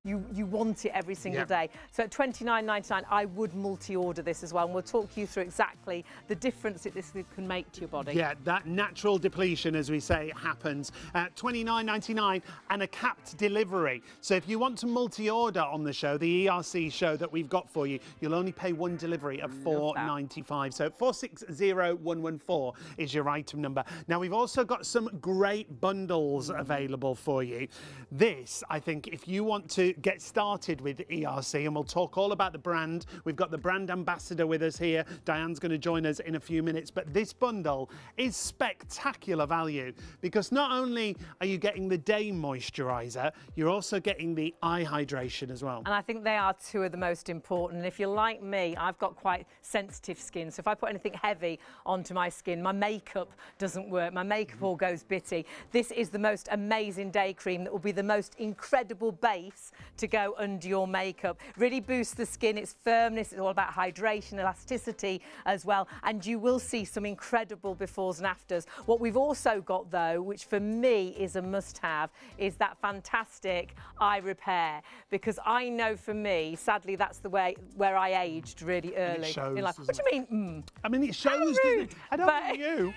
you want it every single day. So at $29.99, I would multi-order this as well, and we'll talk you through exactly the difference that this can make to your body. Yeah, that natural depletion, as we say, happens at $29.99 and a capped delivery. So if you want to multi-order on the show, the ERC show that we've got for you, you'll only pay one delivery of $4.95. So 460114 is your item number. Now, we've also got some great bundles available for you. This, I think, if you want to get started with ERC, and we'll talk all about the brand. We've got the brand ambassador with us here. Diane's going to join us in a few minutes, but this bundle is spectacular value because not only are you getting the day moisturizer, you're also getting the eye hydration as well. And I think they are two of the most important. And if you're like me, I've got quite sensitive skin, so if I put anything heavy onto my skin, my makeup doesn't work, my makeup all goes bitty. This is the most amazing day cream that will be the most incredible base to go under your makeup. Really boosts the skin, its firmness, it's all about hydration, elasticity as well, and you will see some incredible befores and afters. What we've also got though, which for me is a must-have, is that fantastic eye repair, because I know for me, sadly, that's the way where I aged really early. It shows, in life. What do you mean? I mean, it shows, doesn't it? I don't know you.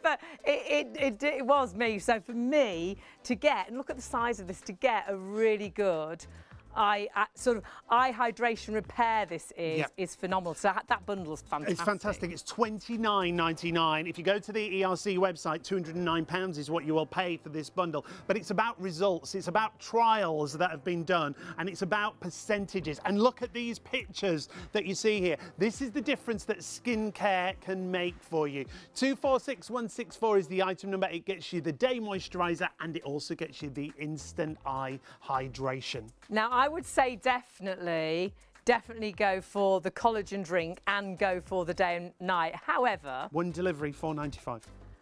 But it was me. So for me to get, and look at the size of this, to get a really good eye hydration repair, this is phenomenal. So that bundle's fantastic. It's fantastic. It's $29.99. If you go to the ERC website, £209 is what you will pay for this bundle. But it's about results, it's about trials that have been done, and it's about percentages. And look at these pictures that you see here. This is the difference that skincare can make for you. 246164 is the item number. It gets you the day moisturizer, and it also gets you the instant eye hydration. Now, I would say definitely go for the collagen drink and go for the day and night. However, one delivery, $4.95.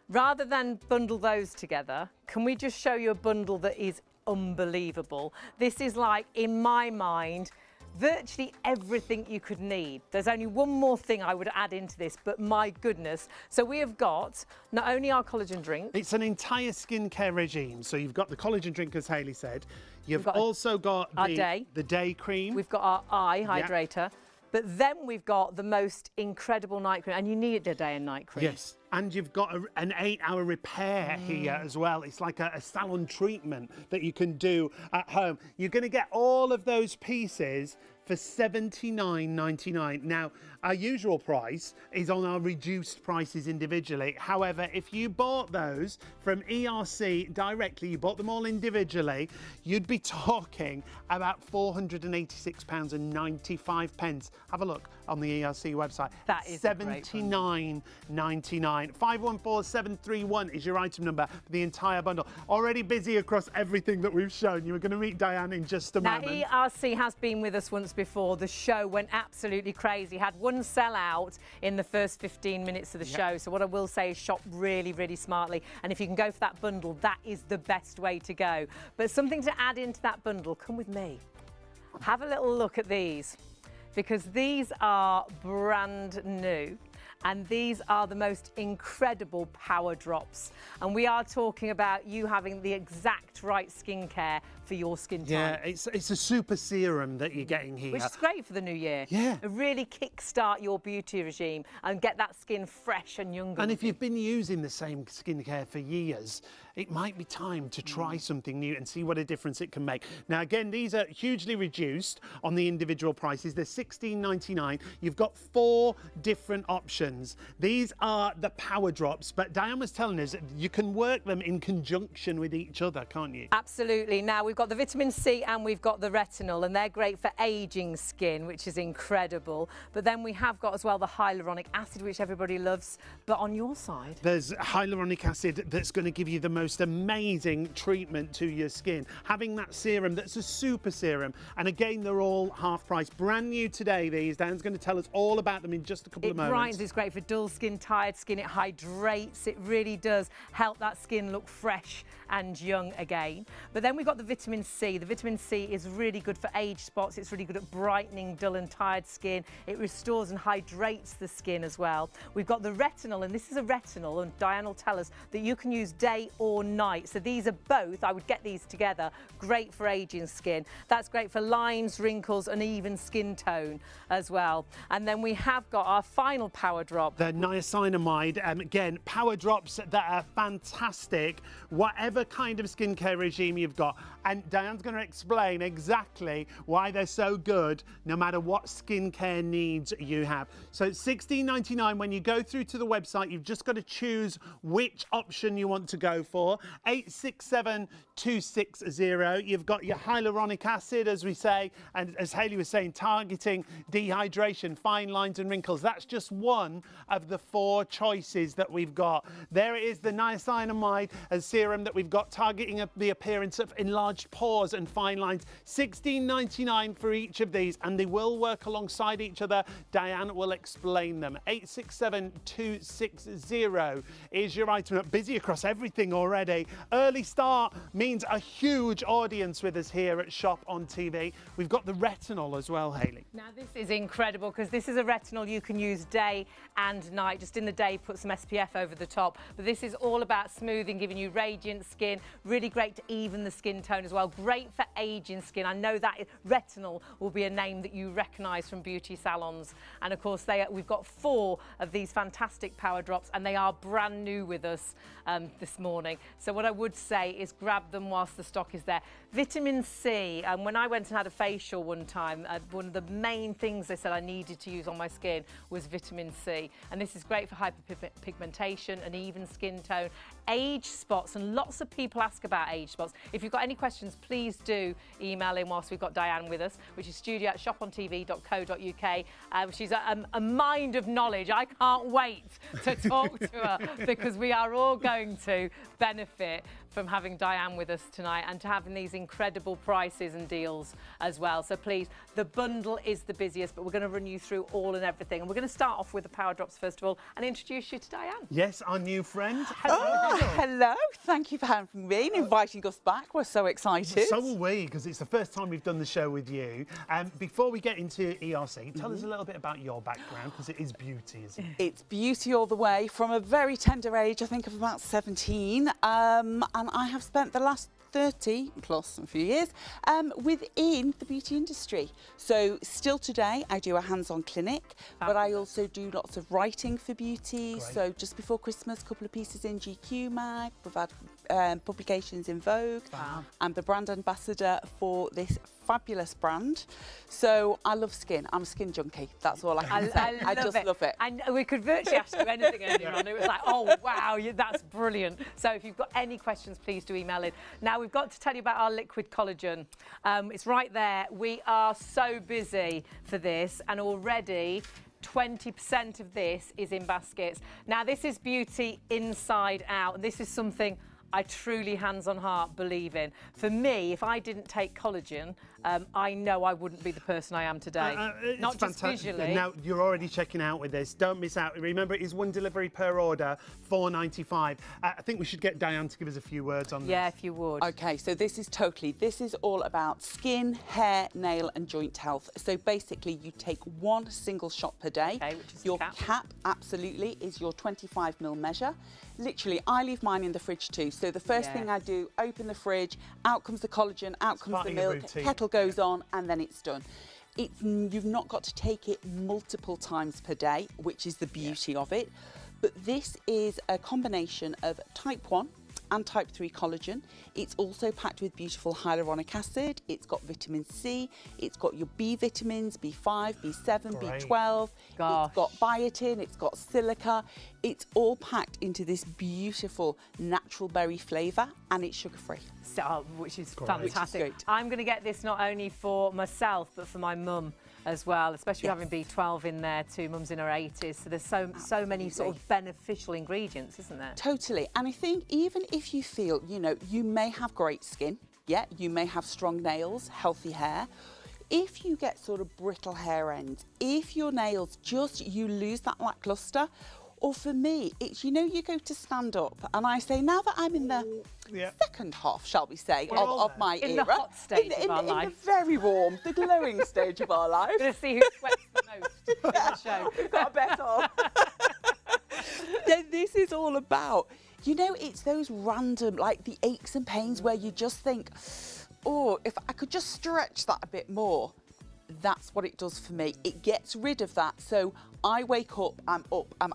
Rather than bundle those together, can we just show you a bundle that is unbelievable? This is like, in my mind, virtually everything you could need. There's only one more thing I would add into this, but my goodness. So we have got not only our collagen drink. It's an entire skincare regime. So you've got the collagen drink, as Hayley said. You've also got the day cream. We've got our eye hydrator. But then we've got the most incredible night cream, and you need a day and night cream. Yes, and you've got an 8-hour repair here as well. It's like a salon treatment that you can do at home. You're going to get all of those pieces for $79.99. Now, our usual price is on our reduced prices individually. However, if you bought those from ERC directly, you bought them all individually, you'd be talking about £486.95. Have a look on the ERC website. That is $79.99. 514731 is your item number for the entire bundle. Already busy across everything that we've shown. You were going to meet Diane in just a moment. Now, ERC has been with us once before. The show went absolutely crazy. Had one sellout in the first 15 minutes of the show. So what I will say is shop really, really smartly. And if you can go for that bundle, that is the best way to go. But something to add into that bundle, come with me. Have a little look at these, because these are brand new. And these are the most incredible power drops. And we are talking about you having the exact right skincare for your skin type. Yeah, it's a super serum that you're getting here. Which is great for the new year. Yeah. Really kickstart your beauty regime and get that skin fresh and younger. And if you've been using the same skincare for years, it might be time to try something new and see what a difference it can make. Now, again, these are hugely reduced on the individual prices. They're $16.99. You've got 4 different options. These are the power drops, but Diane was telling us you can work them in conjunction with each other, can't you? Absolutely. Now, we've got the vitamin C and we've got the retinol, and they're great for aging skin, which is incredible. But then we have got as well the hyaluronic acid, which everybody loves. But on your side, there's hyaluronic acid that's going to give you the most amazing treatment to your skin. Having that serum that's a super serum, and again, they're all half price. Brand new today, these. Dan's going to tell us all about them in just a couple of moments. It brightens, it's great for dull skin, tired skin, it hydrates, it really does help that skin look fresh and young again. But then we've got the vitamin C. The vitamin C is really good for age spots. It's really good at brightening dull and tired skin. It restores and hydrates the skin as well. We've got the retinol, and this is a retinol, and Diane will tell us that you can use day or or night. So these are both, I would get these together, great for aging skin. That's great for lines, wrinkles, uneven skin tone as well. And then we have got our final power drop. The niacinamide, again, power drops that are fantastic, whatever kind of skincare regime you've got. And Diane's going to explain exactly why they're so good, no matter what skincare needs you have. So it's $16.99. When you go through to the website, you've just got to choose which option you want to go for. 867260. You've got your hyaluronic acid, as we say, and as Hayley was saying, targeting dehydration, fine lines and wrinkles. That's just one of the 4 choices that we've got. There it is, the niacinamide serum that we've got, targeting the appearance of enlarged pores and fine lines. $16.99 for each of these, and they will work alongside each other. Diane will explain them. 867260 is your item. Busy across everything already. Early start means a huge audience with us here at Shop on TV. We've got the retinol as well, Hayley. Now this is incredible because this is a retinol you can use day and night. Just in the day, put some SPF over the top. But this is all about smoothing, giving you radiant skin. Really great to even the skin tone as well. Great for aging skin. I know that retinol will be a name that you recognise from beauty salons. And of course, we've got 4 of these fantastic power drops, and they are brand new with us this morning. So what I would say is grab them whilst the stock is there. Vitamin C, when I went and had a facial one time, one of the main things they said I needed to use on my skin was vitamin C. And this is great for hyperpigmentation and even skin tone. Age spots, and lots of people ask about age spots. If you've got any questions, please do email in whilst we've got Diane with us, which is studio@shopontv.co.uk. She's a mind of knowledge. I can't wait to talk to her because we are all going to benefit from having Diane with us tonight and to having these incredible prices and deals as well. So please, the bundle is the busiest, but we're going to run you through all and everything. And we're going to start off with the power drops first of all and introduce you to Diane. Yes, our new friend. Oh, hello. Thank you for having me and inviting us back. We're so excited. So are we, because it's the first time we've done the show with you. Before we get into ERC, tell us a little bit about your background, because it is beauty, isn't it? It's beauty all the way from a very tender age, I think of about 17. And I have spent the last 30 plus a few years within the beauty industry. So still today I do a hands-on clinic, but I also do lots of writing for beauty. Great. So just before Christmas, a couple of pieces in GQ mag. We've had publications in Vogue. Wow. I'm the brand ambassador for this fabulous brand. So I love skin. I'm a skin junkie. That's all I can say. I just love it. And we could virtually ask you anything earlier on. It was like, oh, wow, that's brilliant. So if you've got any questions, please do email in. Now, we've got to tell you about our liquid collagen. It's right there. We are so busy for this, and already 20% of this is in baskets. Now, this is beauty inside out. This is something I truly, hands on heart, believe in. For me, if I didn't take collagen, I know I wouldn't be the person I am today. Not just visually. Now, you're already checking out with this. Don't miss out. Remember, it is 1 delivery per order, $4.95. I think we should get Diane to give us a few words on this. Yeah, if you would. Okay, so this is all about skin, hair, nail and joint health. So basically you take 1 single shot per day. Okay, which is your the cap absolutely is your 25ml measure. Literally, I leave mine in the fridge too. So the first thing I do, open the fridge, out comes the collagen, out comes the milk, kettle goes on, and then it's done. You've not got to take it multiple times per day, which is the beauty of it. But this is a combination of type 1 and type 3 collagen. It's also packed with beautiful hyaluronic acid. It's got vitamin C. It's got your B vitamins, B5, B7, Great. B12. Gosh. It's got biotin. It's got silica. It's all packed into this beautiful natural berry flavour, and it's sugar-free. So, which is Great. fantastic. Which is great. I'm going to get this not only for myself, but for my mum as well, especially Yes. having B12 in there too. Mum's in her 80s, so there's so many sort of beneficial ingredients, isn't there? Totally. And I think even if you feel, you may have great skin, you may have strong nails, healthy hair. If you get sort of brittle hair ends, if your nails you lose that lackluster, or for me, it's, you go to stand up and I say, now that I'm in the second half, shall we say, of my in era. the hot stage of our life. In the very warm, the glowing stage of our life. Going to see who sweats the most in the show. We've got a bet on. Then this is all about, You know, it's those random, like the aches and pains where you just think, oh, if I could just stretch that a bit more. That's what it does for me. It gets rid of that. So I wake up, I'm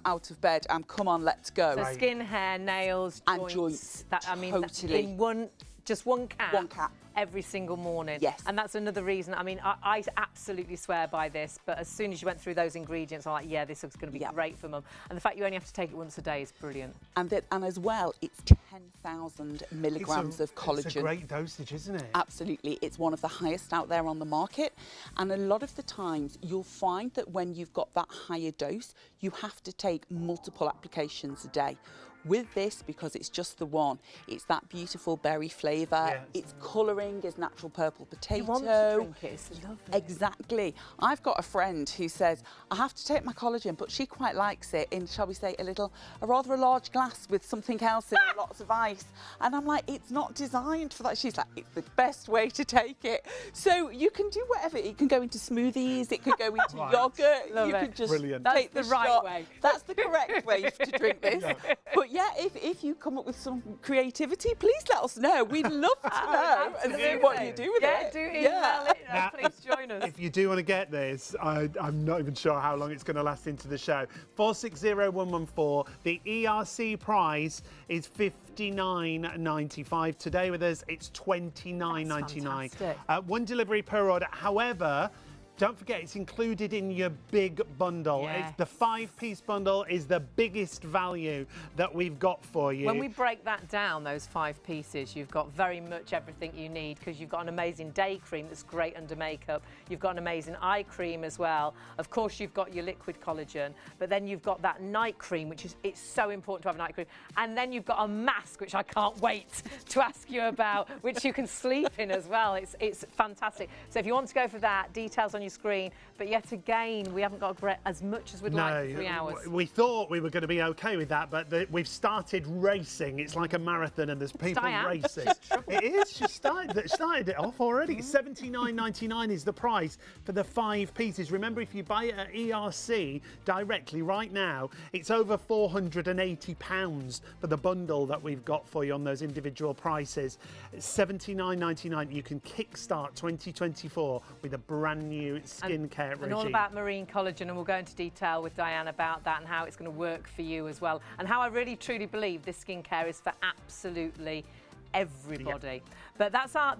out of bed, come on, let's go. So skin, hair, nails, and joints. That, I mean, totally. in just one cap. One cap. Every single morning. Yes. And that's another reason, I mean, I absolutely swear by this, but as soon as you went through those ingredients, I'm like, yeah, this is going to be great for mum. And the fact you only have to take it once a day is brilliant. And as well, it's 10,000 milligrams of collagen. It's a great dosage, isn't it? Absolutely. It's one of the highest out there on the market. And a lot of the times, you'll find that when you've got that higher dose, you have to take multiple applications a day. With this, because it's just the one, it's that beautiful berry flavour. Its colouring is natural purple potato. You want to drink it, it's lovely. Exactly. I've got a friend who says, I have to take my collagen, but she quite likes it in, shall we say, a rather large glass with something else in it, lots of ice. And I'm like, it's not designed for that. She's like, it's the best way to take it. So you can do whatever. It can go into smoothies, it could go into yogurt. You could just take the right shot. Way. That's the correct way to drink this. But yeah, if you come up with some creativity, please let us know. We'd love to know and see what you do with it. Do email it. Now, please join us. If you do want to get this, I'm not even sure how long it's going to last into the show. 460114. The ERC price is $59.95. Today with us, it's $29.99. One delivery per order. However, don't forget, it's included in your big bundle. Yes. The 5-piece bundle is the biggest value that we've got for you. When we break that down, those 5 pieces, you've got very much everything you need, because you've got an amazing day cream that's great under makeup. You've got an amazing eye cream as well. Of course, you've got your liquid collagen, but then you've got that night cream, which is, it's so important to have a night cream. And then you've got a mask, which I can't wait to ask you about, which you can sleep in as well. It's fantastic. So if you want to go for that, details on your screen, but yet again, we haven't got as much as we'd like for 3 hours. We thought we were going to be okay with that, but we've started racing. It's like a marathon and there's people racing. It is. She started it off already. $79.99 is the price for the 5 pieces. Remember, if you buy it at ERC directly right now, it's over £480 for the bundle that we've got for you on those individual prices. It's $79.99. You can kickstart 2024 with a brand new skincare regime. And all about marine collagen, and we'll go into detail with Diane about that and how it's going to work for you as well, and how I really truly believe this skincare is for absolutely everybody. But that's our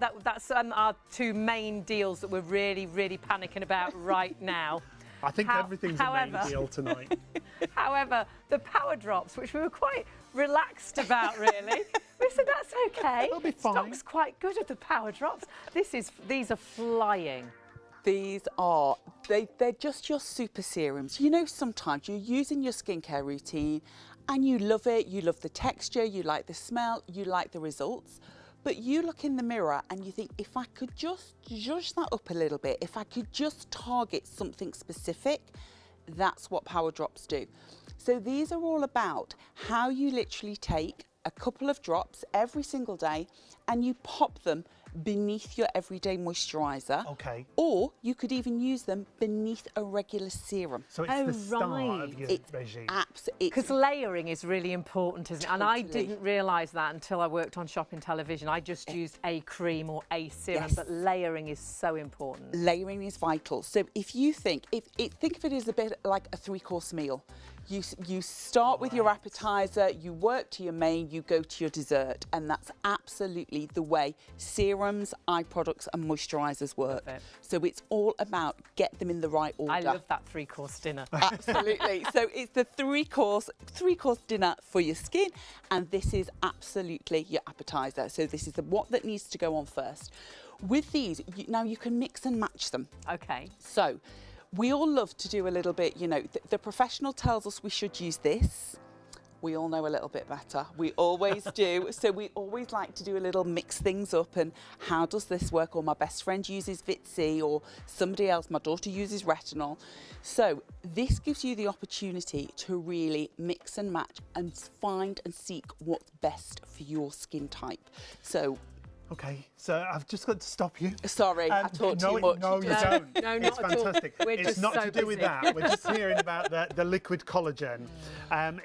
2 main deals that we're really panicking about right now. I think everything's a main deal tonight. However, the power drops, which we were quite relaxed about, really. We said that's okay. It'll be fine. Stock's quite good at the power drops. These are flying. These are, they're just your super serums. You know, sometimes you're using your skincare routine and you love it, you love the texture, you like the smell, you like the results, but you look in the mirror and you think, if I could just zhuzh that up a little bit, if I could just target something specific, that's what power drops do. So these are all about how you literally take a couple of drops every single day and you pop them beneath your everyday moisturiser. Okay. Or you could even use them beneath a regular serum. So it's the start of your regime. Absolutely. Because layering is really important, isn't it? Totally. And I didn't realise that until I worked on ShopOnTV. I just used a cream or a serum, but layering is so important. Layering is vital. So if you think of it as a bit like a 3-course meal. You start with your appetizer, you work to your main, you go to your dessert, and that's absolutely the way serums, eye products and moisturisers work. So it's all about get them in the right order. I love that 3-course dinner. Absolutely. So it's the 3-course dinner for your skin, and this is absolutely your appetizer. So this is what that needs to go on first. With these, now you can mix and match them. Okay. So we all love to do a little bit, you know, the professional tells us we should use this. We all know a little bit better. We always do. So we always like to do a little mix things up and how does this work? Or my best friend uses Vitsy, or somebody else, my daughter uses retinol. So this gives you the opportunity to really mix and match and find and seek what's best for your skin type. So Okay, so I've just got to stop you. Sorry, I talk too much. No, you don't. No, not it's at all. fantastic. We're It's just not so to do with busy. that. We're just hearing about the liquid collagen.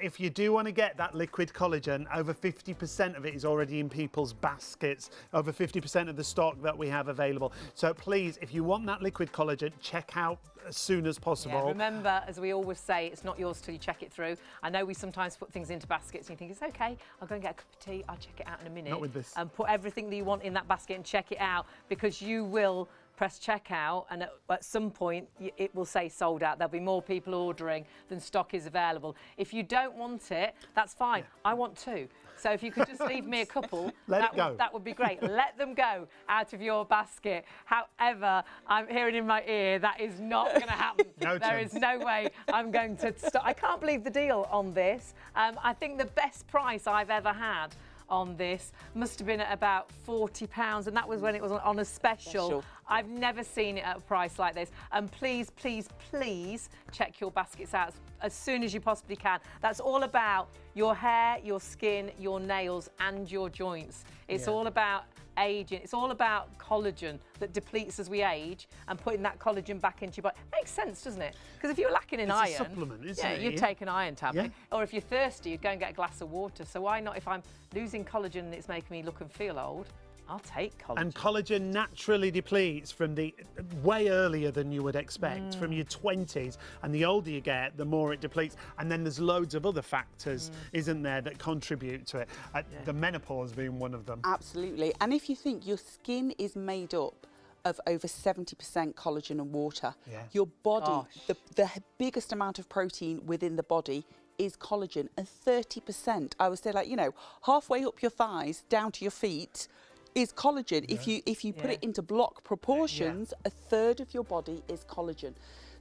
If you do want to get that liquid collagen, over 50% of it is already in people's baskets, over 50% of the stock that we have available. So please, if you want that liquid collagen, check out as soon as possible. Yeah, remember, as we always say, it's not yours till you check it through. I know we sometimes put things into baskets and you think, it's okay, I'll go and get a cup of tea, I'll check it out in a minute. Not with this. And put everything that you want in that basket and check it out, because you will press checkout and at some point it will say sold out. There'll be more people ordering than stock is available. If you don't want it, that's fine. I want two. So if you could just leave me a couple, that would be great. Let them go out of your basket. However, I'm hearing in my ear that is not going to happen. There is no way I'm going to stop. I can't believe the deal on this. I think the best price I've ever had on this must have been at about £40, and that was when it was on a special. I've never seen it at a price like this. And please, please, please check your baskets out as soon as you possibly can. That's all about your hair, your skin, your nails and your joints. It's all about aging. It's all about collagen that depletes as we age, and putting that collagen back into your body. Makes sense, doesn't it? Because if you're lacking in iron, it's a supplement, isn't it? You'd take an iron tablet. Yeah. Or if you're thirsty, you'd go and get a glass of water. So why not, if I'm losing collagen and it's making me look and feel old, I'll take collagen. And collagen naturally depletes from the way earlier than you would expect, from your 20s. And the older you get, the more it depletes. And then there's loads of other factors, isn't there, that contribute to it. The menopause being one of them. Absolutely. And if you think your skin is made up of over 70% collagen and water, your body, the biggest amount of protein within the body is collagen, and 30%, I would say, like, you know, halfway up your thighs down to your feet is collagen. If you put it into block proportions, a third of your body is collagen.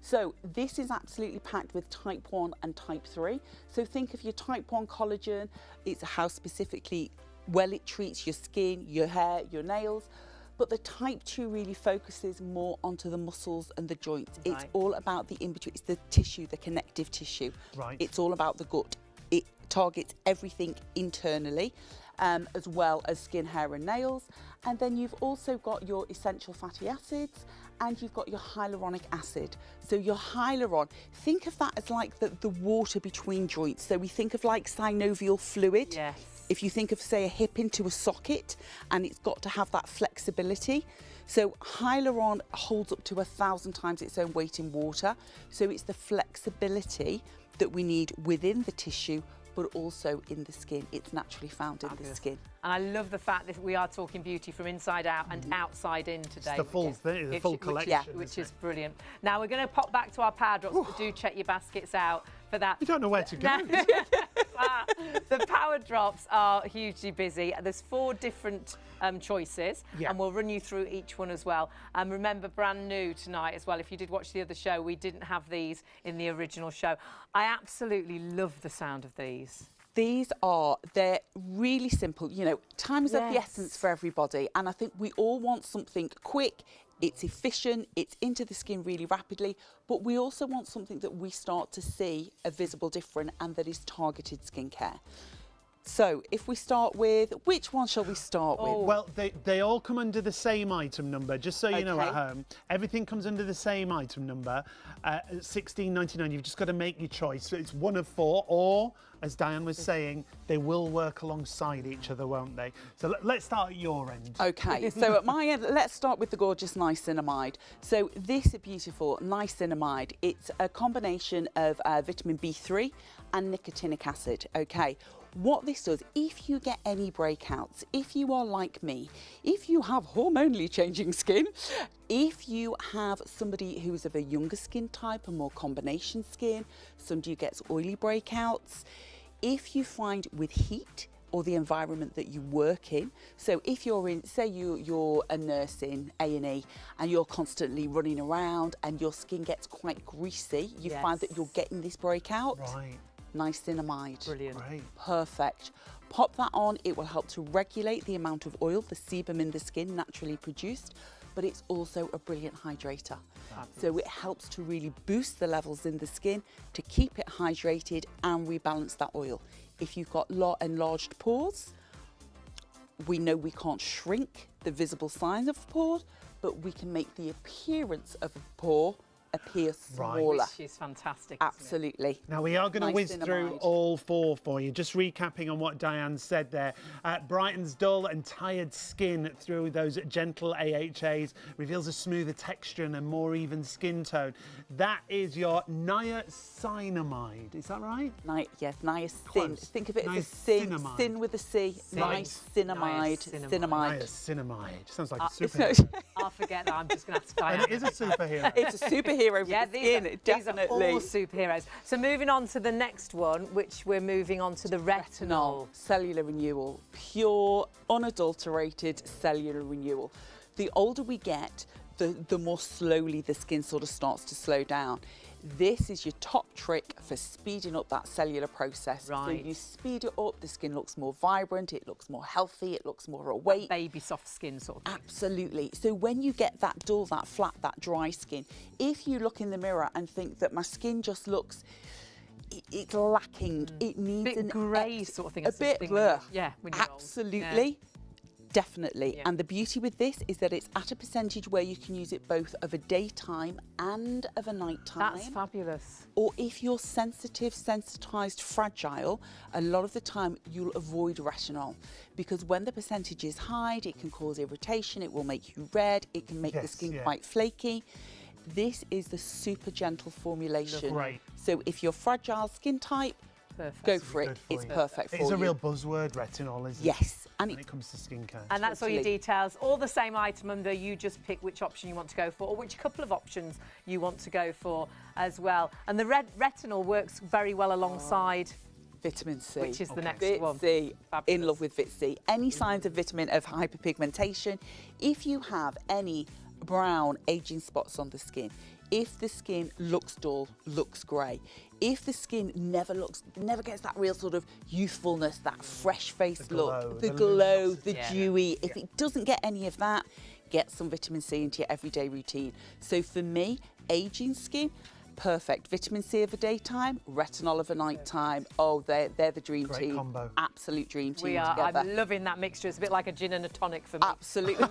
So this is absolutely packed with type 1 and type 3. So think of your type 1 collagen, it's how specifically well it treats your skin, your hair, your nails. But the type 2 really focuses more onto the muscles and the joints. It's all about the in-between, it's the tissue, the connective tissue. It's all about the gut. It targets everything internally, as well as skin, hair and nails. And then you've also got your essential fatty acids, and you've got your hyaluronic acid. So your hyaluron, think of that as like the water between joints. So we think of like synovial fluid. Yes. If you think of, say, a hip into a socket, and it's got to have that flexibility. So hyaluron holds up to 1,000 times its own weight in water. So it's the flexibility that we need within the tissue, but also in the skin. It's naturally found in the skin. And I love the fact that we are talking beauty from inside out and outside in today. It's the full thing, the full collection. Which is brilliant. Now we're going to pop back to our power drops, but do check your baskets out for that. We don't know where to go. The power drops are hugely busy. There's 4 different choices, and we'll run you through each one as well. And remember, brand new tonight as well. If you did watch the other show, we didn't have these in the original show. I absolutely love the sound of these. They're really simple. You know, time is of the essence for everybody. And I think we all want something quick, it's efficient, it's into the skin really rapidly, but we also want something that we start to see a visible difference, and that is targeted skincare. So if we start with, which one shall we start with? Well, they all come under the same item number, just so you know at home. Everything comes under the same item number, £16.99. You've just got to make your choice. So it's one of 4, or, as Diane was saying, they will work alongside each other, won't they? So let's start at your end. Okay, so at my end, let's start with the gorgeous niacinamide. So this beautiful niacinamide, it's a combination of vitamin B3 and nicotinic acid, okay? What this does, if you get any breakouts, if you are like me, if you have hormonally changing skin, if you have somebody who's of a younger skin type, a more combination skin, somebody who gets oily breakouts, if you find with heat or the environment that you work in, so if you're in, say you're a nurse in A&E and you're constantly running around and your skin gets quite greasy, you find that you're getting this breakout. Niacinamide. Brilliant. Perfect. Pop that on, it will help to regulate the amount of oil, the sebum in the skin naturally produced, but it's also a brilliant hydrator. So it helps to really boost the levels in the skin to keep it hydrated and rebalance that oil. If you've got enlarged pores, we know we can't shrink the visible signs of pores, but we can make the appearance of a pore appear smaller. Which is fantastic. Absolutely. Now we are going to whiz through all 4 for you. Just recapping on what Diane said there. Brightens dull and tired skin through those gentle AHAs, reveals a smoother texture and a more even skin tone. That is your niacinamide. Is that right? Yes, niacin. Think of it as a sin. Sin with a C. Niacinamide. Niacinamide. Sounds like a superhero. I'll forget that. I'm just going to have to die. And it is a superhero. It's a superhero for the skin, definitely. These are all superheroes. So moving on to the next one, which we're moving on to the retinol. Cellular renewal. Pure, unadulterated cellular renewal. The older we get, the more slowly the skin sort of starts to slow down. This is your top trick for speeding up that cellular process. Right. So you speed it up, the skin looks more vibrant, it looks more healthy, it looks more awake. Baby soft skin sort of thing. Absolutely. So when you get that dull, that flat, that dry skin, if you look in the mirror and think that my skin just looks, it's lacking, it needs a bit grey sort of thing. A bit blur. Yeah. When you're absolutely. old. Yeah. Definitely. And the beauty with this is that it's at a percentage where you can use it both of a daytime and of a nighttime. That's fabulous. Or if you're sensitive, sensitized, fragile, a lot of the time you'll avoid retinol because when the percentage is high, it can cause irritation, it will make you red, it can make the skin quite flaky. This is the super gentle formulation. Great. So if you're fragile skin type, go for it. It's perfect for you. It's a real buzzword, retinol, isn't it? Yes. And when it comes to skincare. And that's all your details. All the same item under. You just pick which option you want to go for or which couple of options you want to go for as well. And the retinol works very well alongside vitamin C, which is the next one. Vit C, in love with Vit C. Any signs of vitamin of hyperpigmentation, if you have any brown aging spots on the skin, if the skin looks dull, looks grey, if the skin never gets that real sort of youthfulness, that fresh face look, the glow, the dewy, if it doesn't get any of that, get some vitamin C into your everyday routine. So for me, aging skin, perfect. Vitamin C of a daytime, retinol of a nighttime. Oh, they're the dream team. Great combo. Absolute dream team We are. together. I'm loving that mixture. It's a bit like a gin and a tonic for me. Absolutely.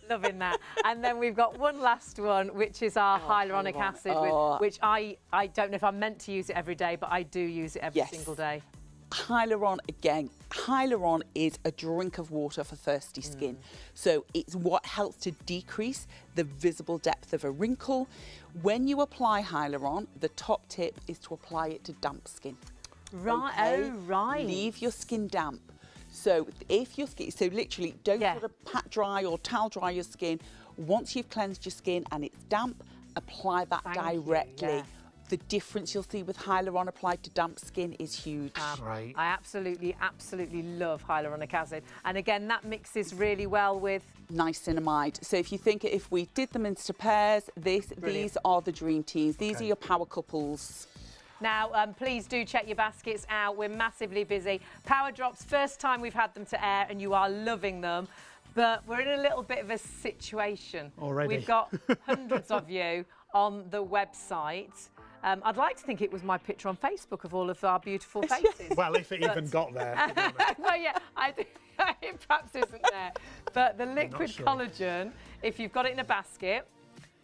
loving that. And then we've got one last one, which is our hyaluronic acid, which I don't know if I'm meant to use it every day, but I do use it every single day. Hyaluron, again, hyaluron is a drink of water for thirsty skin. So it's what helps to decrease the visible depth of a wrinkle. When you apply hyaluron, the top tip is to apply it to damp skin. Right, okay? Oh, right. Leave your skin damp. So if your skin, so literally don't sort of pat dry or towel dry your skin. Once you've cleansed your skin and it's damp, apply that directly. The difference you'll see with hyaluron applied to damp skin is huge. Right. I absolutely love hyaluronic acid. And again, that mixes really well with niacinamide. So if you think if we did them into pairs, these are the dream teams. These are your power couples. Now, please do check your baskets out. We're massively busy. Power drops, first time we've had them to air, and you are loving them. But we're in a little bit of a situation. Already. We've got hundreds of you on the website. I'd like to think it was my picture on Facebook of all of our beautiful faces. Well, if it even got there. Well, yeah, it perhaps isn't there. But the liquid collagen, if you've got it in a basket,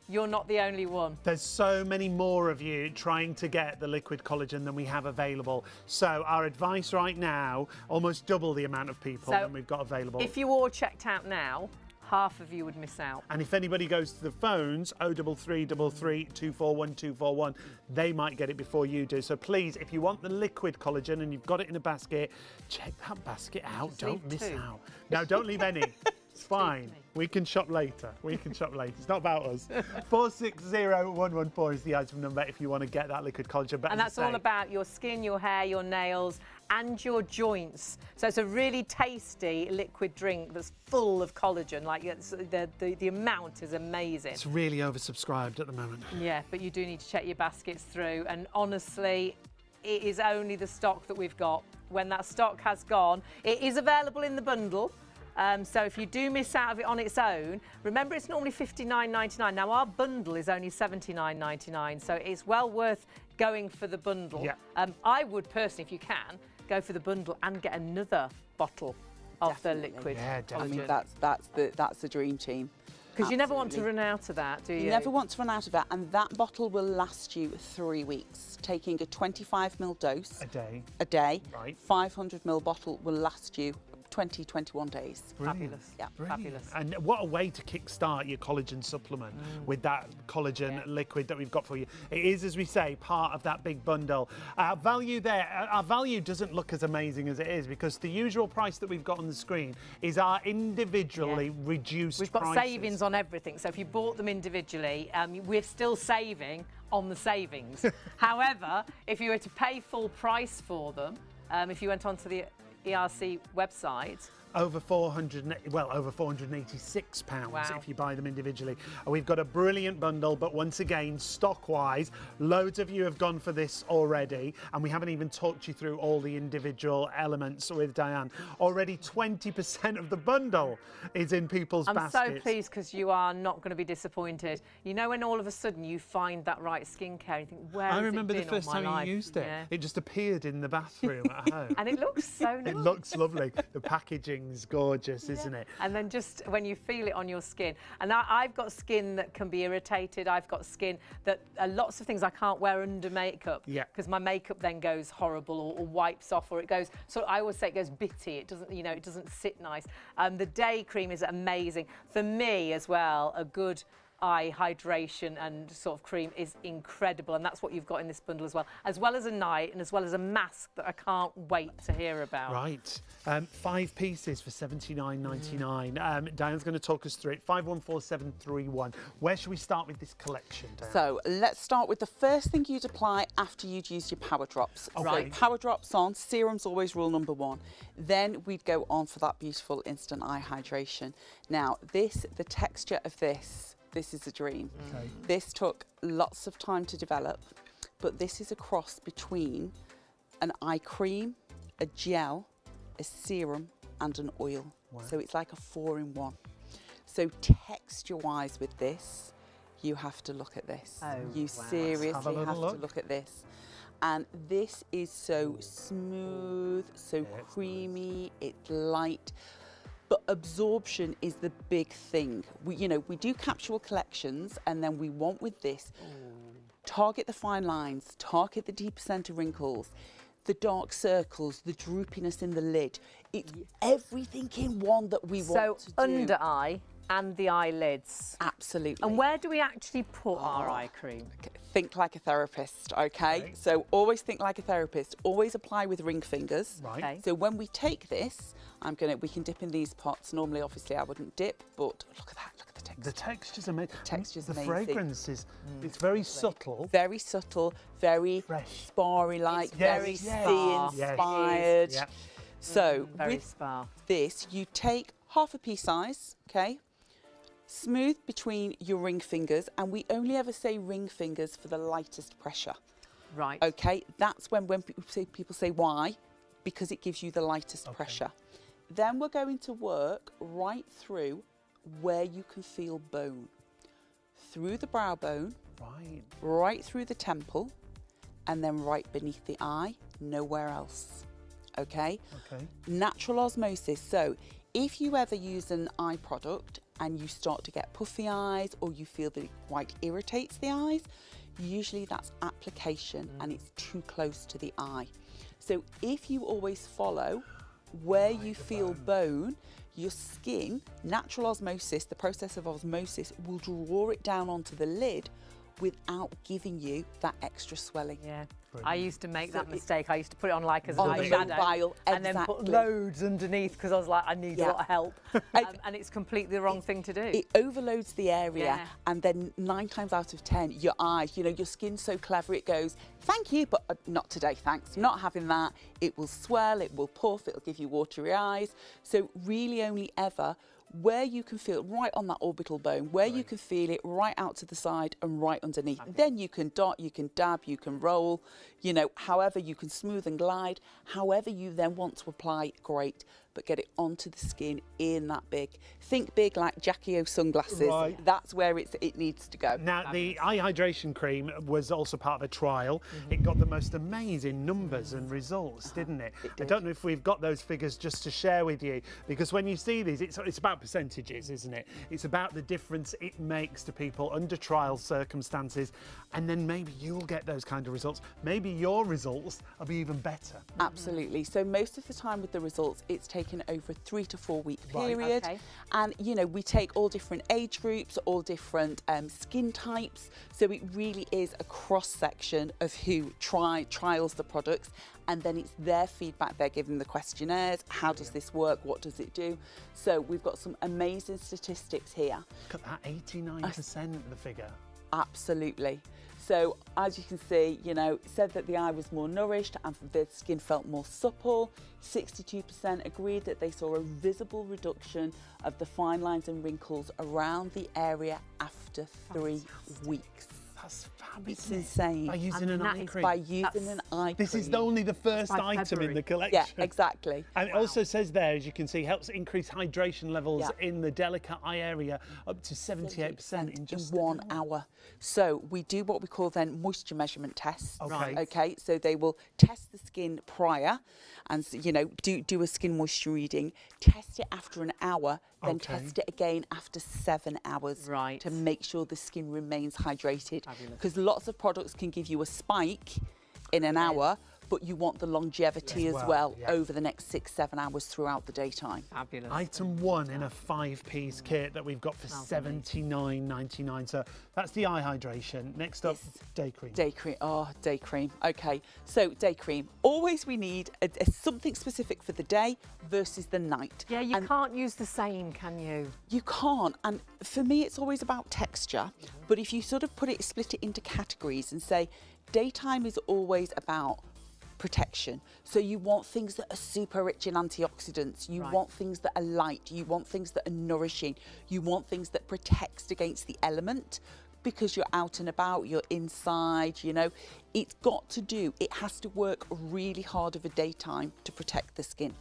you're not the only one. There's so many more of you trying to get the liquid collagen than we have available. So our advice right now, almost double the amount of people than we've got available. If you all checked out now, half of you would miss out. And if anybody goes to the phones, 0333 241 241, they might get it before you do. So please, if you want the liquid collagen and you've got it in a basket, check that basket out. Don't miss out. No, don't leave any. It's fine. We can shop later. It's not about us. 460114 is the item number if you want to get that liquid collagen. But and that's all about your skin, your hair, your nails, and your joints. So it's a really tasty liquid drink that's full of collagen. Like the amount is amazing. It's really oversubscribed at the moment. Yeah, but you do need to check your baskets through. And honestly, it is only the stock that we've got. When that stock has gone, it is available in the bundle. So if you do miss out of it on its own, remember it's normally $59.99. Now our bundle is only $79.99, so it's well worth going for the bundle. Yeah. I would personally, if you can, go for the bundle and get another bottle of the liquid. Yeah, definitely. I mean, that's the dream team. Because you never want to run out of that, do you? You never want to run out of that, and that bottle will last you 3 weeks. Taking a 25ml dose a day, right. 500ml bottle will last you 20, 21 days. Brilliant. Fabulous. Yeah. Brilliant. Fabulous. And what a way to kickstart your collagen supplement with that collagen liquid that we've got for you. It is, as we say, part of that big bundle. Our value doesn't look as amazing as it is because the usual price that we've got on the screen is our individually reduced We've got prices. savings on everything. So if you bought them individually, we're still saving on the savings. However, if you were to pay full price for them, if you went onto the ERC website, over £486 Wow. if you buy them individually. We've got a brilliant bundle, but once again, stock-wise, loads of you have gone for this already, and we haven't even talked you through all the individual elements with Diane. Already 20% of the bundle is in people's baskets. I'm so pleased because you are not going to be disappointed. You know when all of a sudden you find that right skincare and you think, where has I remember it the been first all my time life? you used it. Yeah. It just appeared in the bathroom at home. And it looks so nice. It looks lovely. The packaging's gorgeous, isn't it? And then just when you feel it on your skin. And I've got skin that can be irritated. I've got skin that lots of things I can't wear under makeup. Yeah. Because my makeup then goes horrible or wipes off, or it goes, so I always say it goes bitty. It doesn't, it doesn't sit nice. The day cream is amazing. For me as well, a good eye hydration and sort of cream is incredible, and that's what you've got in this bundle as well as a night and as well as a mask that I can't wait to hear about. Right. 5 pieces for $79.99. Diane's going to talk us through it. 514731. Where should we start with this collection, Diane? So let's start with the first thing you'd apply after you'd used your power drops. Okay. So power drops on, serum's always rule number 1. Then we'd go on for that beautiful instant eye hydration. Now the texture of this is a dream. Okay. This took lots of time to develop, but this is a cross between an eye cream, a gel, a serum and an oil. Wow. So it's like a 4-in-1. So texture-wise with this, you have to look at this. Oh, You wow. seriously Let's have a have little to look at this. And this is so smooth, so Yeah, it's creamy, it's light. But absorption is the big thing. We do capsule collections, and then we want with this, target the fine lines, target the deeper centre wrinkles, the dark circles, the droopiness in the lid. It's everything in one that we want to do. So under eye and the eyelids. Absolutely. And where do we actually put our eye cream? Think like a therapist, okay? Right. So always think like a therapist. Always apply with ring fingers. Right. Okay. So when we take this, we can dip in these pots. Normally, obviously, I wouldn't dip, but look at that, look at the texture. The texture's amazing. Texture's the amazing. fragrance is it's very subtle. Very subtle, very Fresh. sparry-like, It's very yes, sea yes. inspired. Yeah. So Very with spa. this, you take half a pea size, okay? Smooth between your ring fingers, and we only ever say ring fingers for the lightest pressure, Right. okay? That's when people say why, because it gives you the lightest Okay. pressure. Then we're going to work right through where you can feel bone. Through the brow bone, Right. right through the temple, and then right beneath the eye, nowhere else, okay? Okay. Natural osmosis. So if you ever use an eye product and you start to get puffy eyes, or you feel that it quite irritates the eyes, usually that's application and it's too close to the eye. So if you always follow where you feel bone, your skin, natural osmosis, the process of osmosis, will draw it down onto the lid without giving you that extra swelling. Yeah. Brilliant. I used to make So that mistake. I used to put it on like as an On the eyeshadow mobile, and then put exactly. loads underneath because I was like, I need a Yeah. lot of help. And it's completely the wrong thing to do. It overloads the area, Yeah. and then 9 times out of 10, your eyes, your skin's so clever, it goes, thank you, but not today, thanks. Not having that. It will swell, it will puff, it'll give you watery eyes. So really only ever where you can feel it, right on that orbital bone, where you can feel it right out to the side and right underneath. Then you can dot, you can dab, you can roll, however you can smooth and glide, however you then want to apply, great. but get it onto the skin in that big. Think big like Jackie O sunglasses. Right. That's where it needs to go. Now, the eye hydration cream was also part of a trial. It got the most amazing numbers and results, didn't it? I don't know if we've got those figures just to share with you, because when you see these, it's about percentages, isn't it? It's about the difference it makes to people under trial circumstances, and then maybe you'll get those kind of results. Maybe your results will be even better. Absolutely. So most of the time with the results, it's taken over a 3 to 4 week Right. period. Okay. And, you know, we take all different age groups, all different skin types. So it really is a cross section of who trials the products. And then it's their feedback. They're giving the questionnaires. How does this work? What does it do? So we've got some amazing statistics here. Look at that, 89% the figure. Absolutely. So as you can see, you know, it said that the eye was more nourished and the skin felt more supple. 62% agreed that they saw a visible reduction of the fine lines and wrinkles around the area after 3 weeks. That's fab, It's isn't it? insane. By using And an that eye is cream. By using an eye cream. This is only the first by item in February. the collection. Yeah, exactly. And it also says there, as you can see, helps increase hydration levels Yeah. in the delicate eye area up to 78% in just 1 hour. So we do what we call then moisture measurement tests. Okay. Okay, so they will test the skin prior and, you know, do a skin moisture reading, test it after an hour, then Okay. test it again after 7 hours. Right. To make sure the skin remains hydrated. Fabulous. Because lots of products can give you a spike in an hour, but you want the longevity As as well, well yeah. over the next 6-7 hours throughout the daytime. Fabulous. Item 1 in a 5-piece kit that we've got for $79.99. So that's the eye hydration. Next up, Yes. day cream. Day cream. Oh, day cream. Okay. So day cream. Always we need something specific for the day versus the night. Yeah, you And can't use the same, can you? you can't. And for me, it's always about texture. But if you sort of split it into categories and say, daytime is always about protection. So you want things that are super rich in antioxidants. You Right. want things that are light. You want things that are nourishing. You want things that protects against the element because you're out and about, you're inside, you know. It has to work really hard over daytime to protect the skin.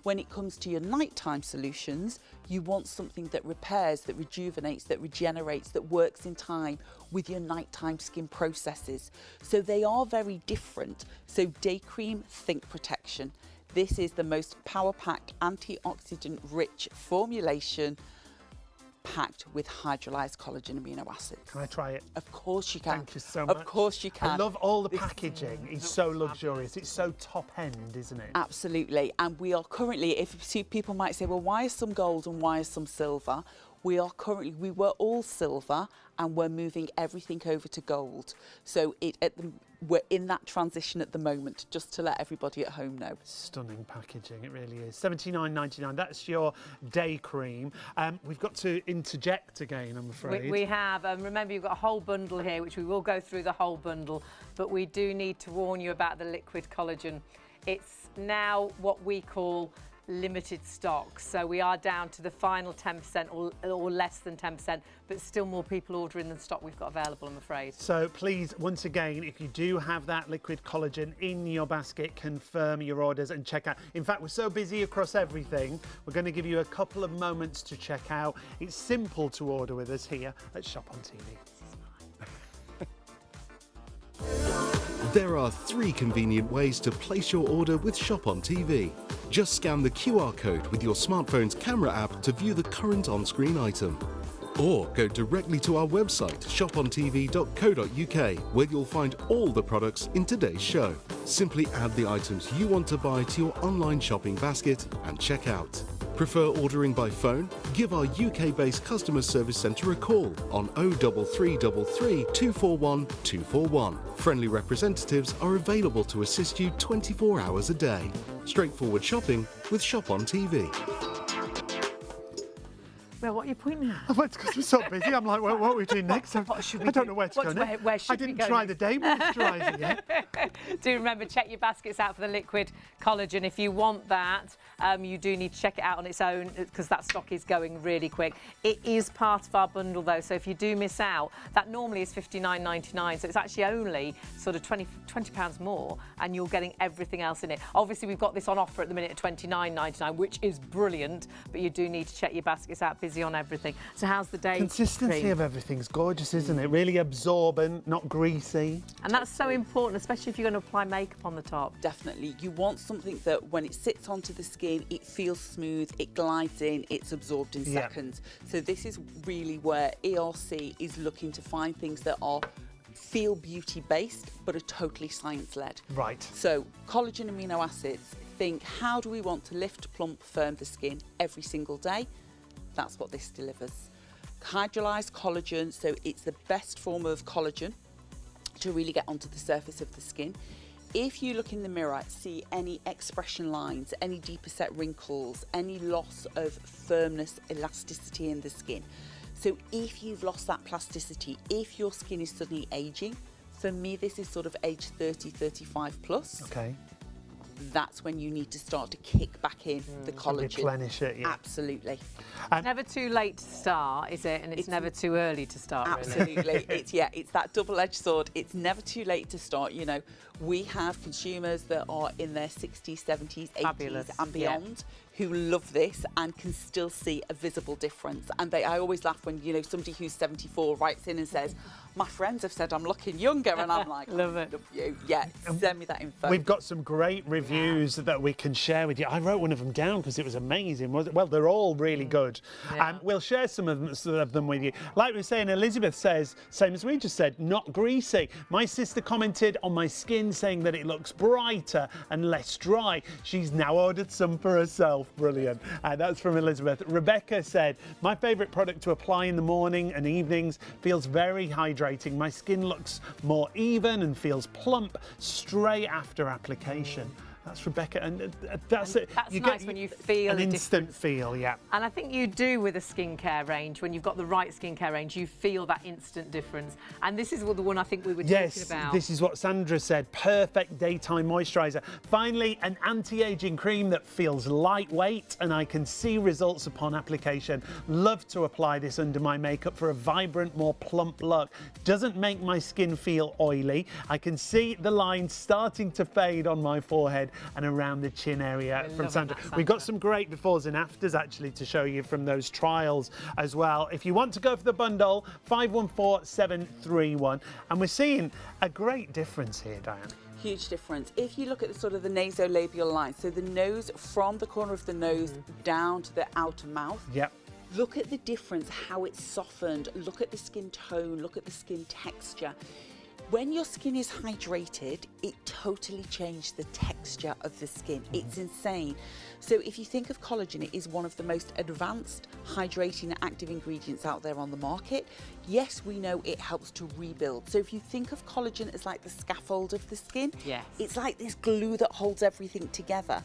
When it comes to your nighttime solutions, you want something that repairs, that rejuvenates, that regenerates, that works in time with your nighttime skin processes. So they are very different. So day cream, think protection. This is the most power-packed, antioxidant-rich formulation packed with hydrolyzed collagen amino acids. Can I try it? Of course you can. Thank you so much. Of course you can. I love all the This- packaging. It's so luxurious. It's so top end, isn't it? Absolutely. And we are currently, people might say, well, why is some gold and why is some silver? We were all silver and we're moving everything over to gold. So we're in that transition at the moment, just to let everybody at home know. Stunning packaging, it really is. $79.99. That's your day cream. We've got to interject again, I'm afraid. We have. Remember, you've got a whole bundle here, which we will go through the whole bundle, but we do need to warn you about the liquid collagen. It's now what we call limited stock, so we are down to the final 10% or less than 10%, but still more people ordering than stock we've got available, I'm afraid. So please, once again, if you do have that liquid collagen in your basket, confirm your orders and check out. In fact, we're so busy across everything, we're going to give you a couple of moments to check out. It's simple to order with us here at ShopOnTV. There are 3 convenient ways to place your order with ShopOnTV. Just scan the QR code with your smartphone's camera app to view the current on-screen item. Or go directly to our website, shopontv.co.uk, where you'll find all the products in today's show. Simply add the items you want to buy to your online shopping basket and check out. Prefer ordering by phone? Give our UK-based customer service centre a call on 03333 241 241. Friendly representatives are available to assist you 24 hours a day. Straightforward shopping with ShopOnTV. Well, what are you pointing at? Oh, it's because we're so busy. I'm like, what are we doing next? I don't know where to go next. Where should I we didn't go try next? the day moisturiser yet. Do remember, check your baskets out for the liquid collagen. If you want that, you do need to check it out on its own because that stock is going really quick. It is part of our bundle though, so if you do miss out, that normally is £59.99, so it's actually only sort of £20 more, and you're getting everything else in it. Obviously, we've got this on offer at the minute at £29.99, which is brilliant, but you do need to check your baskets out. Busy on everything. So how's the day? Consistency of everything's gorgeous, isn't it? Really absorbent, not greasy. And that's so important, especially if you're going to apply makeup on the top. Definitely. You want something that when it sits onto the skin, it feels smooth, it glides in, it's absorbed in seconds. So this is really where ERC is looking to find things that are feel beauty based but are totally science led. Right. So collagen amino acids, think how do we want to lift, plump, firm the skin every single day? That's what this delivers. Hydrolyzed collagen, so it's the best form of collagen to really get onto the surface of the skin. If you look in the mirror, see any expression lines, any deeper set wrinkles, any loss of firmness, elasticity in the skin. So if you've lost that plasticity, if your skin is suddenly aging, for me this is sort of age 30, 35 plus. Okay. That's when you need to start to kick back in the collagen. Replenish it, yeah. Absolutely. It's never too late to start, is it? And it's never too early to start, really. Absolutely. It's that double-edged sword. It's never too late to start. You know, we have consumers that are in their 60s, 70s, 80s Fabulous. and beyond who love this and can still see a visible difference. And I always laugh when, you know, somebody who's 74 writes in and says, my friends have said I'm looking younger, and I'm like, love it. Love you. Yeah, send me that info. We've got some great reviews that we can share with you. I wrote one of them down because it was amazing. Well, they're all really good. Yeah. We'll share some of them with you. Like we were saying, Elizabeth says, same as we just said, not greasy. My sister commented on my skin saying that it looks brighter and less dry. She's now ordered some for herself. Brilliant. That's from Elizabeth. Rebecca said, my favourite product to apply in the morning and evenings, feels very hydrating. My skin looks more even and feels plump straight after application. That's Rebecca, and that's it. That's you nice get when you feel an a instant difference. feel, yeah. And I think you do with a skincare range. When you've got the right skincare range, you feel that instant difference. And this is the one I think we were talking about. This is what Sandra said. Perfect daytime moisturiser. Finally, an anti-aging cream that feels lightweight, and I can see results upon application. Love to apply this under my makeup for a vibrant, more plump look. Doesn't make my skin feel oily. I can see the lines starting to fade on my forehead and around the chin area from Sandra. We've got some great befores and afters actually to show you from those trials as well. If you want to go for the bundle, 514731, and we're seeing a great difference here, Diane. Huge difference. If you look at the sort of the nasolabial line, so the nose from the corner of the nose down to the outer mouth. Yep. Look at the difference, how it's softened. Look at the skin tone, look at the skin texture. When your skin is hydrated, it totally changes the texture of the skin. It's insane. So if you think of collagen, it is one of the most advanced hydrating active ingredients out there on the market. Yes, we know it helps to rebuild. So if you think of collagen as like the scaffold of the skin, it's like this glue that holds everything together,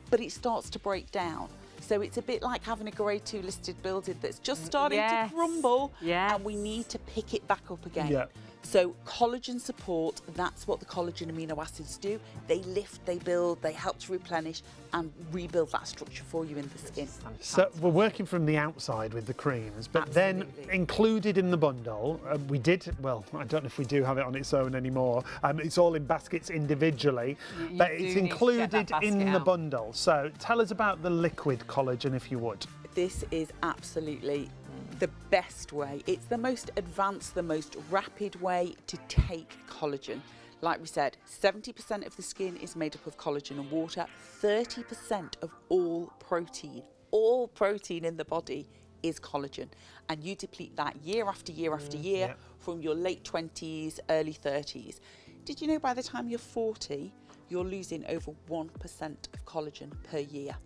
but it starts to break down. So it's a bit like having a grade 2 listed building that's just starting to crumble, and we need to pick it back up again. So collagen support, that's what the collagen amino acids do. They lift, they build, they help to replenish and rebuild that structure for you in the skin. So we're working from the outside with the creams, but then included in the bundle, we did, well, I don't know if we do have it on its own anymore. It's all in baskets individually, but it's included in the bundle. So tell us about the liquid collagen, if you would. This is absolutely the best way. It's the most advanced, the most rapid way to take collagen. Like we said, 70% of the skin is made up of collagen and water. 30% of all protein in the body is collagen. And you deplete that year after year after year from your late 20s, early 30s. Did you know by the time you're 40, you're losing over 1% of collagen per year?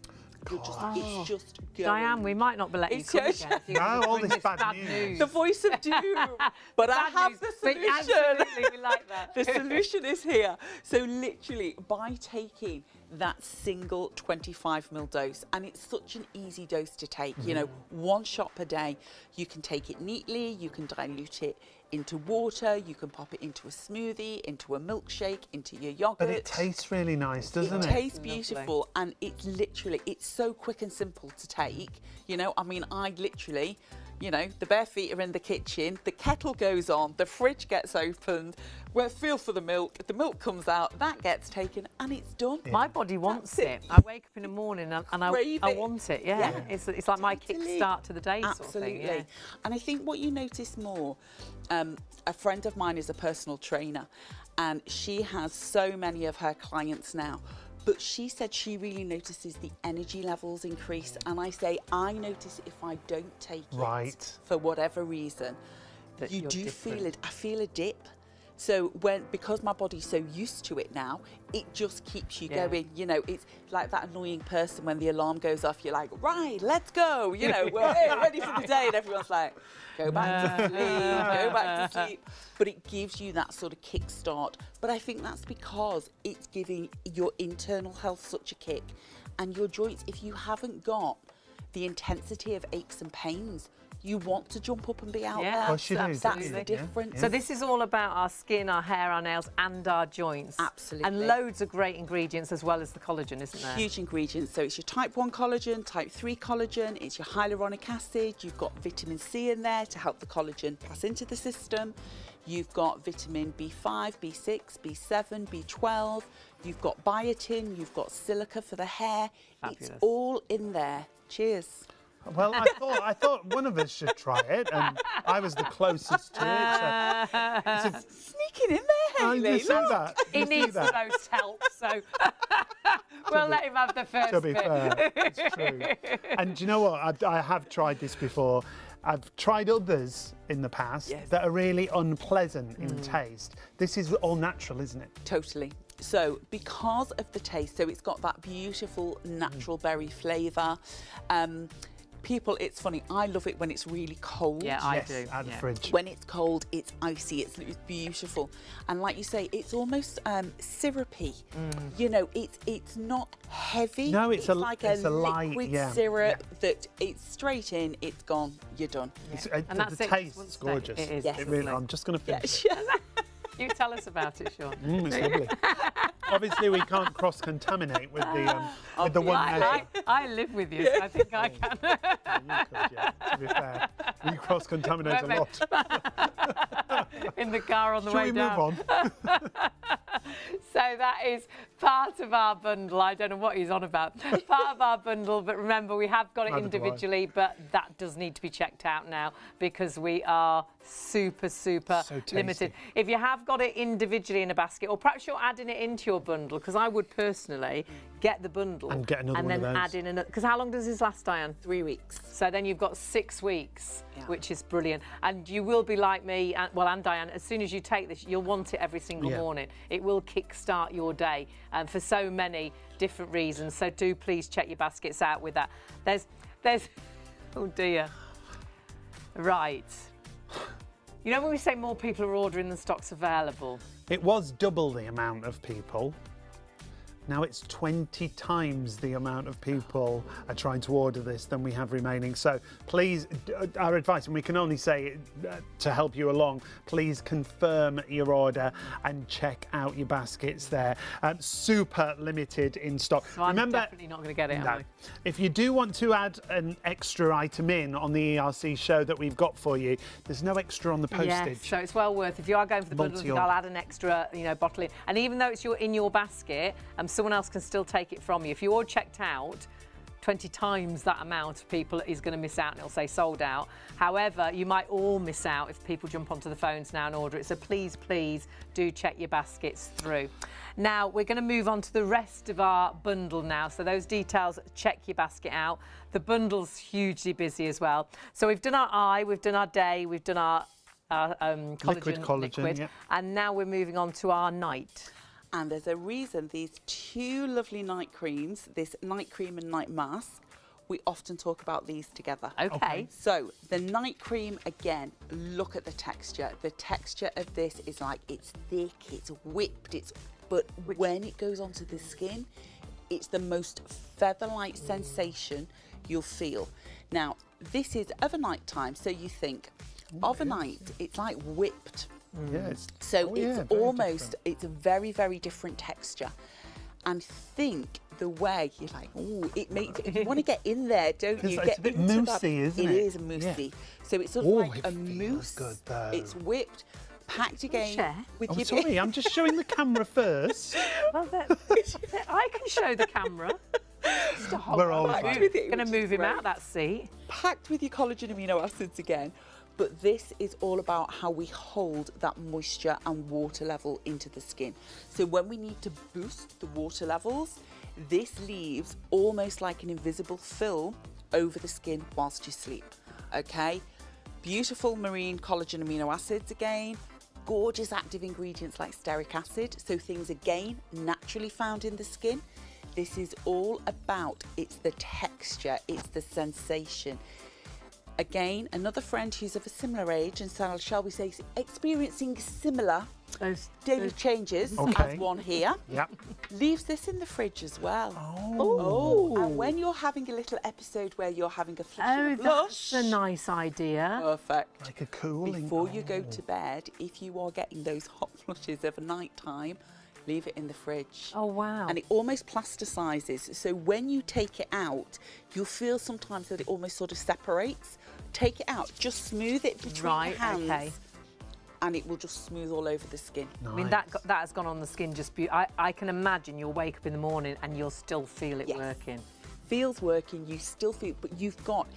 It's just going. Diane, we might not be letting you come again. No, all this bad news. The voice of doom. But I have the solution. Absolutely, we like that. The solution is here. So literally, by taking that single 25ml dose, and it's such an easy dose to take. You know, one shot per day. You can take it neatly, you can dilute it into water, you can pop it into a smoothie, into a milkshake, into your yogurt. But it tastes really nice, doesn't it? It tastes beautiful, and it's literally, it's so quick and simple to take. You know, I mean, I literally, you know, the bare feet are in the kitchen, the kettle goes on, the fridge gets opened, we feel for the milk comes out, that gets taken, and it's done. Yeah. My body wants it. I wake up in the morning and I want it. Yeah, it's like my kickstart to the day. Absolutely. Sort of thing. Yeah. And I think what you notice more, a friend of mine is a personal trainer, and she has so many of her clients now. But she said she really notices the energy levels increase. And I say, I notice if I don't take it for whatever reason, that you do feel it. I feel a dip. So because my body's so used to it now, it just keeps you going. You know, it's like that annoying person when the alarm goes off, you're like, right, let's go. You know, we're ready for the day. And everyone's like, go back to sleep, go back to sleep. But it gives you that sort of kickstart. But I think that's because it's giving your internal health such a kick. And your joints, if you haven't got the intensity of aches and pains, you want to jump up and be out there. That's the difference. So this is all about our skin, our hair, our nails, and our joints. Absolutely. And loads of great ingredients as well as the collagen, isn't there? Huge ingredients. So it's your type 1 collagen, type 3 collagen, it's your hyaluronic acid, you've got vitamin C in there to help the collagen pass into the system. You've got vitamin B5, B6, B7, B12. You've got biotin, you've got silica for the hair. Fabulous. It's all in there. Cheers. Well, I thought one of us should try it, and I was the closest to it. So Sneaking in there, Hayley. you see that? He You see needs the that? most help, so we'll let him have the first To be bit. fair, it's true. And do you know what? I have tried this before. I've tried others in the past that are really unpleasant in taste. This is all natural, isn't it? Totally. So because of the taste, so it's got that beautiful natural berry flavour. People, it's funny, I love it when it's really cold. Yeah, I do. Out of the fridge. When it's cold, it's icy, it's beautiful. And like you say, it's almost syrupy. You know, it's not heavy. No, it's like a light, liquid syrup that it's straight in, it's gone, you're done. And that's the it, taste just is one gorgeous. step. It is. Yes. It really, I'm just going to finish. You tell us about it, Sean. It's lovely. Obviously, we can't cross-contaminate with the one measure. I live with you, so I think I can. You could, yeah, to be fair. We cross-contaminate a lot. In the car on the way Shall we down. move on? So that is part of our bundle. I don't know what he's on about. Part of our bundle, but remember, we have got it Neither do I. individually, but that does need to be checked out now because we are super limited. If you have got it individually in a basket, or perhaps you're adding it into your bundle, because I would personally get the bundle And get another and one then of those. add in another. Because how long does this last, Diane? 3 weeks. So then you've got 6 weeks, which is brilliant. And you will be like me, and Diane, as soon as you take this, you'll want it every single morning. It will kickstart your day for so many different reasons. So do please check your baskets out with that. There's, oh dear. Right. You know when we say more people are ordering than stock's available? It was double the amount of people. Now it's 20 times the amount of people are trying to order this than we have remaining. So please, our advice, and we can only say to help you along, please confirm your order and check out your baskets there. Super limited in stock. So I'm definitely not going to get it, am I? If you do want to add an extra item in on the ERC show that we've got for you, there's no extra on the postage. Yes, so it's well worth. If you are going for the bundles, I'll add an extra, bottle in. And even though it's in your basket, someone else can still take it from you. If you're checked out, 20 times that amount of people is going to miss out and it'll say sold out. However, you might all miss out if people jump onto the phones now and order it. So please do check your baskets through. Now, we're going to move on to the rest of our bundle now. So those details, check your basket out. The bundle's hugely busy as well. So we've done our eye, we've done our day, we've done our collagen liquid. And now we're moving on to our night. And there's a reason these 2 lovely night creams, this night cream and night mask, we often talk about these together. Okay. So the night cream, again, look at the texture. The texture of this is like, it's thick, it's whipped, but when it goes onto the skin, It's the most feather-like sensation you'll feel. Now, this is overnight time, so you think, overnight, it's like whipped. Yeah, it's very almost, different. it's a very, very different texture. And think the way you're like, oh, it makes, you want to get in there, don't you? It's a bit moussey, isn't it? It is moussey. Yeah. So it's sort of like it a feels mousse. good, though. It's whipped, packed again. Share. With Oh, your sorry, I'm just showing the camera first. Well, I can show the camera. Stop. We're all Packed fine. with it, Going to which is move him great. out that seat. Packed with your collagen amino acids again. But this is all about how we hold that moisture and water level into the skin. So when we need to boost the water levels, this leaves almost like an invisible film over the skin whilst you sleep. Okay, beautiful marine collagen amino acids again, gorgeous active ingredients like stearic acid, so things again naturally found in the skin. This is all about, it's the texture, it's the sensation. Again, another friend who's of a similar age and shall we say experiencing similar daily changes Okay. as one here, Yep. leaves this in the fridge as well. Oh. And when you're having a little episode where you're having a flush Oh, and a blush, that's a nice idea. perfect. Like a cooling. Before you go to bed, if you are getting those hot flushes of a night time, leave it in the fridge. Oh, wow. And it almost plasticizes. So when you take it out, you'll feel sometimes that it almost sort of separates. Take it out, just smooth it between Right, your hands. okay. And it will just smooth all over the skin. I mean, that has gone on the skin just I can imagine you'll wake up in the morning and you'll still feel it Yes. working. Feels working, you still feel, but you've got,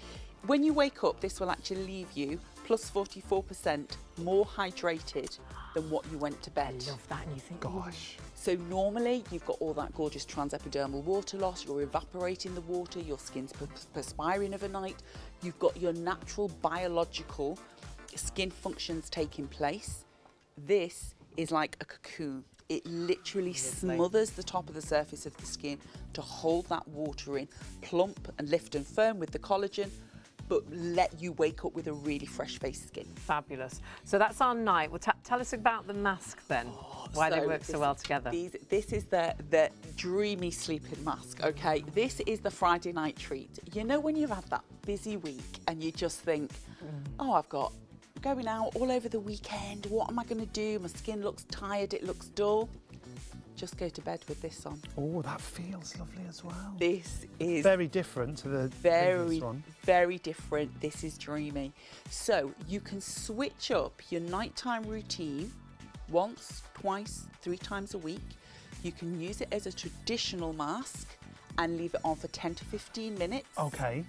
when you wake up, this will actually leave you plus 44% more hydrated than what you went to I bed. love that. And you think, Gosh. So normally you've got all that gorgeous transepidermal water loss, you're evaporating the water, your skin's perspiring overnight, you've got your natural biological skin functions taking place. This is like a cocoon. It literally smothers the top of the surface of the skin to hold that water in, plump and lift and firm with the collagen, but let you wake up with a really fresh faced skin. fabulous. So that's our night. Well, tell us about the mask then. Why they work so well together. This is the dreamy sleeping mask, okay? This is the Friday night treat. You know when you've had that busy week and you just think, oh, I've got going out all over the weekend. What am I going to do? My skin looks tired. It looks dull. Just go to bed with this on. Oh, that feels lovely as well. This is Very different to the very, previous one. very different. This is dreamy. So you can switch up your nighttime routine once, twice, 3 times a week. You can use it as a traditional mask and leave it on for 10 to 15 minutes. Okay.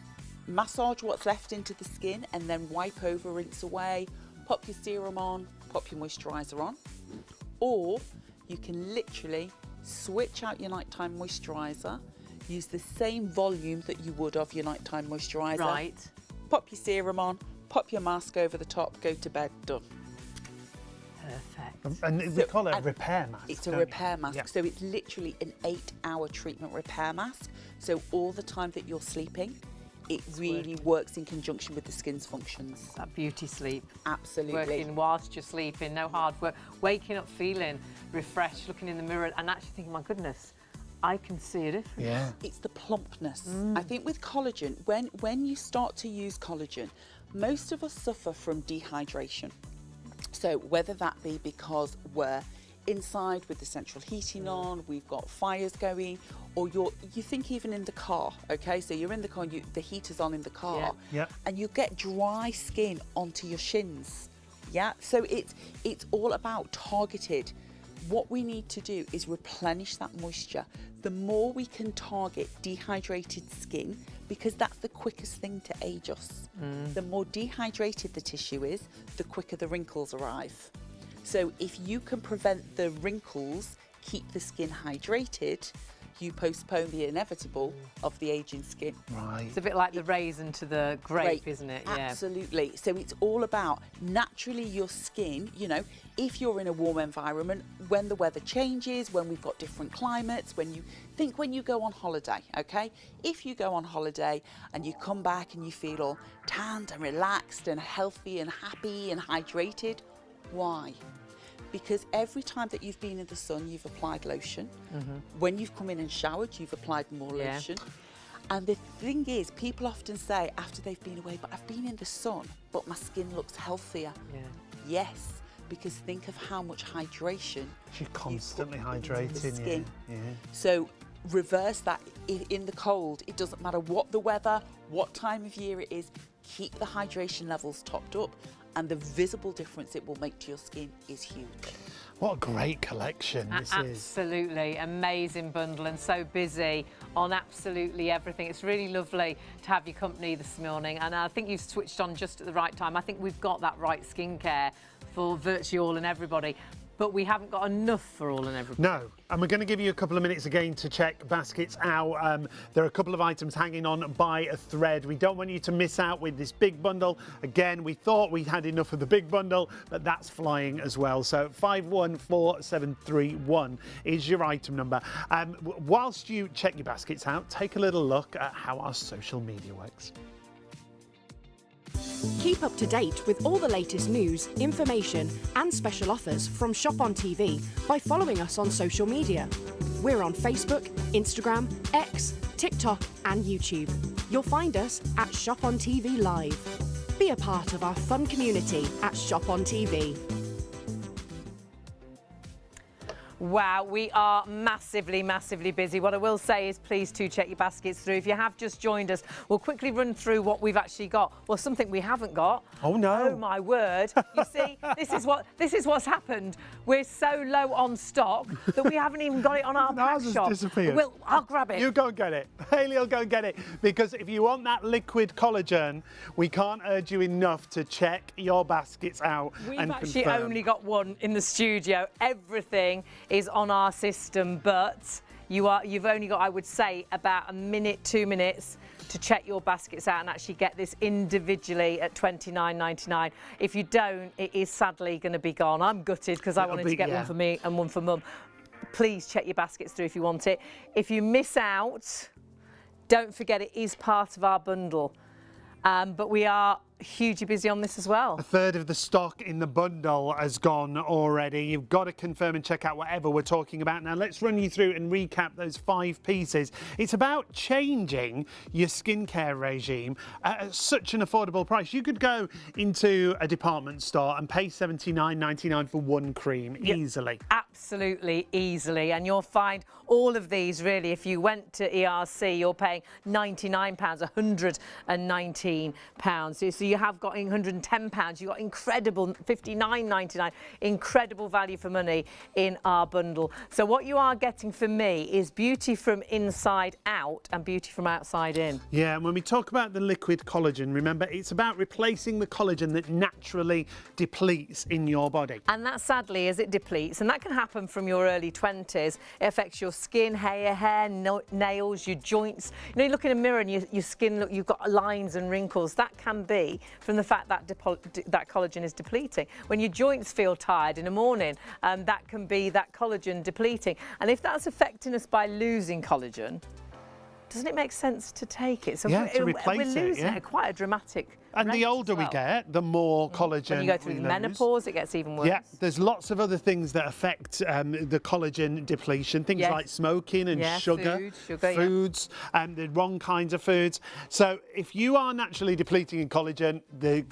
Massage what's left into the skin and then wipe over, rinse away, pop your serum on, pop your moisturiser on. Or you can literally switch out your nighttime moisturiser, use the same volume that you would of your nighttime moisturiser. Right. Pop your serum on, pop your mask over the top, go to bed, done. Perfect. And we call it a repair mask. It's a don't repair you? mask. Yeah. So it's literally an 8-hour treatment repair mask. So all the time that you're sleeping, it really works in conjunction with the skin's functions. That beauty sleep. Absolutely. Working whilst you're sleeping, no hard work. Waking up feeling refreshed, looking in the mirror and actually thinking, my goodness, I can see a difference. Yeah. It's the plumpness. I think with collagen, when you start to use collagen, most of us suffer from dehydration. So whether that be because we're inside with the central heating on, we've got fires going, or you think even in the car, okay? So you're in the car, the heater's on in the car, Yeah. and you get dry skin onto your shins, yeah? So it's all about targeted. What we need to do is replenish that moisture. The more we can target dehydrated skin, because that's the quickest thing to age us. The more dehydrated the tissue is, the quicker the wrinkles arrive. So if you can prevent the wrinkles, keep the skin hydrated, you postpone the inevitable of the aging skin. Right. It's a bit like the raisin to the grape, isn't it? Yeah. Absolutely. So it's all about naturally your skin, you know, if you're in a warm environment, when the weather changes, when we've got different climates, when you go on holiday, okay? If you go on holiday and you come back and you feel all tanned and relaxed and healthy and happy and hydrated, why? because every time that you've been in the sun, you've applied lotion. When you've come in and showered, you've applied more lotion. And the thing is, people often say after they've been away, but I've been in the sun, but my skin looks healthier. Yes, because think of how much hydration You're constantly hydrating, skin. Yeah. So reverse that in the cold. It doesn't matter what the weather, what time of year it is, keep the hydration levels topped up, and the visible difference it will make to your skin is huge. What a great collection this is. Absolutely amazing bundle, and so busy on absolutely everything. It's really lovely to have your company this morning, and I think you've switched on just at the right time. I think we've got that right skincare for virtually all and everybody, but we haven't got enough for all and everybody. No, and we're going to give you a couple of minutes again to check baskets out. There are a couple of items hanging on by a thread. We don't want you to miss out with this big bundle. Again, we thought we had enough of the big bundle, but that's flying as well. So 514731 is your item number. Whilst you check your baskets out, take a little look at how our social media works. Keep up to date with all the latest news, information and special offers from ShopOnTV by following us on social media. We're on Facebook, Instagram, X, TikTok and YouTube. You'll find us at ShopOnTV Live. Be a part of our fun community at ShopOnTV. Wow, we are massively, massively busy. What I will say is please do check your baskets through. If you have just joined us, we'll quickly run through what we've actually got. Well, something we haven't got. Oh no. Oh my word. You see, this is what's happened. We're so low on stock that we haven't even got it on our pack Ours shop. has disappeared. I'll grab it. You go and get it. Hayley will go and get it. Because if you want that liquid collagen, we can't urge you enough to check your baskets out We've and actually confirm. only got one in the studio. Everything is on our system, but you've only got, I would say, about a minute, 2 minutes to check your baskets out and actually get this individually at $29.99. If you don't, it is sadly going to be gone. I'm gutted because I wanted to get one for me and one for Mum. Please check your baskets through if you want it. If you miss out, don't forget it is part of our bundle. But we are hugely busy on this as well. A third of the stock in the bundle has gone already. You've got to confirm and check out whatever we're talking about. Now let's run you through and recap those 5 pieces. It's about changing your skincare regime at such an affordable price. You could go into a department store and pay $79.99 for one cream easily. Absolutely easily, and you'll find all of these really, if you went to ERC, you're paying £99, £119. So you have got £110, you've got incredible $59.99, incredible value for money in our bundle. So what you are getting from me is beauty from inside out and beauty from outside in. Yeah, and when we talk about the liquid collagen, remember, it's about replacing the collagen that naturally depletes in your body. And that sadly, as it depletes, and that can happen from your early 20s, it affects your skin, hair, nails, your joints. You know, you look in a mirror and your skin, look, you've got lines and wrinkles. That can be from the fact that that collagen is depleting. When your joints feel tired in the morning, that can be that collagen depleting. And if that's affecting us by losing collagen, doesn't it make sense to take it? So yeah, to replace we're losing it, at quite a dramatic And rate the older as well. we get, the more collagen When you go through we the lose. menopause, it gets even worse. Yeah, there's lots of other things that affect the collagen depletion. Things Yes. like smoking and Yeah, sugar, sugar, yeah. foods, and the wrong kinds of foods. So if you are naturally depleting in collagen, the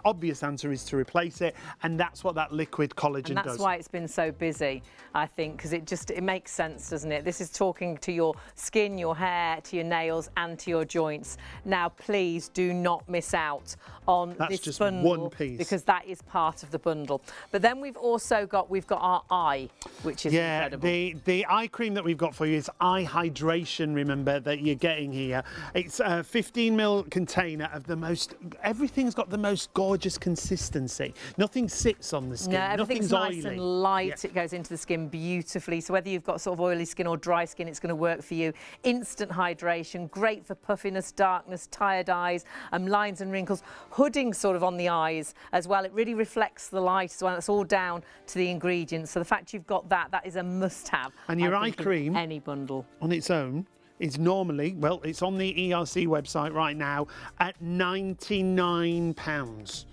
obvious answer is to replace it, and that's what that liquid collagen And that's does. why it's been so busy, I think, because it makes sense, doesn't it? This is talking to your skin, your hair, to your nails and to your joints. Now, please do not miss out on That's this just bundle, one piece. because that is part of the bundle. But then we've also got our eye, which is incredible. The eye cream that we've got for you is eye hydration, remember, that you're getting here. It's a 15ml container of everything's got the most gorgeous consistency. Nothing sits on the skin. No, everything's Nothing's nice oily. and light. Yeah. It goes into the skin beautifully. So whether you've got sort of oily skin or dry skin, it's going to work for you. Instant hydration, great for puffiness, darkness, tired eyes, lines and wrinkles, hooding sort of on the eyes as well. It really reflects the light as well. It's all down to the ingredients. So the fact you've got that is a must-have. And your I eye think, in cream any bundle on its own is normally, well, it's on the ERC website right now at £99.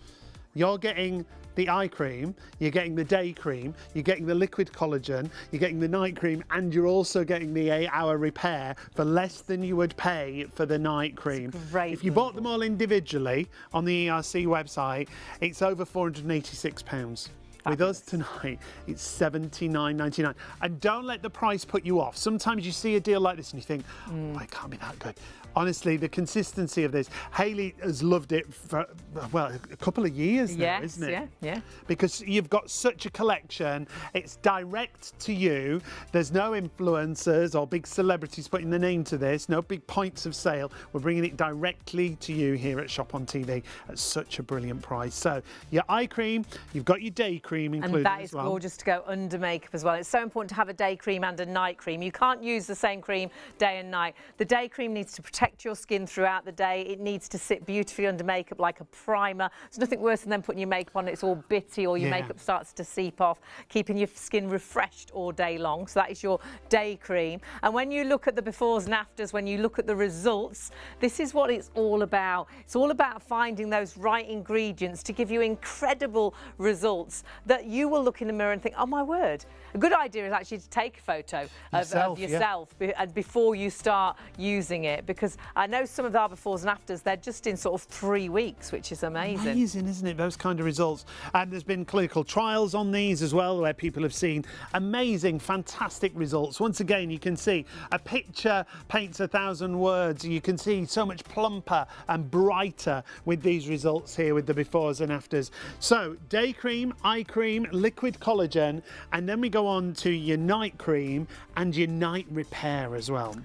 You're getting the eye cream, you're getting the day cream, you're getting the liquid collagen, you're getting the night cream, and you're also getting the 8-hour repair for less than you would pay for the night cream. Great. If you bought them all individually on the ERC website, it's over £486. With us tonight, it's $79.99. And don't let the price put you off. Sometimes you see a deal like this and you think, oh, it can't be that good. Honestly, the consistency of this, Hayley has loved it for, well, a couple of years now, isn't it? Yeah. Because you've got such a collection. It's direct to you. There's no influencers or big celebrities putting the name to this. No big points of sale. We're bringing it directly to you here at Shop on TV at such a brilliant price. So your eye cream, you've got your day cream included and that as is well. gorgeous to go under makeup as well. It's so important to have a day cream and a night cream. You can't use the same cream day and night. The day cream needs to protect your skin throughout the day. It needs to sit beautifully under makeup like a primer. There's nothing worse than then putting your makeup on, it's all bitty, or your makeup starts to seep off, keeping your skin refreshed all day long. So that is your day cream. And when you look at the befores and afters, when you look at the results, this is what it's all about. It's all about finding those right ingredients to give you incredible results that you will look in the mirror and think, oh my word. A good idea is actually to take a photo of yourself before you start using it, because I know some of our befores and afters, they're just in sort of 3 weeks, which is amazing. Amazing, isn't it? Those kind of results. And there's been clinical trials on these as well, where people have seen amazing, fantastic results. Once again, you can see a picture paints 1,000 words. You can see so much plumper and brighter with these results here with the befores and afters. So day cream, eye cream, liquid collagen, and then we go on to your night cream and your night repair as well.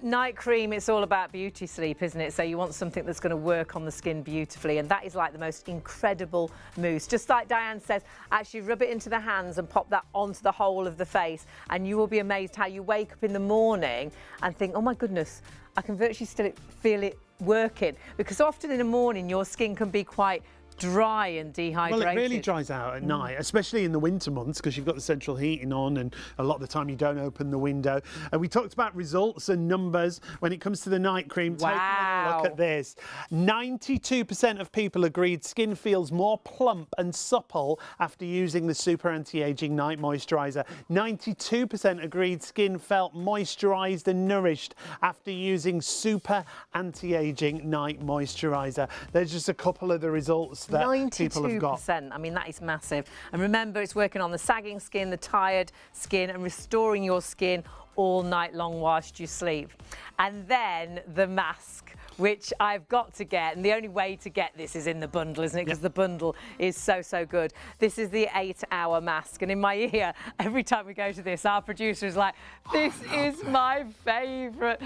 Night cream, it's all about beauty sleep, isn't it? So you want something that's going to work on the skin beautifully, and that is like the most incredible mousse. Just like Diane says, actually rub it into the hands and pop that onto the whole of the face, and you will be amazed how you wake up in the morning and think, oh my goodness, I can virtually still feel it working. Because often in the morning your skin can be quite dry and dehydrated. Well, it really dries out at night, especially in the winter months, because you've got the central heating on, and a lot of the time you don't open the window. And we talked about results and numbers when it comes to the night cream. Wow. Take a look at this. 92% of people agreed skin feels more plump and supple after using the Super Anti-Aging Night Moisturiser. 92% agreed skin felt moisturised and nourished after using Super Anti-Aging Night Moisturiser. There's just a couple of the results that 92%. people have got. I mean, that is massive. And remember, it's working on the sagging skin, the tired skin, and restoring your skin all night long whilst you sleep. And then the mask, which I've got to get, and the only way to get this is in the bundle, isn't it? Because the bundle is so good. This is the 8-hour mask, and in my ear, every time we go to this, our producer is like, this is my favourite,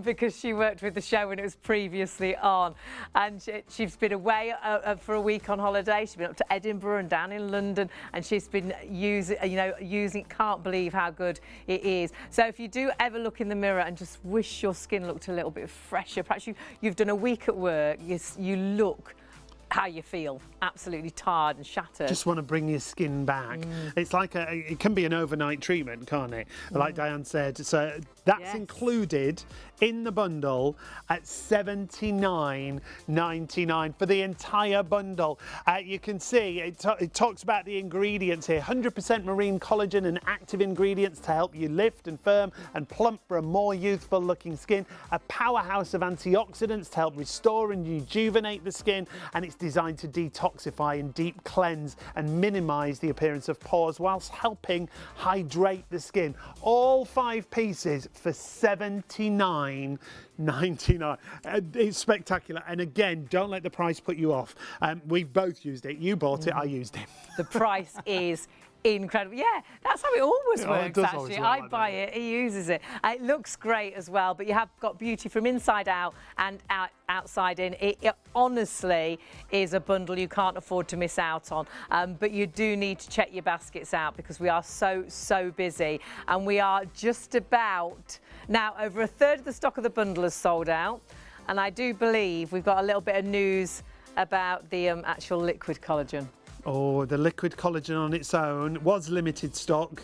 because she worked with the show when it was previously on. And she's been away for a week on holiday. She's been up to Edinburgh and down in London, and she's been using, can't believe how good it is. So if you do ever look in the mirror and just wish your skin looked a little bit fresher, perhaps you've done a week at work, you look how you feel, absolutely tired and shattered. Just want to bring your skin back. It's like it can be an overnight treatment, can't it? Like Diane said. So that's included in the bundle at $79.99 for the entire bundle. You can see it talks about the ingredients here. 100% marine collagen and active ingredients to help you lift and firm and plump for a more youthful looking skin. A powerhouse of antioxidants to help restore and rejuvenate the skin, and it's designed to detoxify and deep cleanse and minimize the appearance of pores whilst helping hydrate the skin. All 5 pieces for $79.99. It's spectacular. And again, don't let the price put you off. We've both used it. You bought it, I used it. The price is incredible. Yeah, that's how it always works, actually. I buy it, he uses it. It looks great as well, but you have got beauty from inside out and outside in. It honestly is a bundle you can't afford to miss out on. But you do need to check your baskets out, because we are so busy, and we are just about now over 1/3 of the stock of the bundle is sold out, and I do believe we've got a little bit of news about the actual liquid collagen. Oh, the liquid collagen on its own was limited stock.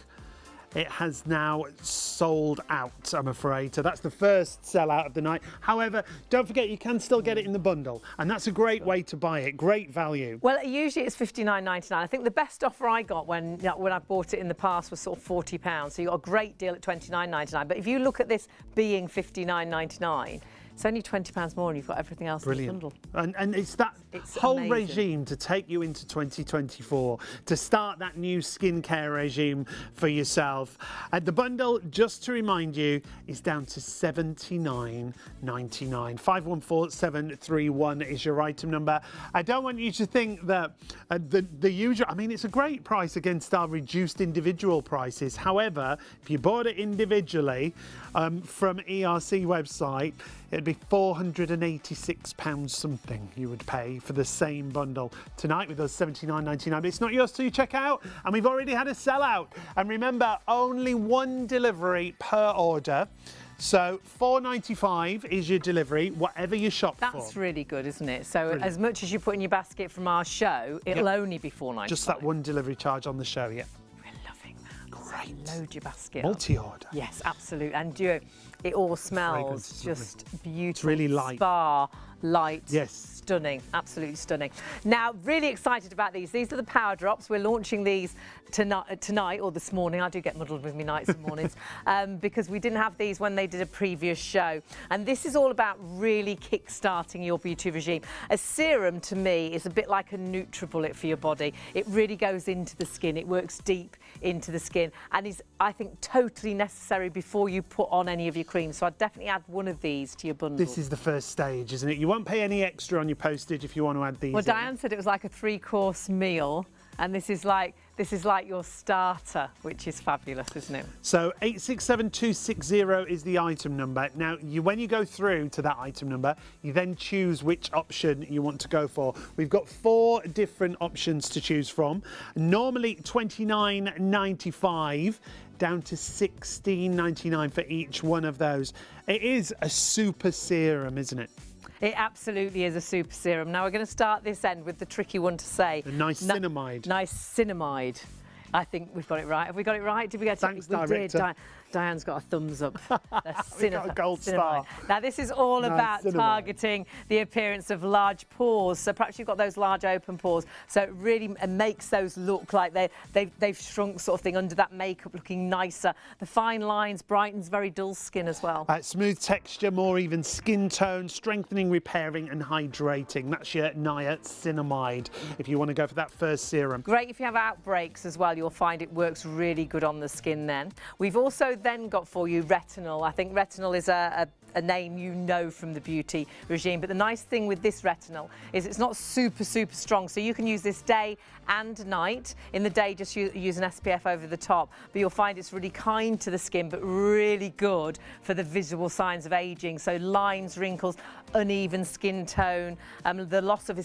it has now sold out, I'm afraid. So that's the first sellout of the night. However, don't forget you can still get it in the bundle, and that's a great way to buy it. Great value. Well, usually it's $59.99. I think the best offer I got when I bought it in the past was sort of £40. So you got a great deal at $29.99. But if you look at this being $59.99, it's only £20 more and you've got everything else in the bundle. And it's that whole amazing regime to take you into 2024, to start that new skincare regime for yourself. The bundle, just to remind you, is down to $79.99. 514731 is your item number. I don't want you to think that the usual, I mean, it's a great price against our reduced individual prices. However, if you bought it individually from ERC website, it'd be £486 something you would pay for the same bundle. Tonight with us, $79.99, but it's not yours till you check out, and we've already had a sellout. And remember, only one delivery per order. So $4.95 is your delivery, whatever you shop for. That's really good, isn't it? So Brilliant. as much as you put in your basket from our show, it'll only be $4.95. Just that one delivery charge on the show, yeah. We're loving that. Great. Load your basket up. Multi-order. Yes, absolutely. And it all smells just beautiful. It's really light. Spa, light. Yes. Stunning, absolutely stunning. Now, really excited about these. These are the Power Drops. We're launching these tonight or this morning. I do get muddled with me nights and mornings because we didn't have these when they did a previous show. And this is all about really kick-starting your beauty regime. A serum, to me, is a bit like a NutriBullet for your body. It really goes into the skin. It works deep into the skin and is, I think, totally necessary before you put on any of your creams. So I'd definitely add one of these to your bundle. This is the first stage, isn't it? You won't pay any extra on your postage if you want to add these. Well, in. Diane said it was like a 3-course meal, and this is like your starter, which is fabulous, isn't it? So 867260 is the item number. Now, when you go through to that item number, you then choose which option you want to go for. We've got 4 different options to choose from. Normally $29.95 down to $16.99 for each one of those. It is a super serum, isn't it? It absolutely is a super serum. Now we're going to start this end with the tricky one to say. The niacinamide. Niacinamide. I think we've got it right. Have we got it right? Did we get it? Thanks, we Director. did. Diane's got a thumbs up. We got a gold star. Now this is all about targeting the appearance of large pores. So perhaps you've got those large open pores. So it really makes those look like they've shrunk, sort of thing, under that makeup, looking nicer. The fine lines brightens very dull skin as well. Smooth texture, more even skin tone, strengthening, repairing and hydrating. That's your niacinamide if you want to go for that first serum. Great if you have outbreaks as well. You'll find it works really good on the skin then. We've also then got for you retinol. I think retinol is a name you know from the beauty regime, but the nice thing with this retinol is it's not super strong, so you can use this day and night. In the day, just use an SPF over the top, but you'll find it's really kind to the skin, but really good for the visual signs of aging. So lines, wrinkles, uneven skin tone, the loss of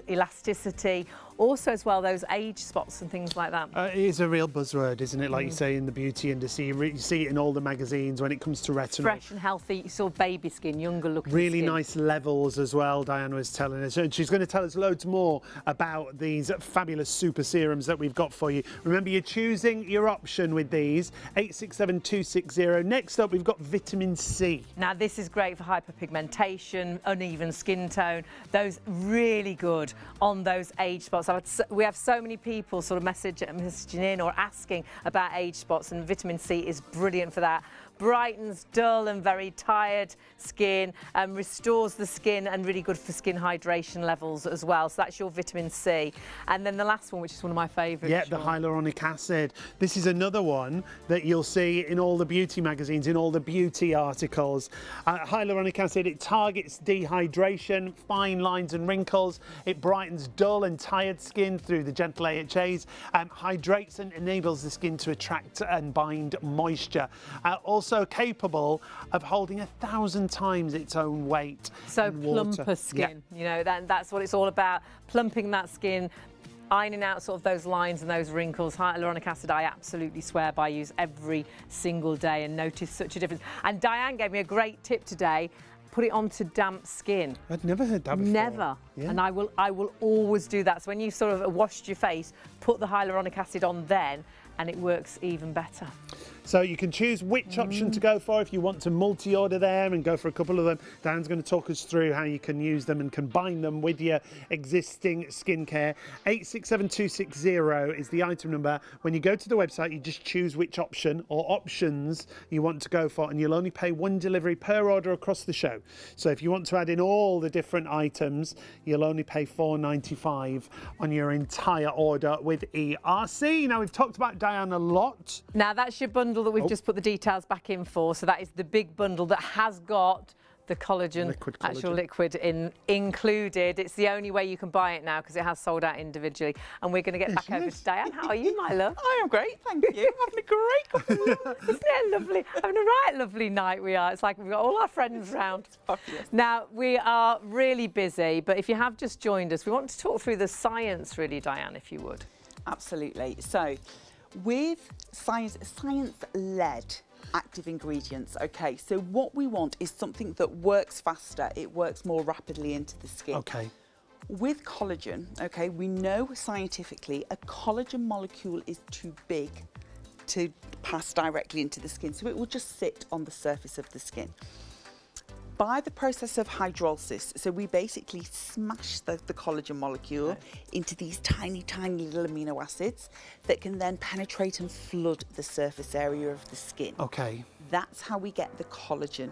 elasticity, also as well those age spots and things like that. It is a real buzzword, isn't it? Like you say in the beauty industry, you see it in all the magazines when it comes to retinol. Fresh and healthy, you saw baby skin, younger looking really skin. Nice levels as well, Diane was telling us. And she's going to tell us loads more about these fabulous super serums that we've got for you. Remember, you're choosing your option with these, 867260. Next up, we've got vitamin C. Now, this is great for hyperpigmentation, uneven skin tone. Those really good on those age spots. We have so many people sort of messaging in or asking about age spots, and vitamin C is brilliant for that. Brightens dull and very tired skin, restores the skin, and really good for skin hydration levels as well. So that's your vitamin C. And then the last one, which is one of my favourites. Yeah, the hyaluronic acid. This is another one that you'll see in all the beauty magazines, in all the beauty articles. Hyaluronic acid, it targets dehydration, fine lines and wrinkles. It brightens dull and tired skin through the gentle AHAs, hydrates and enables the skin to attract and bind moisture. Also capable of holding 1,000 times its own weight. So plumper skin, you know, that's what it's all about, plumping that skin, ironing out sort of those lines and those wrinkles. Hyaluronic acid, I absolutely swear by, use every single day and notice such a difference. And Diane gave me a great tip today. Put it onto damp skin. I'd never heard that before. Never. Yeah. And I will always do that. So when you've sort of washed your face, put the hyaluronic acid on then, and it works even better. So you can choose which option to go for if you want to multi-order them and go for a couple of them. Dan's going to talk us through how you can use them and combine them with your existing skincare. 867260 is the item number. When you go to the website, you just choose which option or options you want to go for, and you'll only pay one delivery per order across the show. So if you want to add in all the different items, you'll only pay £4.95 on your entire order with ERC. Now, we've talked about Diane a lot. Now, that's your bundle that we've just put the details back in for. So that is the big bundle that has got the collagen, actual liquid included. It's the only way you can buy it now because it has sold out individually. And we're going to get back over to Diane. How are you, my love? I am great, thank you. Having a great couple of Isn't it lovely? Having a right lovely night we are. It's like we've got all our friends round. Now, we are really busy, but if you have just joined us, we want to talk through the science, really, Diane, if you would. Absolutely. So, with science-led active ingredients, okay, so what we want is something that works faster, it works more rapidly into the skin. Okay. With collagen, okay, we know scientifically a collagen molecule is too big to pass directly into the skin, so it will just sit on the surface of the skin. By the process of hydrolysis, so we basically smash the collagen molecule into these tiny, tiny little amino acids that can then penetrate and flood the surface area of the skin. Okay. That's how we get the collagen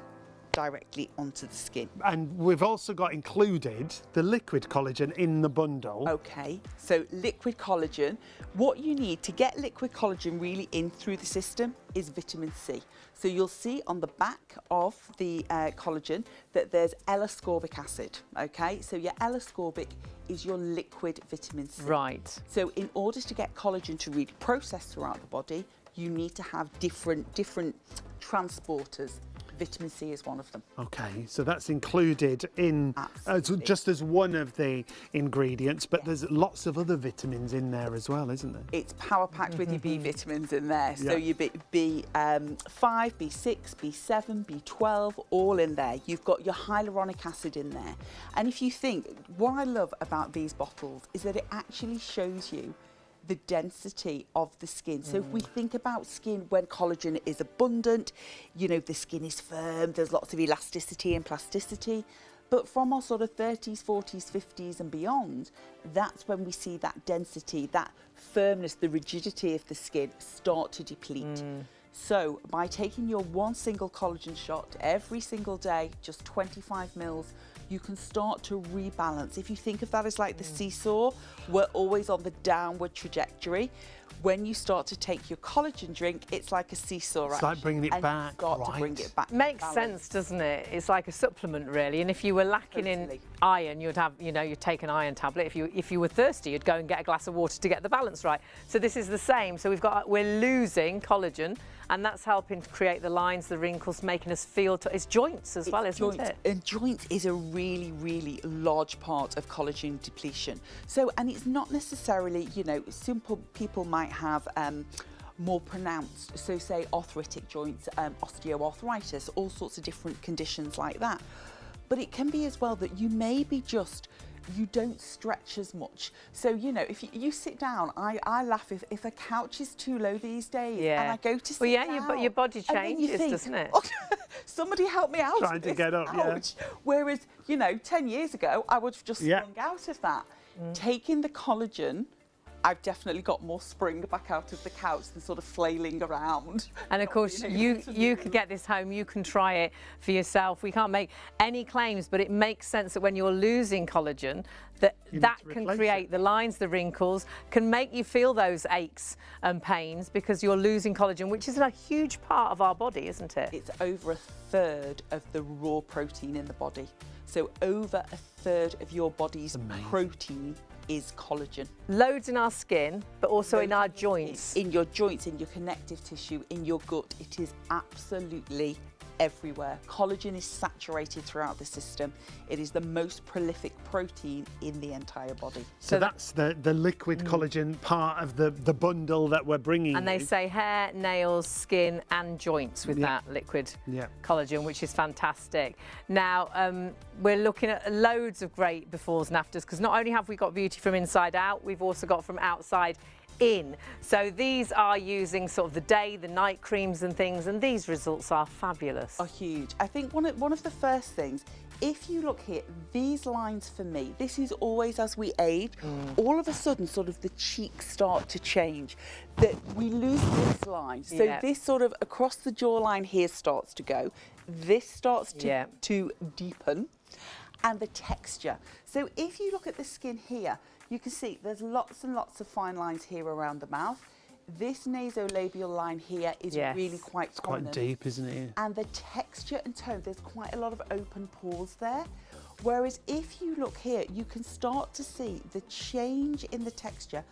directly onto the skin. And we've also got included the liquid collagen in the bundle. Okay, so liquid collagen. What you need to get liquid collagen really in through the system is vitamin C. So you'll see on the back of the collagen that there's L-ascorbic acid, okay? So your L-ascorbic is your liquid vitamin C. Right. So in order to get collagen to really process throughout the body, you need to have different transporters. Vitamin C is one of them. Okay, so that's included in just as one of the ingredients, but there's lots of other vitamins in there as well, isn't there? It's power packed with your B vitamins in there. So your B5, B6, B7, B12, all in there. You've got your hyaluronic acid in there. And if you think, what I love about these bottles is that it actually shows you the density of the skin. So if we think about skin when collagen is abundant, you know, the skin is firm, there's lots of elasticity and plasticity. But from our sort of 30s, 40s, 50s and beyond, that's when we see that density, that firmness, the rigidity of the skin start to deplete. So by taking your one single collagen shot every single day, just 25 mils, you can start to rebalance. If you think of that as like the seesaw, we're always on the downward trajectory. When you start to take your collagen drink, it's like a seesaw. It's like bringing it back. Start to bring it back. Makes sense, doesn't it? It's like a supplement, really. And if you were lacking in iron, you'd have, you know, you'd take an iron tablet. If you were thirsty, you'd go and get a glass of water to get the balance right. So this is the same. So we're losing collagen, and that's helping to create the lines, the wrinkles, making us feel. It's joints as well, isn't it? And joints is a really, really large part of collagen depletion. So, and it's not necessarily, you know, simple people might have more pronounced, so say arthritic joints, osteoarthritis, all sorts of different conditions like that. But it can be as well that you maybe just, you don't stretch as much. So, you know, if you sit down, I laugh if a couch is too low these days and I go to sit down. But your body changes, doesn't it? Oh, somebody help me out. Trying to get up, couch. Whereas, you know, 10 years ago, I would have just sprung out of that. Taking the collagen, I've definitely got more spring back out of the couch than sort of flailing around. And of course, you could get this home, you can try it for yourself. We can't make any claims, but it makes sense that when you're losing collagen, that can create the lines, the wrinkles, can make you feel those aches and pains because you're losing collagen, which is a huge part of our body, isn't it? It's over a third of the raw protein in the body. So over a third of your body's protein is collagen. Loads in our skin, but also in our joints. In your joints, in your connective tissue, in your gut. It is absolutely everywhere. Collagen is saturated throughout the system. It is the most prolific protein in the entire body. So that's the liquid collagen part of the bundle that we're bringing. And they say hair, nails, skin and joints with that liquid collagen, which is fantastic. Now, we're looking at loads of great befores and afters because not only have we got beauty from inside out, we've also got from outside in. So these are using sort of the day, the night creams and things, and these results are fabulous. Are huge. I think one of the first things, if you look here, these lines for me, this is always as we age, all of a sudden sort of the cheeks start to change, that we lose this line. So this sort of across the jawline here starts to go, this starts to deepen, and the texture. So if you look at the skin here, you can see there's lots and lots of fine lines here around the mouth. This nasolabial line here is really quite prominent. Quite deep, isn't it? And the texture and tone, there's quite a lot of open pores there. Whereas if you look here, you can start to see the change in the texture.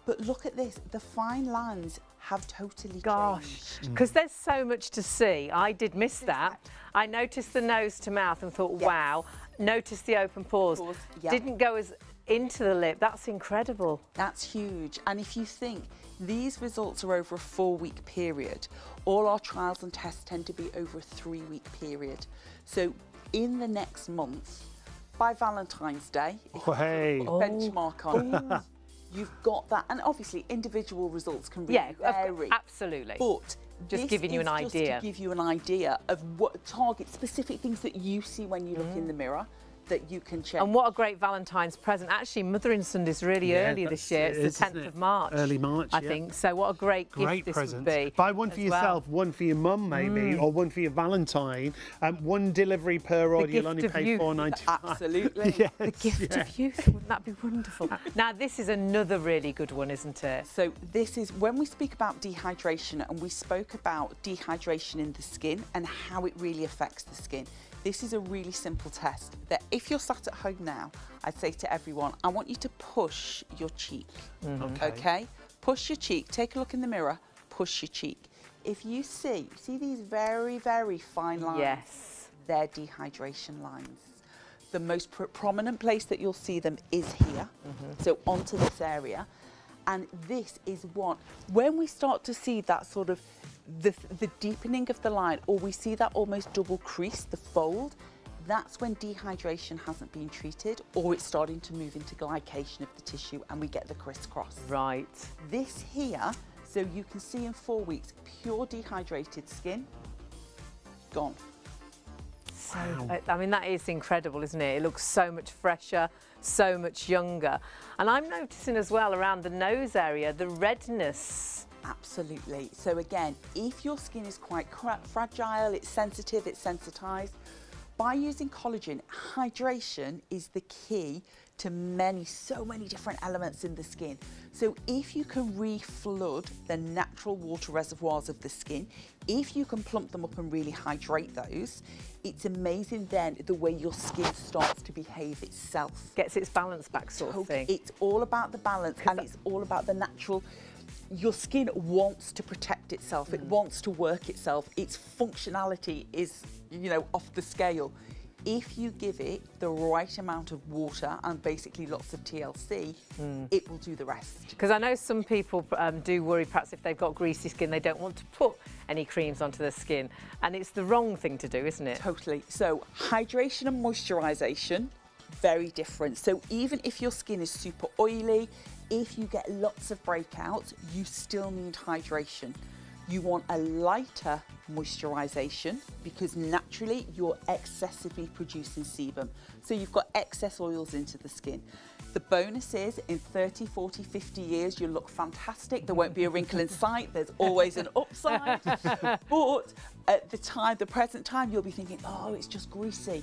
But look at this, the fine lines have totally changed. Because there's so much to see. I did miss that. I noticed the nose to mouth and thought, wow. Noticed the open pores. Didn't go as into the lip. That's incredible. That's huge. And if you think these results are over a 4-week period, all our trials and tests tend to be over a 3-week period. So in the next month, by Valentine's Day, if you benchmark on it, you've got that. And obviously individual results can really vary. Absolutely. But just giving you an idea. Just to give you an idea of what target specific things that you see when you look in the mirror that you can check. And what a great Valentine's present. Actually, Mothering Sunday's really early this year. It's the 10th of March. Early March, I think. So what a great gift this present. would be. Buy one for yourself, one for your mum maybe, or one for your Valentine. One delivery per order, you'll only pay $4.95. Absolutely. The gift of youth. Wouldn't that be wonderful? Now, this is another really good one, isn't it? So this is, when we speak about dehydration, and we spoke about dehydration in the skin and how it really affects the skin. This is a really simple test that if you're sat at home now, I'd say to everyone, I want you to push your cheek, okay? Push your cheek, take a look in the mirror, push your cheek. If you see these very, very fine lines, they're dehydration lines. The most prominent place that you'll see them is here, so onto this area. And this is one, when we start to see that sort of the deepening of the line, or we see that almost double crease, the fold, that's when dehydration hasn't been treated, or it's starting to move into glycation of the tissue and we get the crisscross. Right. This here, so you can see in 4 weeks, pure dehydrated skin, gone. So, I mean, that is incredible, isn't it? It looks so much fresher, so much younger. And I'm noticing as well around the nose area, the redness. Absolutely. So again, if your skin is quite fragile, it's sensitive, it's sensitized, by using collagen, hydration is the key to so many different elements in the skin. So if you can re-flood the natural water reservoirs of the skin, if you can plump them up and really hydrate those, it's amazing then the way your skin starts to behave itself. Gets its balance back sort of thing. It's all about the balance, and it's all about the natural. Your skin wants to protect itself, it wants to work itself, its functionality is, off the scale. If you give it the right amount of water and basically lots of TLC, it will do the rest. Because I know some people do worry perhaps if they've got greasy skin, they don't want to put any creams onto their skin. And it's the wrong thing to do, isn't it? Totally. So hydration and moisturisation, very different. So even if your skin is super oily, if you get lots of breakouts, you still need hydration. You want a lighter moisturisation because naturally you're excessively producing sebum. So you've got excess oils into the skin. The bonus is in 30, 40, 50 years, you'll look fantastic. There won't be a wrinkle in sight. There's always an upside. But at the present time, you'll be thinking, oh, it's just greasy.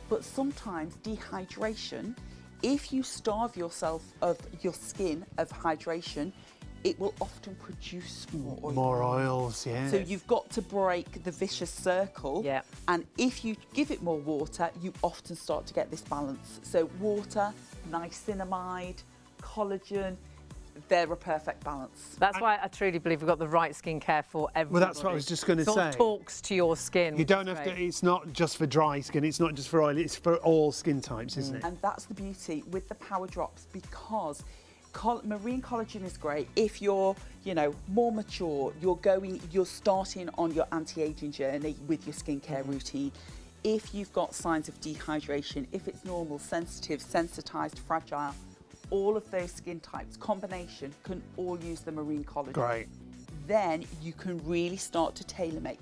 But sometimes dehydration, if you starve yourself of your skin of hydration, it will often produce more oil. More oils, yeah. So you've got to break the vicious circle. Yeah. And if you give it more water, you often start to get this balance. So water, niacinamide, collagen, they're a perfect balance. That's why I truly believe we've got the right skincare for everybody. Well, that's what I was just going to say. Sort of talks to your skin. You don't have to, it's not just for dry skin, it's not just for oil, it's for all skin types, isn't it? And that's the beauty with the Power Drops, because marine collagen is great if you're, more mature, you're starting on your anti-aging journey with your skincare routine. If you've got signs of dehydration, if it's normal, sensitive, sensitized, fragile, all of those skin types, combination, can all use the marine collagen. Great. Then you can really start to tailor make.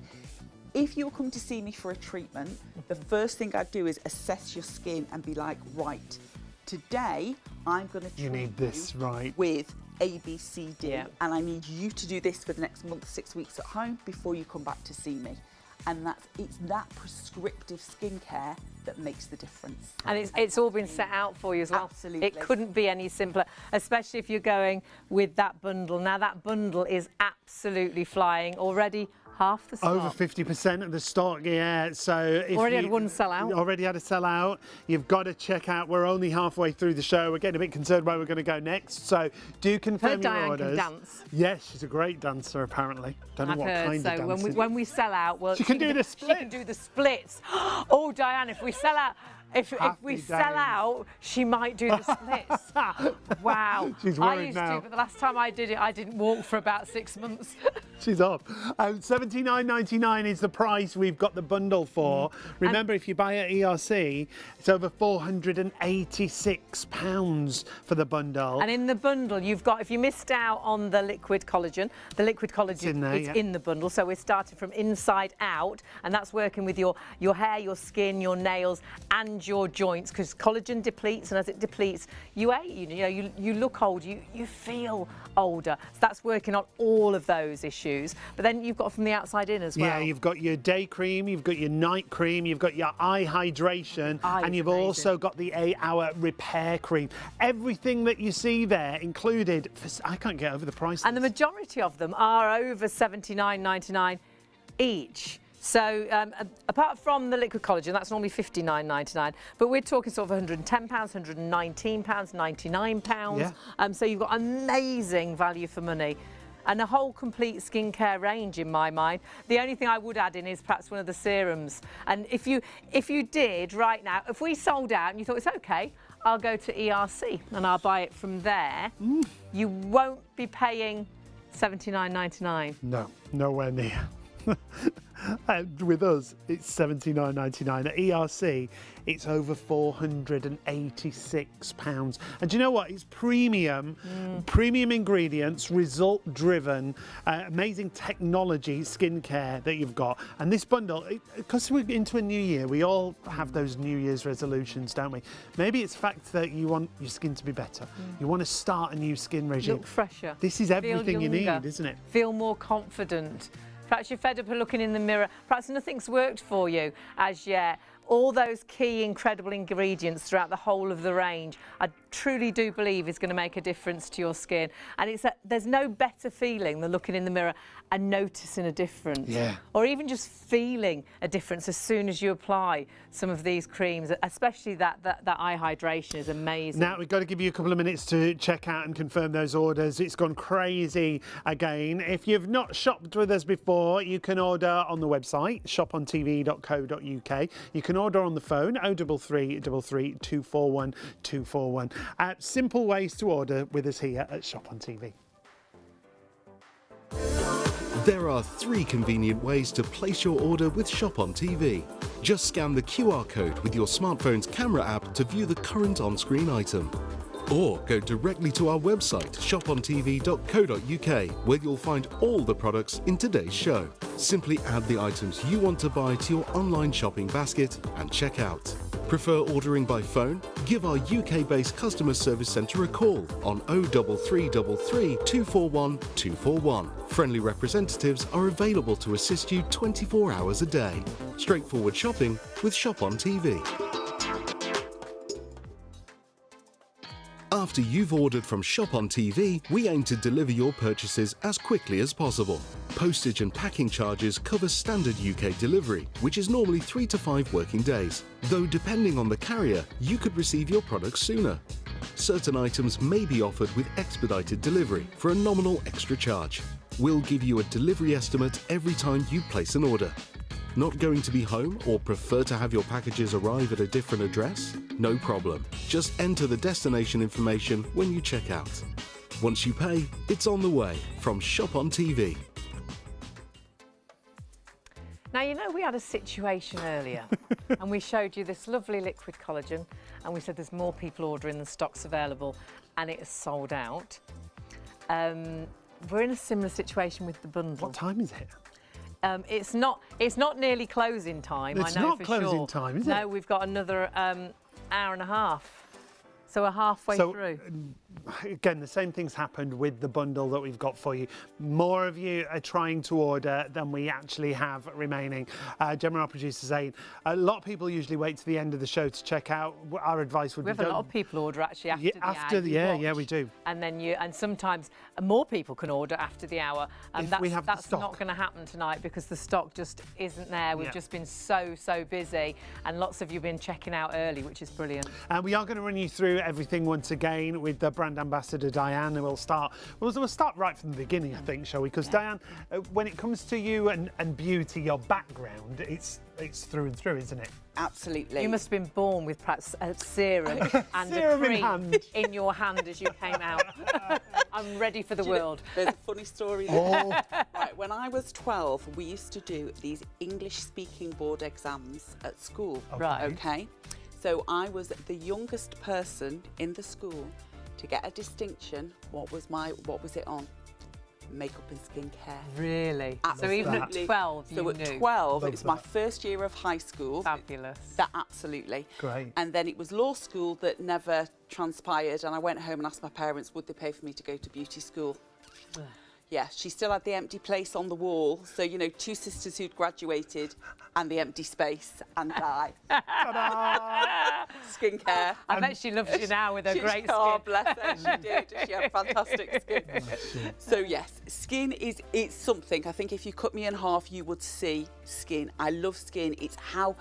If you're coming to see me for a treatment, the first thing I do is assess your skin and be like, right, today I'm going to treat You need this, right. with A, B, C, D, Yeah. and I need you to do this for the next month, 6 weeks at home before you come back to see me. And it's that prescriptive skincare that makes the difference. And it's all been set out for you as well. Absolutely. It couldn't be any simpler, especially if you're going with that bundle. Now that bundle is absolutely flying already. Half the stock. Over 50% of the stock, yeah. So if Already had one sell out. Already had a sell out. You've got to check out. We're only halfway through the show. We're getting a bit concerned where we're going to go next. So do confirm Heard your Diane orders. can dance. Yes, she's a great dancer apparently. Don't know I've what heard. kind So of dancing. when we sell out, well, She can do the She can splits. do the splits. Oh, Diane, if we sell out. If we Happy sell days. out, she might do the splits. Wow. She's I worried used now. to, but the last time I did it, I didn't walk for about 6 months. She's off. $79.99 is the price we've got the bundle for. Remember, if you buy at ERC, it's over £486 for the bundle. And in the bundle, you've got, if you missed out on the liquid collagen is in there, yeah. in the bundle. So we're starting from inside out, and that's working with your hair, your skin, your nails, and your joints, because collagen depletes, and as it depletes, you age. You look old, you feel older. So that's working on all of those issues. But then you've got from the outside in as well. Yeah, you've got your day cream, you've got your night cream, you've got your eye hydration, and you've also got the 8-hour repair cream. Everything that you see there included, I can't get over the price. And the majority of them are over $79.99 each. So apart from the liquid collagen, that's normally $59.99, but we're talking sort of £110, £119, £99. Yeah. So you've got amazing value for money. And a whole complete skincare range in my mind. The only thing I would add in is perhaps one of the serums. And if you did right now, if we sold out and you thought it's okay, I'll go to ERC and I'll buy it from there. You won't be paying $79.99. No, nowhere near. With us, it's $79.99. At ERC, it's over £486. And do you know what? It's premium, premium ingredients, result-driven, amazing technology, skincare that you've got. And this bundle, because we're into a new year, we all have those New Year's resolutions, don't we? Maybe it's the fact that you want your skin to be better. You want to start a new skin regime. Look fresher. This is everything you need, isn't it? Feel more confident. Perhaps you're fed up of looking in the mirror. Perhaps nothing's worked for you as yet. All those key incredible ingredients throughout the whole of the range, I truly do believe is going to make a difference to your skin. And there's no better feeling than looking in the mirror and noticing a difference. Yeah. Or even just feeling a difference as soon as you apply some of these creams, especially that eye hydration is amazing. Now, we've got to give you a couple of minutes to check out and confirm those orders. It's gone crazy again. If you've not shopped with us before, you can order on the website, ShopOnTV.co.uk. You can order on the phone, 033 33 241 241. Simple ways to order with us here at Shop on TV. There are 3 convenient ways to place your order with Shop on TV. Just scan the QR code with your smartphone's camera app to view the current on-screen item. Or go directly to our website, ShopOnTV.co.uk, where you'll find all the products in today's show. Simply add the items you want to buy to your online shopping basket and check out. Prefer ordering by phone? Give our UK-based customer service centre a call on 03333 241 241. Friendly representatives are available to assist you 24 hours a day. Straightforward shopping with Shop on TV. After you've ordered from Shop on TV, we aim to deliver your purchases as quickly as possible. Postage and packing charges cover standard UK delivery, which is normally 3 to 5 working days. Though depending on the carrier, you could receive your products sooner. Certain items may be offered with expedited delivery for a nominal extra charge. We'll give you a delivery estimate every time you place an order. Not going to be home or prefer to have your packages arrive at a different address? No problem. Just enter the destination information when you check out. Once you pay, it's on the way from Shop on TV. Now, you know, we had a situation earlier and we showed you this lovely liquid collagen and we said there's more people ordering than stock's available. and it is sold out. We're in a similar situation with the bundle. What time is it? It's not nearly closing time. It's I know not for closing sure. time, is it? No, we've got another hour and a half. So we're halfway through. Again, the same thing's happened with the bundle that we've got for you. More of you are trying to order than we actually have remaining. Gemma, our producer, saying a lot of people usually wait to the end of the show to check out. Our advice would We be have a lot of people order actually after the yeah, ad you watch. we do. And then and sometimes more people can order after the hour. And If we have the that's stock. not going to happen tonight because the stock just isn't there. We've just been so busy, and lots of you have been checking out early, which is brilliant. And we are going to run you through everything once again with the brand ambassador Diane, and we'll start right from the beginning, I think, shall we? Because Diane, when it comes to you and beauty, your background, it's through and through, isn't it? Absolutely. You must have been born with perhaps a serum and Serum a in cream hand. in your hand as you came out. I'm ready for the world. There's a funny story there. Right, when I was 12, we used to do these English speaking board exams at school. Right. Okay. So I was the youngest person in the school to get a distinction. What was it on? Makeup and skincare. Really? So Absolutely. even at 12, you So knew. at 12, Love it was my that. first year of high school. Fabulous. That absolutely. Great. And then it was law school that never transpired, and I went home and asked my parents would they pay for me to go to beauty school. Yeah, she still had the empty place on the wall. So, you know, two sisters who'd graduated and the empty space, and I. Skincare. I bet she loves you now with her great Oh, skin. bless her, she did. She had fantastic skin. So yes, skin it's something. I think if you cut me in half, you would see skin. I love skin. It's how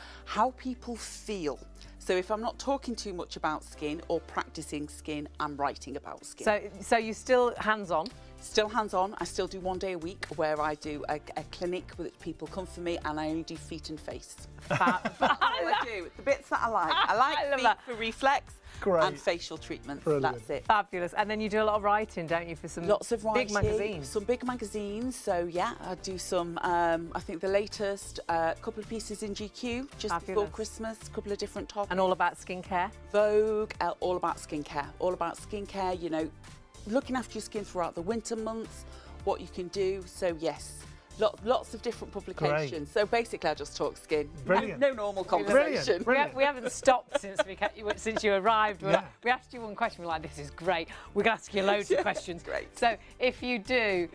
people feel. So if I'm not talking too much about skin or practicing skin, I'm writing about skin. So you're still hands-on? Still hands-on. I still do 1 day a week where I do a clinic where people come for me, and I only do feet and face. I do the bits that I like. I like I love feet that. for reflex Great. and facial treatments. Brilliant. That's it. Fabulous. And then you do a lot of writing, don't you, for some Lots of writing, big magazines? some big magazines. So yeah, I do some. I think the latest couple of pieces in GQ just before Fabulous. Christmas. A couple of different topics. And all about skincare? Vogue, all about skincare. All about skincare. You know, looking after your skin throughout the winter months. What you can do. So yes. Lots of different publications. Great. So basically, I just talk skin. Brilliant. No normal conversation. Brilliant. We haven't stopped since you arrived. We asked you one question. We're like, this is great.'re going to ask you loads of questions. Great. So if you do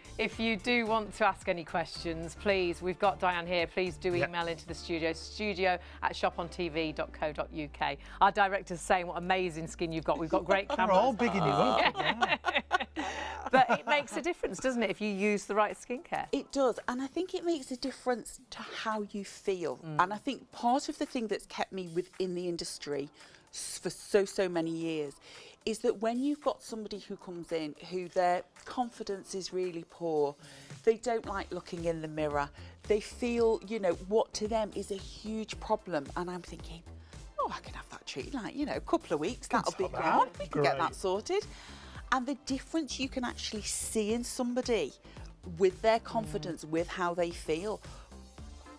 want to ask any questions, please, we've got Diane here. Please do email into the studio@shopontv.co.uk. Our director's saying what amazing skin you've got. We've got great We're cameras. all bigging you up. Yeah. But it makes a difference, doesn't it, if you use the right skincare? It does, and I think it makes a difference to how you feel. And I think part of the thing that's kept me within the industry for so many years is that when you've got somebody who comes in who their confidence is really poor, they don't like looking in the mirror, they feel, you know, what to them is a huge problem, and I'm thinking, oh, I can have that treated, like, you know, a couple of weeks, that'll be sort that gone, out. we can get Great. that sorted. And the difference you can actually see in somebody with their confidence, with how they feel.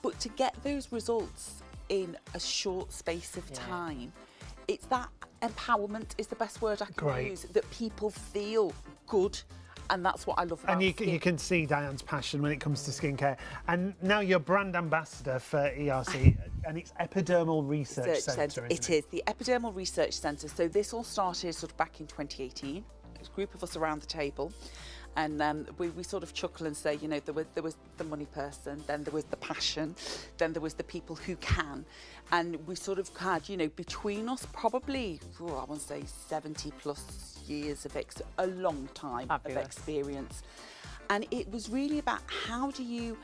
But to get those results in a short space of time, it's that empowerment is the best word I can Great. use, that people feel good. And that's what I love about And skin. you can see Diane's passion when it comes to skincare. And now you're brand ambassador for ERC, and it's Epidermal Research Centre, It is the Epidermal Research Centre. So this all started sort of back in 2018. A group of us around the table, and we sort of chuckle and say, you know, there was the money person, then there was the passion, then there was the people who can, and we sort of had, you know, between us probably, I want to say 70 plus years of a long time Fabulous. of experience. And it was really about how do you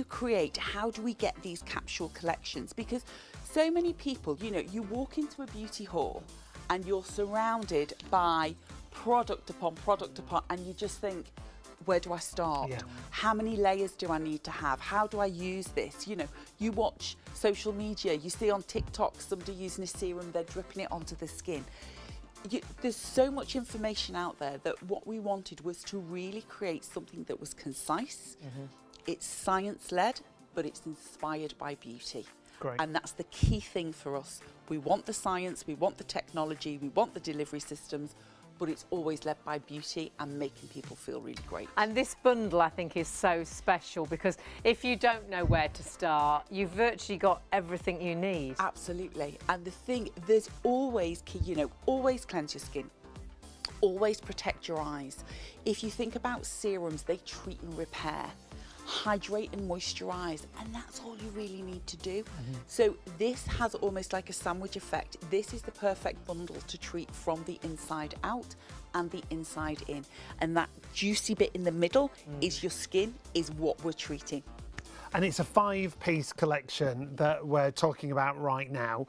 create, how do we get these capsule collections? Because so many people, you know, you walk into a beauty hall and you're surrounded by product upon, and you just think, where do I start? Yeah. How many layers do I need to have? How do I use this? You know, you watch social media, you see on TikTok somebody using a serum, they're dripping it onto the skin. There's so much information out there that what we wanted was to really create something that was concise. It's science-led, but it's inspired by beauty. Great. And that's the key thing for us. We want the science, we want the technology, we want the delivery systems, but it's always led by beauty and making people feel really great. And this bundle, I think, is so special because if you don't know where to start, you've virtually got everything you need. Absolutely. And the thing, there's always, you know, always cleanse your skin. Always protect your eyes. If you think about serums, they treat and repair. Hydrate and moisturize, and that's all you really need to do. So this has almost like a sandwich effect. This is the perfect bundle to treat from the inside out and the inside in, and that juicy bit in the middle is your skin, is what we're treating. And it's a 5-piece collection that we're talking about right now.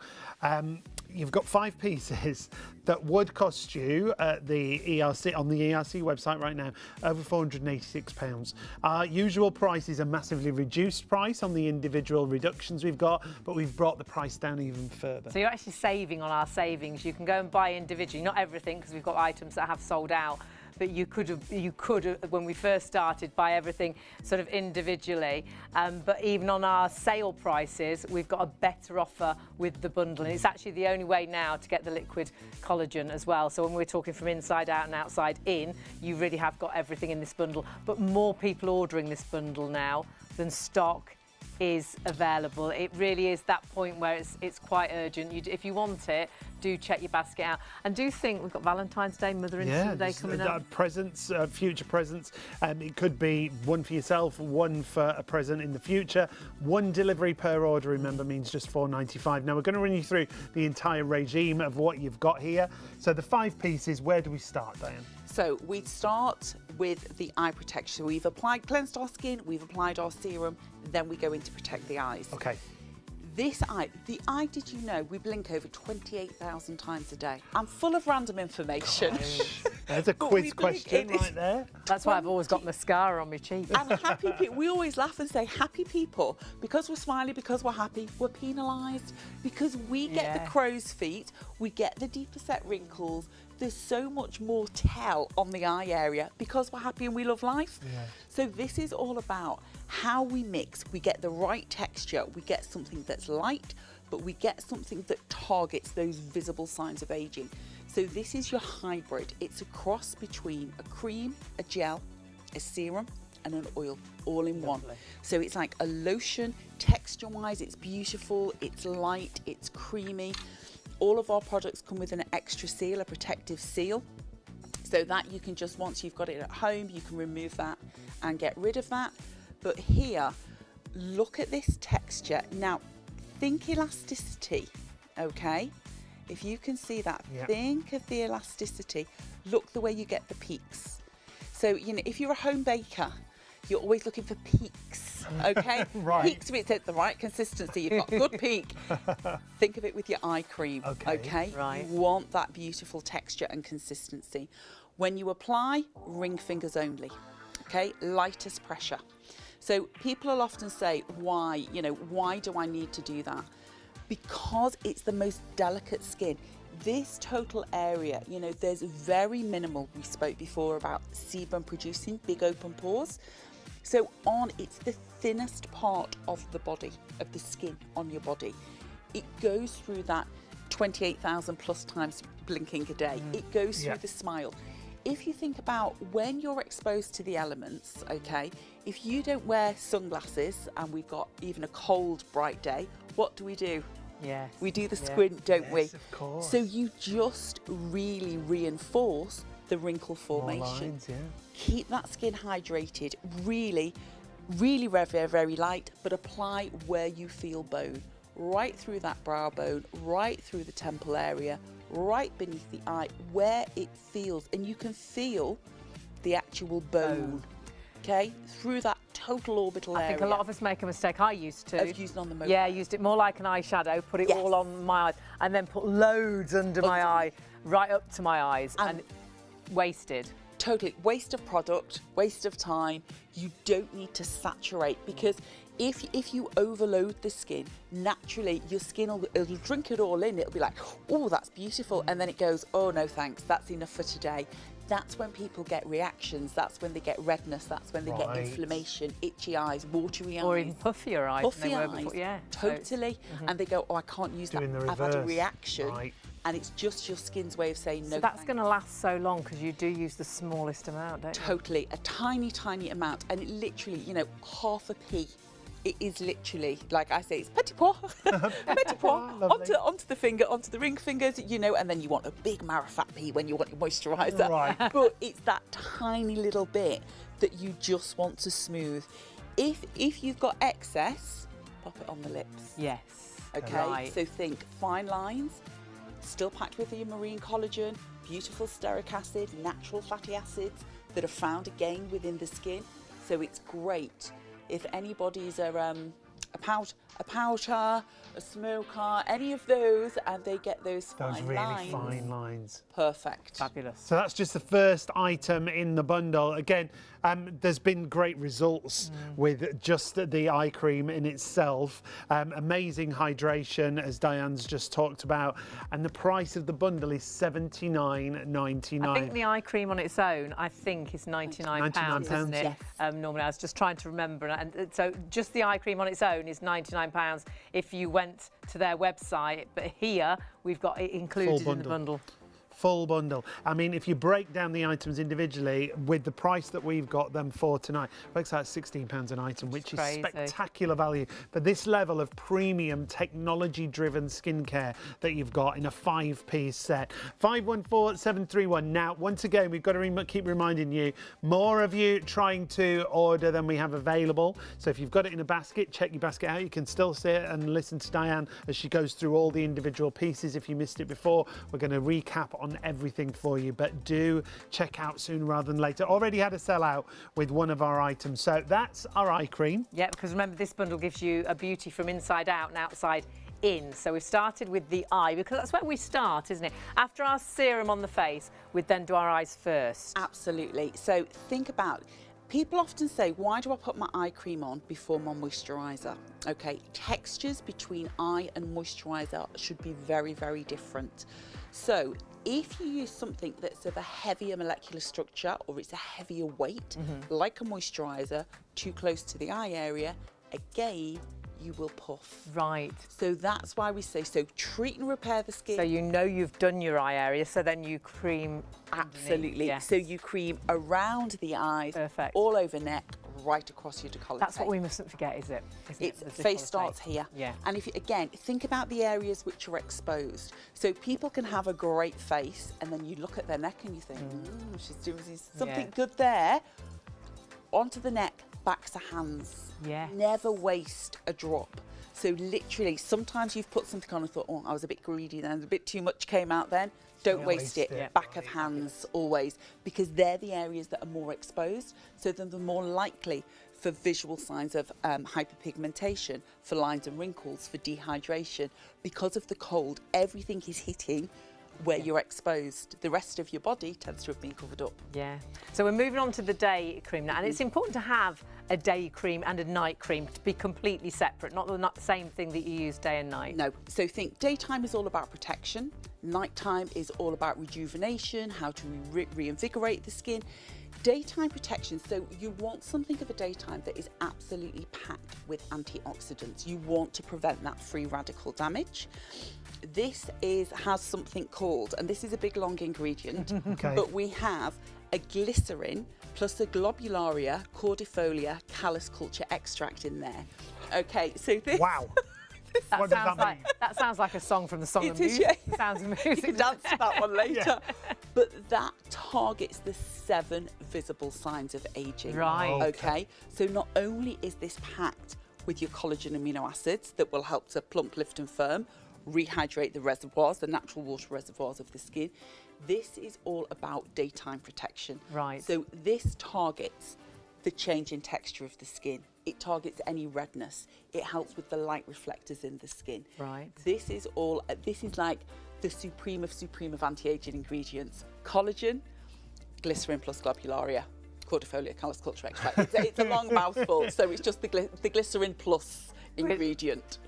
You've got 5 pieces that would cost you the ERC on the ERC website right now over £486. Our usual price is a massively reduced price on the individual reductions we've got, but we've brought the price down even further. So you're actually saving on our savings. You can go and buy individually, not everything because we've got items that have sold out. But you could have, when we first started, buy everything sort of individually. But even on our sale prices, we've got a better offer with the bundle. And it's actually the only way now to get the liquid collagen as well. So when we're talking from inside out and outside in, you really have got everything in this bundle. But more people ordering this bundle now than stock is available. It really is that point where it's quite urgent. If you want it, do check your basket out. And do think we've got Valentine's Day, Mother and Day coming up. Presents, future presents. It could be one for yourself, one for a present in the future. One delivery per order, remember, means just £4.95. Now, we're going to run you through the entire regime of what you've got here. So the 5 pieces, where do we start, Diane? So we start with the eye protection. We've cleansed our skin, we've applied our serum, then we go in to protect the eyes. Okay. This eye, the eye, did you know, we blink over 28,000 times a day? I'm full of random information. There's a quiz question right there. That's why I've always got mascara on my cheek. And happy people, we always laugh and say happy people, because we're smiley, because we're happy, we're penalised, because we get the crow's feet, we get the deeper set wrinkles. There's so much more tell on the eye area because we're happy and we love life. So this is all about how we mix. We get the right texture, we get something that's light, but we get something that targets those visible signs of aging. So this is your hybrid. It's a cross between a cream, a gel, a serum and an oil, all in one. So it's like a lotion, texture-wise, it's beautiful, it's light, it's creamy. All of our products come with an extra seal, a protective seal, so that you can just, once you've got it at home, you can remove that and get rid of that. But here, look at this texture. Now, think elasticity, okay? If you can see that, think of the elasticity. Look the way you get the peaks. So, you know, if you're a home baker, you're always looking for peaks, okay? Peaks means it's the right consistency. You've got good peak. Think of it with your eye cream, okay? You want that beautiful texture and consistency. When you apply, ring fingers only, okay? Lightest pressure. So people will often say, why? You know, why do I need to do that? Because it's the most delicate skin. This total area, you know, there's very minimal. We spoke before about sebum producing big open pores. So it's the thinnest part of the body, of the skin on your body. It goes through that 28,000 plus times blinking a day. It goes through the smile. If you think about when you're exposed to the elements, okay, if you don't wear sunglasses and we've got even a cold, bright day, what do? Yes. We do the squint, don't we? Of course. So you just really reinforce the wrinkle formation. More lines, Keep that skin hydrated, really, really very, very light, but apply where you feel bone. Right through that brow bone, right through the temple area, right beneath the eye, where it feels. And you can feel the actual bone, okay? Through that total orbital area. I think a lot of us make a mistake. I used to. Of using on the mobile. Yeah, I used it more like an eyeshadow, put it all on my eyes, and then put loads under my eye, right up to my eyes, and wasted. Totally. Waste of product, waste of time. You don't need to saturate, because if you overload the skin, naturally your skin it'll drink it all in. It'll be like, oh, that's beautiful. And then it goes, oh, no, thanks. That's enough for today. That's when people get reactions. That's when they get redness. That's when they get inflammation, itchy eyes, watery eyes. Or even puffier eyes. Puffy eyes. Yeah. Totally. And they go, oh, I can't use that. I've had a reaction. and it's just your skin's way of saying no. So that's going to last so long because you do use the smallest amount, don't you? Totally, a tiny, tiny amount, and it literally, you know, half a pea. It is literally, like I say, it's petit pois, petit pois, onto the finger, onto the ring fingers, you know, and then you want a big marifat pea when you want your moisturiser. Right. But it's that tiny little bit that you just want to smooth. If you've got excess, pop it on the lips. Yes. Okay, Right. so think fine lines, still packed with your marine collagen, beautiful stearic acid, natural fatty acids that are found again within the skin. So it's great if anybody's a pouter, a smoker, any of those, and they get those fine really lines. fine lines. Perfect. Fabulous. So that's just the first item in the bundle. Again, there's been great results with just the eye cream in itself. Amazing hydration, as Diane's just talked about. And the price of the bundle is $79.99. I think the eye cream on its own, I think, is £99, isn't it? Yes. Normally, I was just trying to remember. And so just the eye cream on its own is £99 if you went to their website. But here, we've got it included in the bundle. Full bundle. I mean, if you break down the items individually, with the price that we've got them for tonight, works out £16 an item, which is crazy. spectacular value for this level of premium technology-driven skincare that you've got in a 5-piece set. 514731. Now, once again, we've got to keep reminding you, more of you trying to order than we have available. So if you've got it in a basket, check your basket out. You can still see it and listen to Diane as she goes through all the individual pieces. If you missed it before, we're going to recap on everything for you, but do check out sooner rather than later. Already had a sellout with one of our items, so that's our eye cream. Yeah, because remember, this bundle gives you a beauty from inside out and outside in. So we've started with the eye because that's where we start, isn't it? After our serum on the face, we'd then do our eyes first. Absolutely. So think about, people often say, why do I put my eye cream on before my moisturiser? Okay, textures between eye and moisturiser should be very, very different. So if you use something that's of a heavier molecular structure or it's a heavier weight, like a moisturiser, too close to the eye area, again, you will puff. Right. So that's why we say, so treat and repair the skin. So you know you've done your eye area, so then you cream. Absolutely. Yes. So you cream around the eyes, Perfect. all over neck, right across your décolleté. That's what we mustn't forget, is it? It's The face décolleté. starts here. Yeah. And if you, again, think about the areas which are exposed. So people can have a great face and then you look at their neck and you think, she's doing something good there. Onto the neck, back to hands. Yeah. Never waste a drop. So literally, sometimes you've put something on and thought, oh, I was a bit greedy then, a bit too much came out then. Don't waste it. Yeah. Back of hands always, because they're the areas that are more exposed. So then they're more likely for visual signs of hyperpigmentation, for lines and wrinkles, for dehydration. Because of the cold, everything is hitting where you're exposed. The rest of your body tends to have been covered up. Yeah. So we're moving on to the day cream now, and it's important to have a day cream and a night cream to be completely separate, not the same thing that you use day and night. No. So think daytime is all about protection, nighttime is all about rejuvenation, how to reinvigorate the skin. Daytime protection, so you want something of a daytime that is absolutely packed with antioxidants. You want to prevent that free radical damage. This has something called, and this is a big long ingredient, but we have a glycerin plus a globularia cordifolia callus culture extract in there. Okay, so this... Wow. What does that mean? That sounds like a song from the Song of It is, Music. yeah. Sounds You amazing. can dance to that one later. Yeah. But that targets the 7 visible signs of aging. Right. Okay. So not only is this packed with your collagen amino acids that will help to plump, lift and firm, rehydrate the reservoirs, the natural water reservoirs of the skin, this is all about daytime protection. Right. So this targets the change in texture of the skin. It targets any redness. It helps with the light reflectors in the skin. Right. This is like the supreme of anti-aging ingredients. Collagen, glycerin plus globularia, cordifolia callus culture extract. It's a long mouthful, so it's just the glycerin plus ingredient.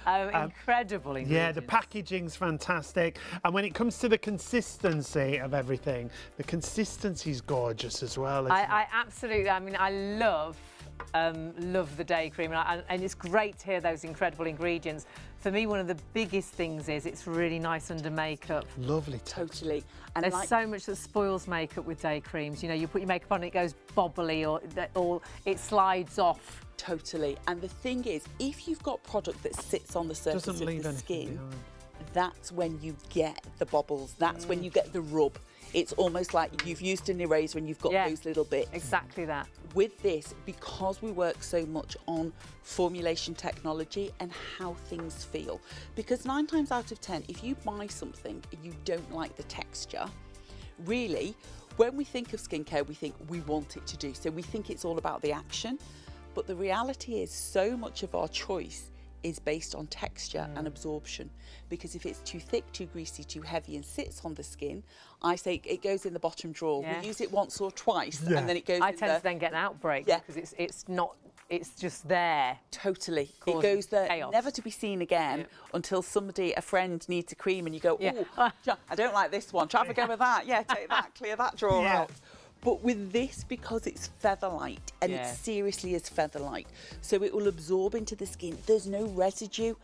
Incredible ingredients. Yeah, the packaging's fantastic. And when it comes to the consistency of everything, the consistency's gorgeous as well. I absolutely, I mean, I love love the day cream, and it's great to hear those incredible ingredients. For me, one of the biggest things is it's really nice under makeup. Lovely. Totally. And there's so much that spoils makeup with day creams. You know, you put your makeup on, it goes bobbly, or it slides off. Totally. And the thing is, if you've got product that sits on the surface of the skin, that's when you get the bobbles. That's when you get the rub. It's almost like you've used an eraser and you've got those little bits. Exactly that. With this, because we work so much on formulation technology and how things feel, because 9 times out of 10, if you buy something and you don't like the texture, really, when we think of skincare, we think we want it to do. So we think it's all about the action. But the reality is so much of our choice is based on texture and absorption, because if it's too thick, too greasy, too heavy and sits on the skin, I say it goes in the bottom drawer. We use it once or twice and then it goes I tend to then get an outbreak because it's just there. Totally. It goes there, chaos. never to be seen again until a friend needs a cream and you go, oh, I don't like this one. Try have a go with that. Yeah, take that, clear that drawer out. But with this, because it's featherlight, and it seriously is featherlight, so it will absorb into the skin. There's no residue.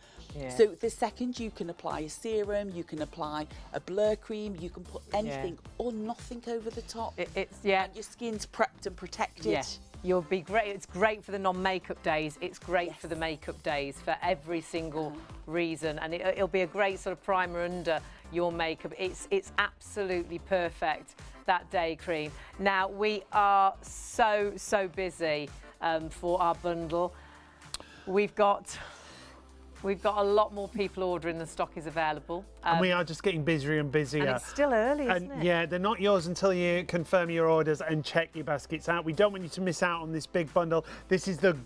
So the second you can apply a serum, you can apply a blur cream, you can put anything or nothing over the top. And your skin's prepped and protected. You'll be great. It's great for the non-makeup days. It's great for the makeup days, for every single reason. And it'll be a great sort of primer under your makeup. It's absolutely perfect, that day cream. Now, we are so busy for our bundle. We've got a lot more people ordering than stock is available. And we are just getting busier and busier. And it's still early, isn't it? Yeah, they're not yours until you confirm your orders and check your baskets out. We don't want you to miss out on this big bundle. This is the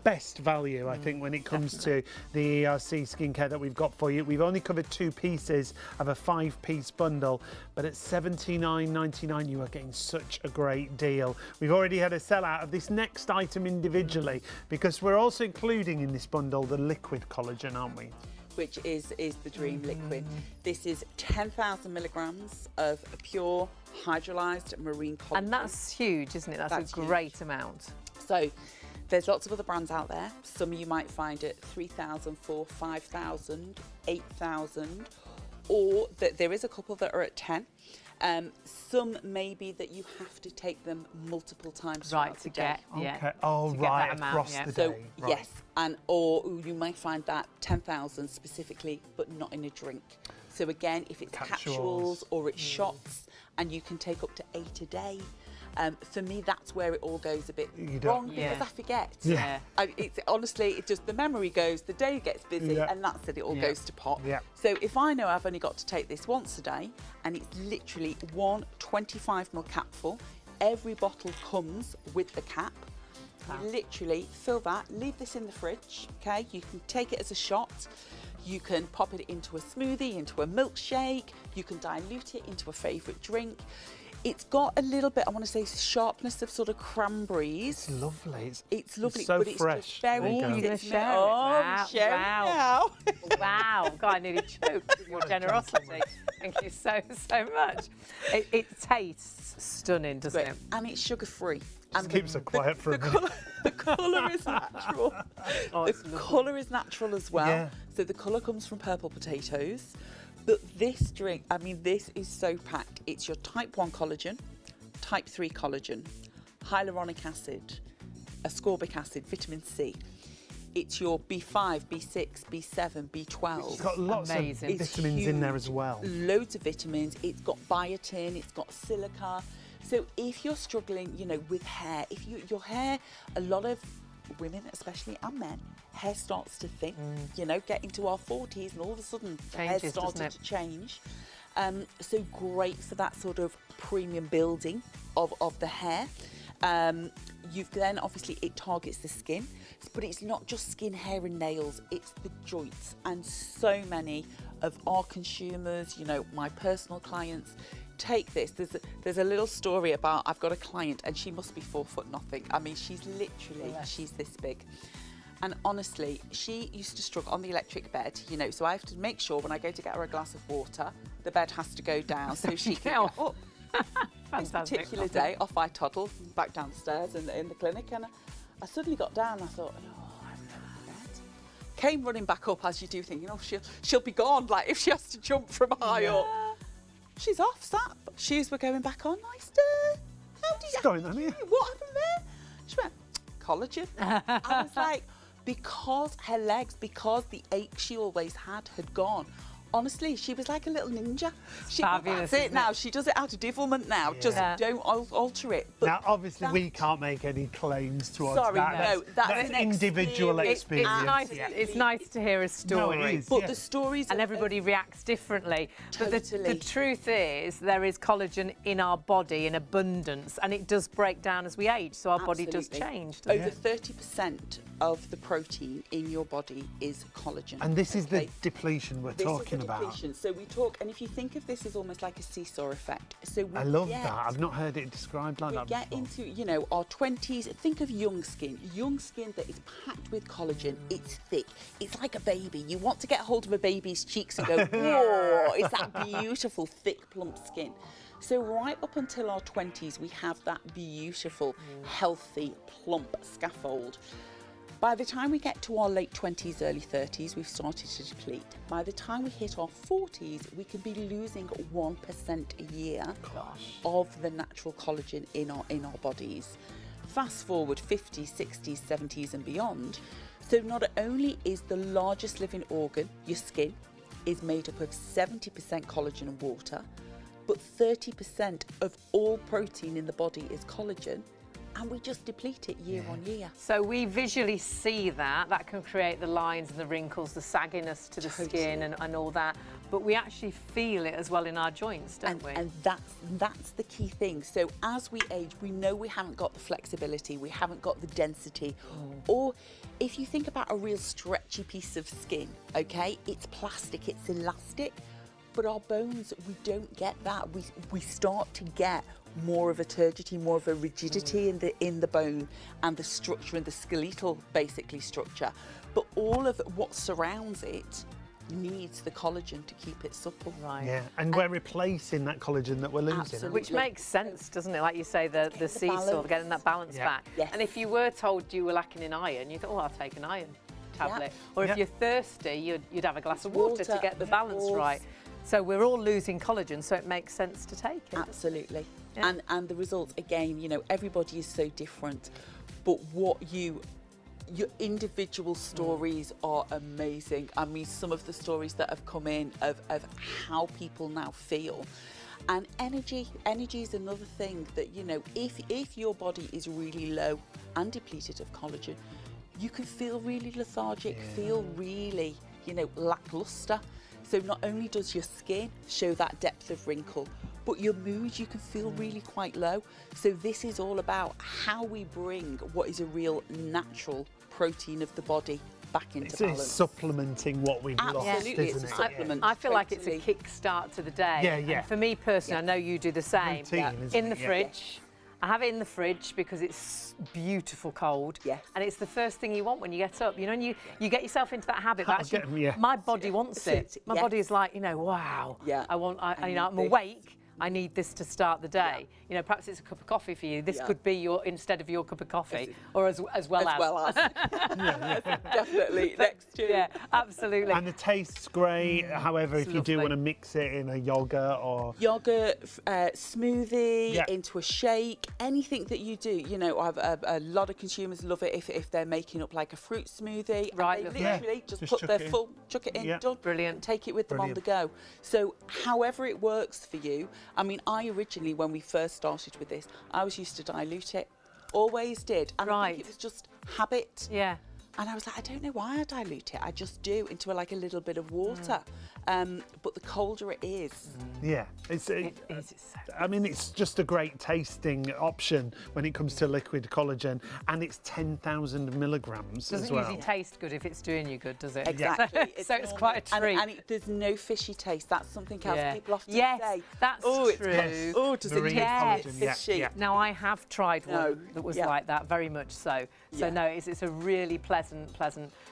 best value, I think, when it comes to the ERC skincare that we've got for you. We've only covered 2 pieces of a 5-piece bundle, but at $79.99 you are getting such a great deal. We've already had a sellout of this next item individually, because we're also including in this bundle the liquid collagen, aren't we? Which is the dream liquid. This is 10,000 milligrams of pure hydrolyzed marine collagen. And that's huge, isn't it? That's a great amount. So there's lots of other brands out there. Some you might find at 3,000, 4,000, 5,000, 8,000, or there is a couple that are at 10. Some maybe that you have to take them multiple times throughout the day. Okay. Oh, right, across the day. Yes, or you might find that 10,000 specifically, but not in a drink. So again, if it's capsules or it's shots, and you can take up to 8 a day. For me, that's where it all goes a bit wrong, because I forget. Honestly, it's just the memory goes, the day gets busy, and that's it, it all goes to pot. So if I know I've only got to take this once a day, and it's literally one 25ml capful, every bottle comes with the cap. You literally fill that, leave this in the fridge, okay? You can take it as a shot. You can pop it into a smoothie, into a milkshake. You can dilute it into a favourite drink. It's got a little bit, I want to say, sharpness of sort of cranberries. It's lovely. It's lovely, so but it's fresh. just very you're going to share it? wow. Wow. Wow. God, I nearly choked with your generosity. Thank you so much. It tastes stunning, doesn't it? And it's sugar-free. Just keeps it quiet for a minute. The colour is natural. The colour is natural as well. So the colour comes from purple potatoes. But this drink, I mean, this is so packed. It's your type 1 collagen, type 3 collagen, hyaluronic acid, ascorbic acid, vitamin C. It's your B5, B6, B7, B12. It's got lots of vitamins in there as well. Loads of vitamins. It's got biotin, it's got silica. So if you're struggling, you know, with hair, if your hair, a lot of women especially, and men, hair starts to thin, you know, get into our 40s and all of a sudden the hair started to change. So great for that sort of premium building of the hair. You've then, obviously, it targets the skin, but it's not just skin, hair and nails, it's the joints. And so many of our consumers, you know, my personal clients, take this. There's a little story about, I've got a client and she must be 4 foot nothing. I mean, she's literally, she's this big. And honestly, she used to struggle on the electric bed, you know, so I have to make sure when I go to get her a glass of water, the bed has to go down so she can get up. This particular day, off I toddle back downstairs in the clinic, and I suddenly got down and I thought, oh, I'm going to bed. Came running back up, as you do, thinking, oh, she'll be gone, like if she has to jump from high up. She's off, sat. Shoes were going back on. I said, how did What's going on here? What happened there? She went, collagen. I was like, because her legs, because the ache she always had gone. Honestly, she was like a little ninja. Fabulous, That's it now. She does it out of devilment now. Yeah. Just don't alter it. But Now, obviously, we can't make any claims towards Sorry, that. no, that's That's an individual experience. experience. It's nice to hear a story. No, it is. But Yeah. the stories And of- everybody reacts differently. But the Totally. truth is, there is collagen in our body in abundance, and it does break down as we age, so our body does Absolutely. change. doesn't Over it? 30% of the protein in your body is collagen. And this is the okay? depletion we're This talking is the about. depletion. So we talk, and if you think of this as almost like a seesaw effect. So we I love get, that. I've not heard it described like We that get before. into, you know, our 20s. Think of young skin that is packed with collagen. It's thick. It's like a baby. You want to get hold of a baby's cheeks and go, whoa, it's that beautiful, thick, plump skin. So right up until our 20s, we have that beautiful, healthy, plump scaffold. By the time we get to our late 20s, early 30s, we've started to deplete. By the time we hit our 40s, we can be losing 1% a year of the natural collagen in our bodies. Fast forward 50s, 60s, 70s and beyond. So not only is the largest living organ, your skin, is made up of 70% collagen and water, but 30% of all protein in the body is collagen. And we just deplete it year on year. So we visually see that. That can create the lines and the wrinkles, the sagginess to the skin and all that. But we actually feel it as well in our joints, don't we? And that's the key thing. So as we age, we know we haven't got the flexibility, we haven't got the density. Or if you think about a real stretchy piece of skin, okay, it's plastic, it's elastic. But our bones, we don't get that. We start to get more of a turgidity, more of a rigidity in the bone and the structure and the skeletal basically structure. But all of what surrounds it needs the collagen to keep it supple. Right. Yeah, and we're replacing that collagen that we're losing. Absolutely. Which makes sense, doesn't it? Like you say, the seesaw, balance. getting that balance Yeah. back. Yes. And if you were told you were lacking in iron, you thought, oh, I'll take an iron tablet. Or if Yeah. you're thirsty, you'd have a glass of water to Water, get the of balance course. right. So we're all losing collagen, so it makes sense to take it. Absolutely. Yeah. And the results, again, you know, everybody is so different, but what your individual stories are amazing. I mean, some of the stories that have come in of how people now feel. And energy is another thing that, you know, if your body is really low and depleted of collagen, you can feel really lethargic, feel really, you know, lackluster. So not only does your skin show that depth of wrinkle, but your mood, you can feel really quite low. So this is all about how we bring what is a real natural protein of the body back into It's balance. supplementing what we've lost, Absolutely, isn't it's a it? supplement. I feel like it's a Totally. kick-start to the day. Yeah, yeah. And for me personally, I know you do the same. Routine, isn't In it? the Yeah. fridge. I have it in the fridge because it's beautiful cold. Yes. And it's the first thing you want when you get up. You know, and you get yourself into that habit. That I'll actually, get- yeah. my body wants it. My Yes. body is like, you know, wow. Yeah. I'm need this. awake. I need this to start the day. You know, perhaps it's a cup of coffee for you. This Yeah. could be your instead of your cup of coffee, or as well as. As well as. Definitely. Next year. Yeah, absolutely. And the taste's great. However, if you do lovely. want to mix it in a yogurt or Yogurt, smoothie, Yeah. into a shake, anything that you do. You know, a lot of consumers love it if they're making up like a fruit smoothie. and Right, they lovely. literally Yeah, just just put chuck their it in. full, chuck it in, Yeah. done. Brilliant. And take it with them on the Brilliant. go. So however it works for you. I mean, I originally, when we first started with this, I was used to dilute it. Always did. And I Right. think it was just habit. Yeah. And I was like, I don't know why I dilute it. I just do into like a little bit of water. But the colder it is, yeah, it's. It is. It's so I mean, it's just a great tasting option when it comes to liquid collagen, and it's 10,000 milligrams doesn't as well. usually taste good if it's doing you good, does it? exactly. So it's quite a treat. And there's no fishy taste. That's something else Yeah. people often Yes, say. that's oh, it's true. Oh, does it Marine taste collagen, yeah, fishy? yeah. Now I have tried one No, that was yeah. like that, very much so. So Yeah. no, it's a really pleasant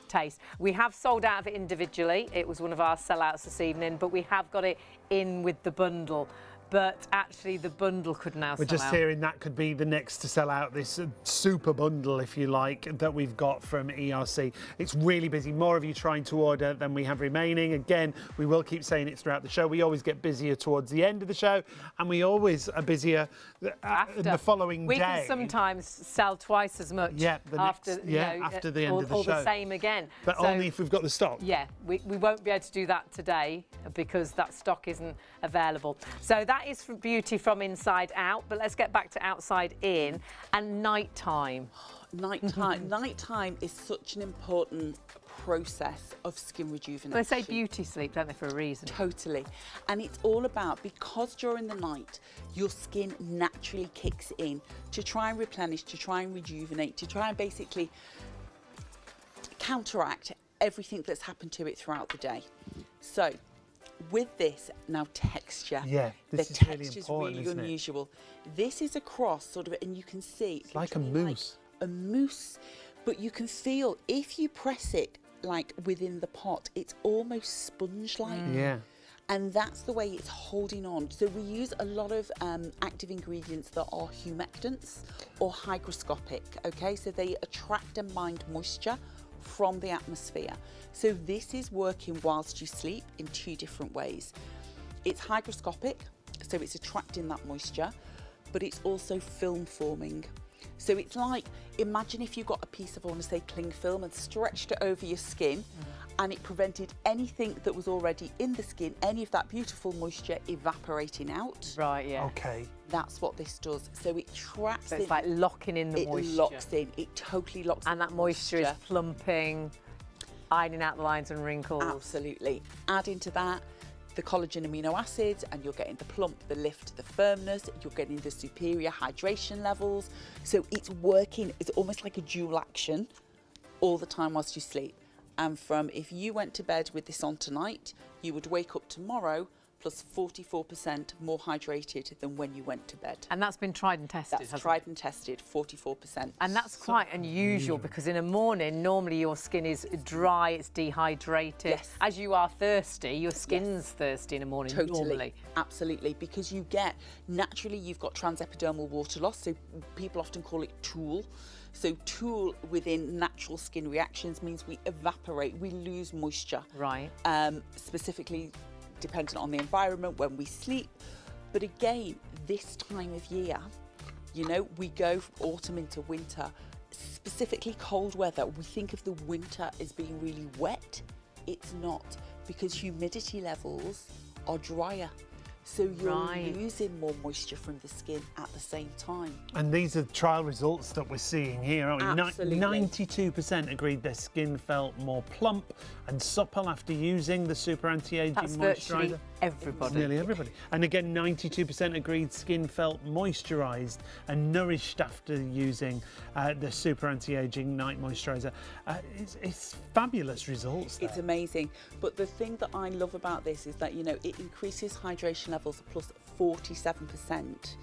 taste. We have sold out of it individually. It was one of our sellouts this evening, but we have got it in with the bundle. but actually the bundle could now We're sell just out. hearing that could be the next to sell out, this super bundle, if you like, that we've got from ERC. It's really busy, more of you trying to order than we have remaining. Again, we will keep saying it throughout the show. We always get busier towards the end of the show, and we always are busier the following we day. can sometimes sell twice as much after the end of the show. Or the same again. But so, only if we've got the stock. Yeah, we won't be able to do that today because that stock isn't available. So that is for beauty from inside out, but let's get back to outside in and nighttime. Nighttime. Nighttime is such an important process of skin rejuvenation. They say beauty sleep, don't they, for a reason? Totally. And it's all about, because during the night your skin naturally kicks in to try and replenish, to try and rejuvenate, to try and basically counteract everything that's happened to it throughout the day. So with this, now texture. Yeah, this the is really texture's important, really isn't it? unusual. This is a cross sort of, and you can see it's like a mousse. Like a mousse, but you can feel if you press it like within the pot, it's almost sponge-like. Yeah. And that's the way it's holding on. So we use a lot of active ingredients that are humectants or hygroscopic, okay? So they attract and bind moisture from the atmosphere. So this is working whilst you sleep in two different ways. It's hygroscopic, so it's attracting that moisture, but it's also film forming. So it's like, imagine if you got a piece of, I want to say, cling film and stretched it over your skin and it prevented anything that was already in the skin, any of that beautiful moisture evaporating out. Right, yeah. Okay. That's what this does. So it traps so it's like locking in the moisture. It locks in. It totally locks in. And that moisture is plumping, ironing out the lines and wrinkles. Absolutely. Adding to that the collagen amino acids, and you're getting the plump, the lift, the firmness, you're getting the superior hydration levels. So it's working, it's almost like a dual action all the time whilst you sleep. And from, if you went to bed with this on tonight, you would wake up tomorrow plus 44% more hydrated than when you went to bed. And that's been tried and tested, That's tried and tested, 44%. And that's quite unusual because in a morning, normally your skin is dry, it's dehydrated. Yes. As you are thirsty, your skin's thirsty in the morning, normally. Absolutely, because you get, naturally you've got transepidermal water loss, so people often call it TOOL. So TOOL within natural skin reactions means we evaporate, we lose moisture. Right. Specifically dependent on the environment when we sleep. But again, this time of year, you know, we go from autumn into winter, specifically cold weather. We think of the winter as being really wet. It's not, because humidity levels are drier. So you're losing more moisture from the skin at the same time. And these are trial results that we're seeing here, aren't we? Absolutely. 92% agreed their skin felt more plump and supple after using the super anti-aging moisturiser. That's virtually everybody. It's nearly everybody. And again, 92% agreed skin felt moisturised and nourished after using the super anti-aging night moisturiser. It's fabulous results there. It's amazing. But the thing that I love about this is that, you know, it increases hydration levels plus 47%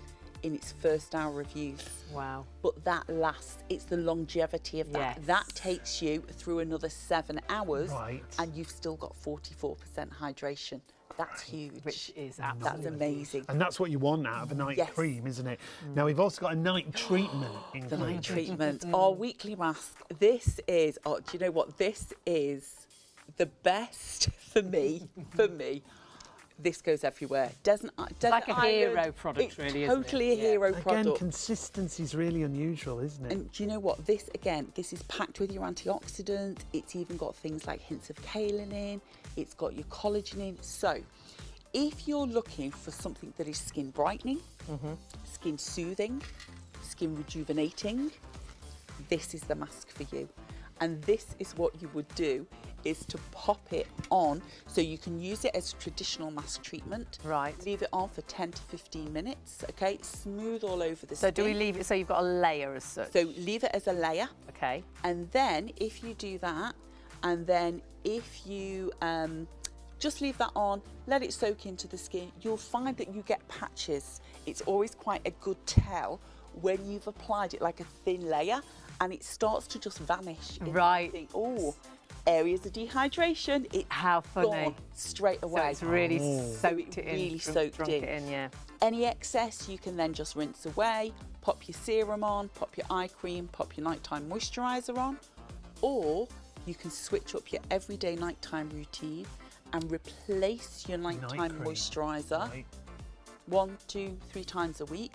in its first hour of use. Wow. But that lasts, it's the longevity of that. Yes. That takes you through another 7 hours, Right. and you've still got 44% hydration. That's huge. Which is absolutely That's amazing. And that's what you want out of a night cream, isn't it? Now, we've also got a night treatment The included. night treatment. Our weekly mask. This is, do you know what? This is the best for me. This goes everywhere. Desert like a hero Island, product, it's really, isn't it? totally a hero Again, product. consistency is really unusual, isn't it? And do you know what? This, again, this is packed with your antioxidants. It's even got things like hints of kaolin in. It's got your collagen in. So if you're looking for something that is skin brightening, skin soothing, skin rejuvenating, this is the mask for you. And this is what you would do, is to pop it on, so you can use it as a traditional mask treatment. Right. Leave it on for 10 to 15 minutes, okay? Smooth all over the So skin. do we leave it so you've got a layer as such? So leave it as a layer. Okay. And then if you do that, and then if you just leave that on, let it soak into the skin, you'll find that you get patches. It's always quite a good tell when you've applied it like a thin layer and it starts to just vanish. And Right. you think, oh, areas of dehydration, it's How funny. gone straight So away. it's really So soaked it in. really soaked drunk in. it in, yeah. Any excess you can then just rinse away, pop your serum on, pop your eye cream, pop your nighttime moisturiser on, or you can switch up your everyday nighttime routine and replace your nighttime cream. moisturiser Right. 1, 2, 3 times a week.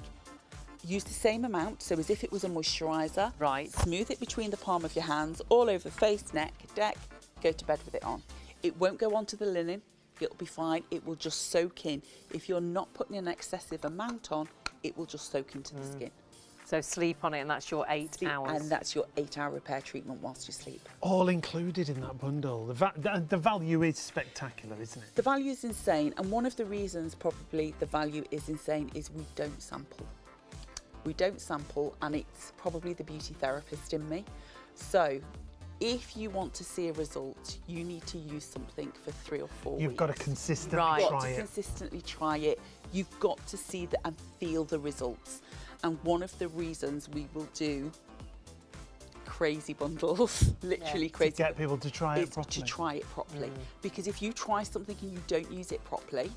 Use the same amount, so as if it was a moisturiser. Right. Smooth it between the palm of your hands, all over face, neck, deck. Go to bed with it on. It won't go onto the linen. It'll be fine. It will just soak in. If you're not putting an excessive amount on, it will just soak into the skin. So sleep on it, and that's your 8 hours. And that's your 8-hour repair treatment whilst you sleep. All included in that bundle. The value is spectacular, isn't it? The value is insane, and one of the reasons probably the value is insane is we don't sample. We don't sample, and it's probably the beauty therapist in me. So if you want to see a result, you need to use something for 3 or 4 weeks. You've got to consistently Right. You've got try to it. consistently try it. You've got to see and feel the results. And one of the reasons we will do crazy bundles, literally To crazy, get people to try it is properly. to try it properly. Because if you try something and you don't use it properly,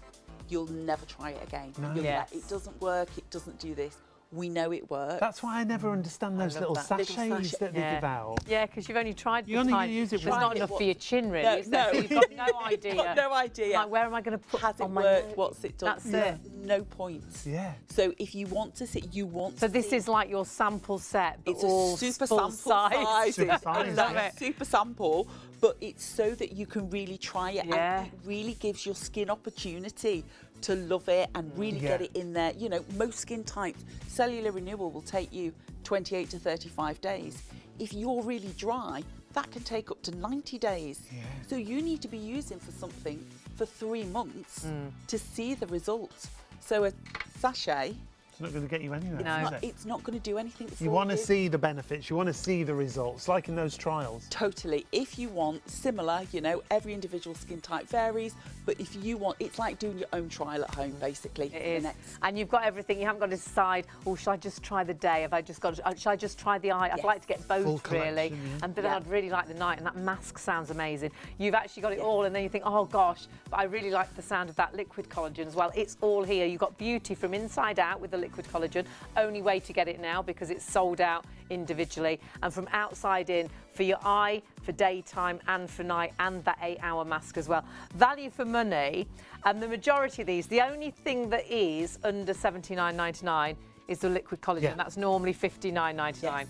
you'll never try it again. No. You'll be Yes. like, it doesn't work, it doesn't do this. We know it works. That's why I never understand those love little that. sachets Little sachet. that they Yeah. give out. Yeah, because you've only tried You the only time. use it There's once. not enough for your chin, really, No, is there? no. So you've got no idea. Got no idea. Like, where am I going to put Has it on my worked? nose? What's it done? That's it. No points. Yeah. So if you want to see, you want So to this see- is like your sample set, but it's all a super full sample size. Super size, Exactly. yeah. Super sample, but it's so that you can really try it, Yeah. and it really gives your skin opportunity to love it and really Yeah. get it in there. You know, most skin types, cellular renewal will take you 28 to 35 days. If you're really dry, that can take up to 90 days. Yeah. So you need to be using for something for 3 months to see the results. So a sachet, It's not going to get you anywhere, No. is it? it's not going to do anything for You want to see the benefits, you want to see the results, like in those trials. Totally. If you want similar, you know, every individual skin type varies, but if you want, it's like doing your own trial at home, basically. It is. And you've got everything. You haven't got to decide, oh, should I just try the day? Have I just got to, should I just try the eye? I'd Yes. like to get both, Full really. collection, yeah. And then Yeah. I'd really like the night. And that mask sounds amazing. You've actually got it all. And then you think, oh, gosh, but I really like the sound of that liquid collagen as well. It's all here. You've got beauty from inside out with the liquid collagen. Only way to get it now because it's sold out individually. And from outside in for your eye, for daytime and for night, and that 8-hour mask as well. Value for money. And the majority of these, the only thing that is under $79.99 is the liquid collagen. Yeah. That's normally $59.99. Yes.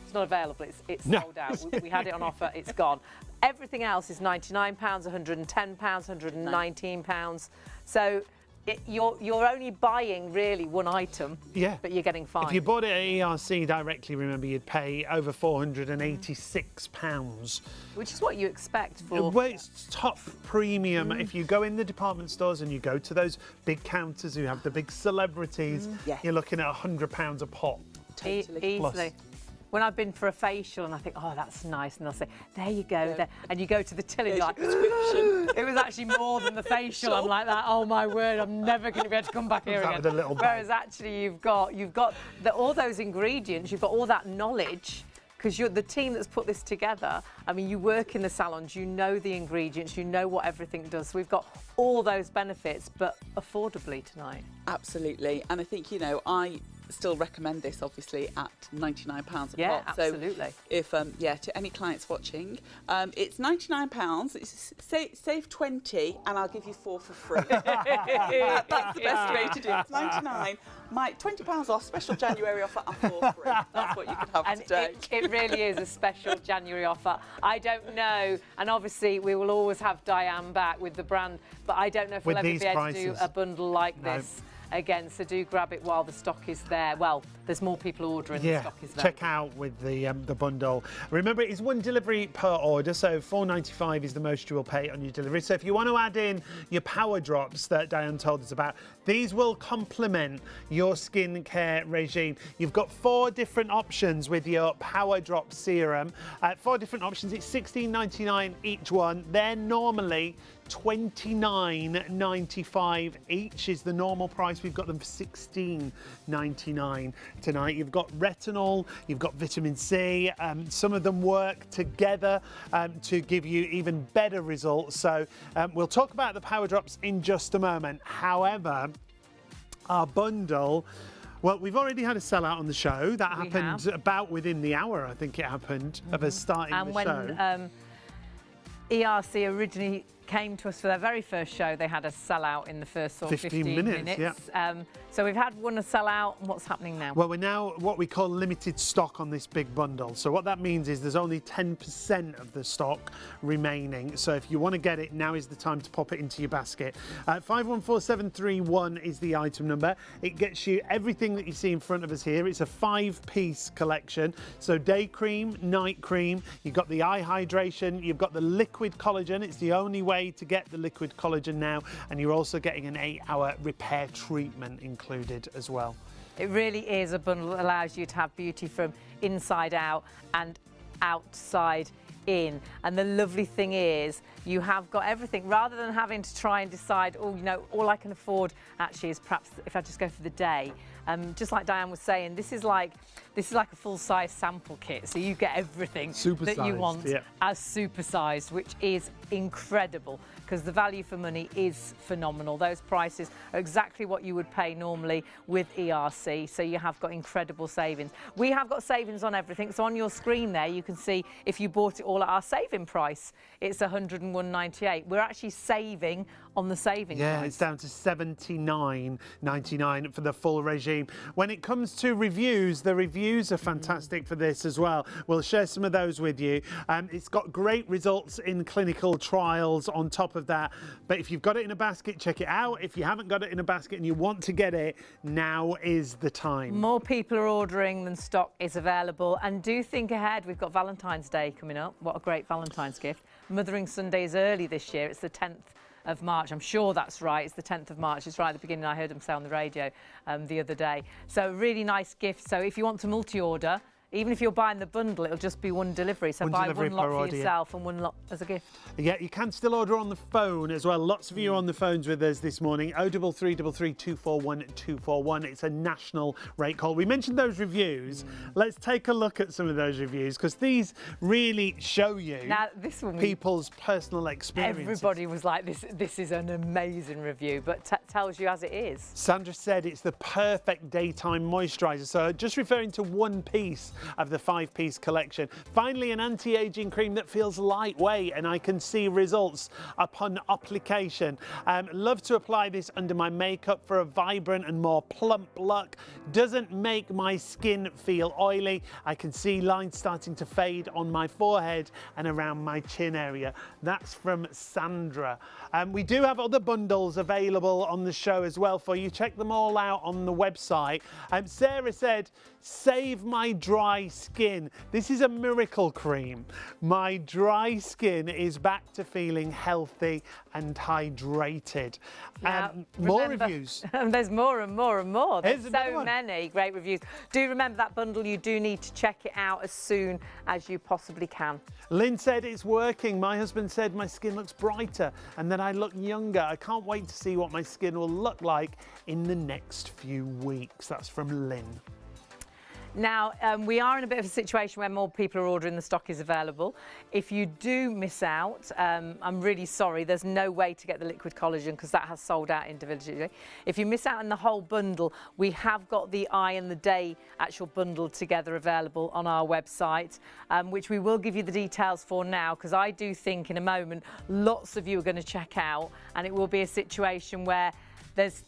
It's not available. It's No. sold out. We had it on offer. It's gone. Everything else is £99, £110, £119. So you're only buying really one item, Yeah. but you're getting 5. If you bought it at ERC directly, remember, you'd pay over £486. which is what you expect for. Well, it's top premium. If you go in the department stores and you go to those big counters who have the big celebrities, Yes. you're looking at £100 a pop. Totally. Easily. When I've been for a facial and I think, oh, that's nice, and they'll say, there you go, there. And you go to the till and you're like, Prescription. it was actually more than the facial. I'm like that. Oh my word! I'm never going to be able to come back here Comes out again. with a little bag. Whereas actually, you've got all those ingredients. You've got all that knowledge because you're the team that's put this together. I mean, you work in the salons. You know the ingredients. You know what everything does. So we've got all those benefits, but affordably tonight. Absolutely. And I think, you know, I still recommend this obviously at £99 a Yeah, pop. absolutely. So if to any clients watching, it's £99. It's save 20 and I'll give you 4 for free. That's the best way to do it. It's 99. My £20 off, special January offer, and 4 free. That's what you can have And today. it really is a special January offer. I don't know, and obviously we will always have Diane back with the brand, but I don't know if With we'll ever these be able to do prices. a bundle like No. this again. So do grab it while the stock is there. Well, there's more people ordering. The Yeah, stock is there. check out with the bundle. Remember, it's one delivery per order, so $4.95 is the most you will pay on your delivery. So if you want to add in your power drops that Diane told us about, these will complement your skincare regime. You've got 4 different options with your power drop serum. 4 different options. It's $16.99 each one. They're normally $29.95 each is the normal price. We've got them for $16.99. tonight. You've got retinol, you've got vitamin C. Some of them work together to give you even better results. So we'll talk about the power drops in just a moment. However, our bundle, well, we've already had a sellout on the show. That happened about within the hour, I think it happened, of us starting the show. And when ERC originally came to us for their very first show, they had a sellout in the first sort of 15 minutes. Yeah. So we've had one a sellout. What's happening now? Well, we're now what we call limited stock on this big bundle. So what that means is there's only 10% of the stock remaining. So if you want to get it, now is the time to pop it into your basket. 514731 is the item number. It gets you everything that you see in front of us here. It's a 5-piece collection. So day cream, night cream, you've got the eye hydration, you've got the liquid collagen. It's the only way to get the liquid collagen now, and you're also getting an 8-hour repair treatment included as well. It really is a bundle that allows you to have beauty from inside out and outside in. And the lovely thing is you have got everything, rather than having to try and decide, oh, you know, all I can afford actually is perhaps if I just go for the day. Just like Diane was saying, this is like a full-size sample kit, so you get everything that you want as supersized, which is incredible because the value for money is phenomenal. Those prices are exactly what you would pay normally with ERC, so you have got incredible savings. We have got savings on everything, so on your screen there you can see if you bought it all at our saving price, it's $101.98. We're actually saving on the saving price. It's down to $79.99 for the full regime. When it comes to reviews, the reviews are fantastic for this as well. We'll share some of those with you. It's got great results in clinical trials on top of that. But if you've got it in a basket, check it out. If you haven't got it in a basket and you want to get it, now is the time. More people are ordering than stock is available. And do think ahead. We've got Valentine's Day coming up. What a great Valentine's gift. Mothering Sunday is early this year. It's the 10th of March. I'm sure that's right. It's the 10th of March. It's right at the beginning. I heard them say on the radio the other day. So really nice gift. So if you want to multi-order, even if you're buying the bundle, it'll just be one delivery. So buy one lot for yourself and one lot as a gift. Yeah, you can still order on the phone as well. Lots of you are on the phones with us this morning. 0333 241 241. It's a national rate call. We mentioned those reviews. Let's take a look at some of those reviews because these really show you people's personal experiences. Everybody was like, this is an amazing review, but tells you as it is. Sandra said it's the perfect daytime moisturiser. So just referring to one piece of the 5-piece collection. Finally, an anti-aging cream that feels lightweight and I can see results upon application. Love to apply this under my makeup for a vibrant and more plump look. Doesn't make my skin feel oily. I can see lines starting to fade on my forehead and around my chin area. That's from Sandra. We do have other bundles available on the show as well for you. Check them all out on the website. Sarah said, save my dry skin. This is a miracle cream. My dry skin is back to feeling healthy and hydrated. More reviews. There's more and more and more. There's so many great reviews. Do remember that bundle. You do need to check it out as soon as you possibly can. Lynn said it's working. My husband said my skin looks brighter and that I look younger. I can't wait to see what my skin will look like in the next few weeks. That's from Lynn. Now, we are in a bit of a situation where more people are ordering, the stock is available. If you do miss out, I'm really sorry, there's no way to get the liquid collagen because that has sold out individually. If you miss out on the whole bundle, we have got the eye and the day actual bundle together available on our website, which we will give you the details for now because I do think in a moment lots of you are going to check out and it will be a situation where there's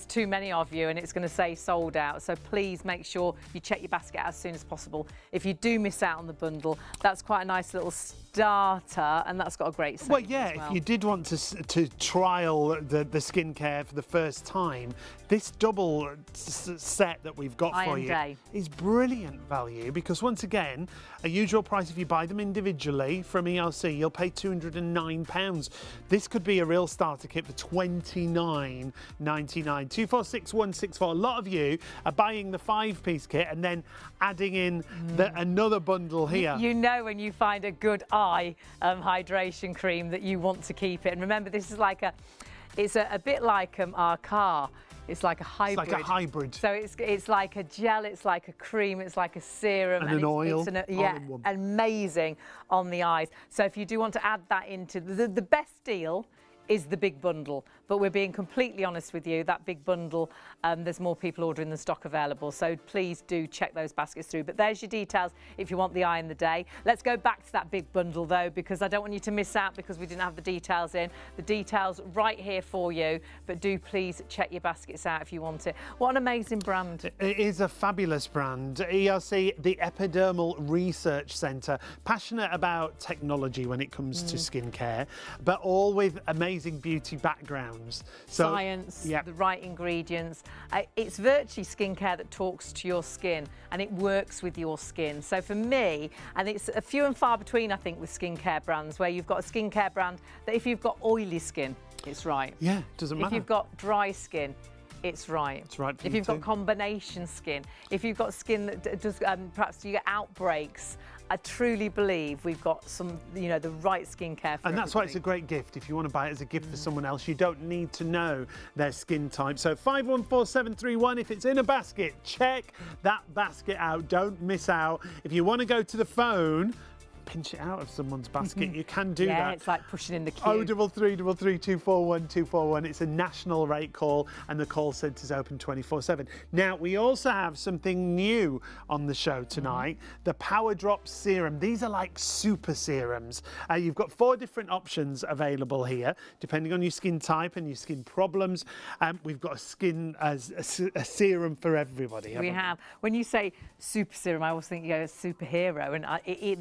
too many of you and it's going to say sold out. So please make sure you check your basket out as soon as possible. If you do miss out on the bundle, that's quite a nice little starter and that's got a great saving. Well, yeah, if you did want to trial the skincare for the first time, this double set that we've got for you is brilliant value because once again, a usual price if you buy them individually from ERC, you'll pay £209. This could be a real starter kit for £29.99. 246164. A lot of you are buying the 5-piece kit and then adding in another bundle here. You know when you find a good eye hydration cream that you want to keep it. And remember, this is like it's a bit like our car. It's like a hybrid. It's like a hybrid. So it's like a gel, it's like a cream, it's like a serum. And an oil. Yeah, amazing on the eyes. So if you do want to add that into the best deal is the big bundle, but we're being completely honest with you, that big bundle, there's more people ordering than stock available, so please do check those baskets through. But there's your details if you want the eye in the day. Let's go back to that big bundle though, because I don't want you to miss out because we didn't have the details in. The details right here for you, but do please check your baskets out if you want it. What an amazing brand. It is a fabulous brand. ERC, the Epidermal Research Centre, passionate about technology when it comes to skincare, but all with amazing beauty backgrounds. So, science, the right ingredients. It's virtually skincare that talks to your skin and it works with your skin. So for me, and it's a few and far between, I think, with skincare brands where you've got a skincare brand that if you've got oily skin, it's right. Yeah, doesn't matter. If you've got dry skin, it's right. It's right for if you you've got combination skin, if you've got skin that does, perhaps you get outbreaks, I truly believe we've got some, you know, the right skincare for And that's everybody. why it's a great gift. If you want to buy it as a gift for someone else, you don't need to know their skin type. So 514731, if it's in a basket, check that basket out. Don't miss out. If you want to go to the phone, pinch it out of someone's basket, you can do that. Yeah, it's like pushing in the queue. 0333 241 241. It's a national rate call and the call centre's open 24/7. Now, we also have something new on the show tonight, the Power Drop Serum. These are like super serums. You've got 4 different options available here, depending on your skin type and your skin problems. We've got a serum for everybody. We have. When you say super serum, I always think you're a superhero, and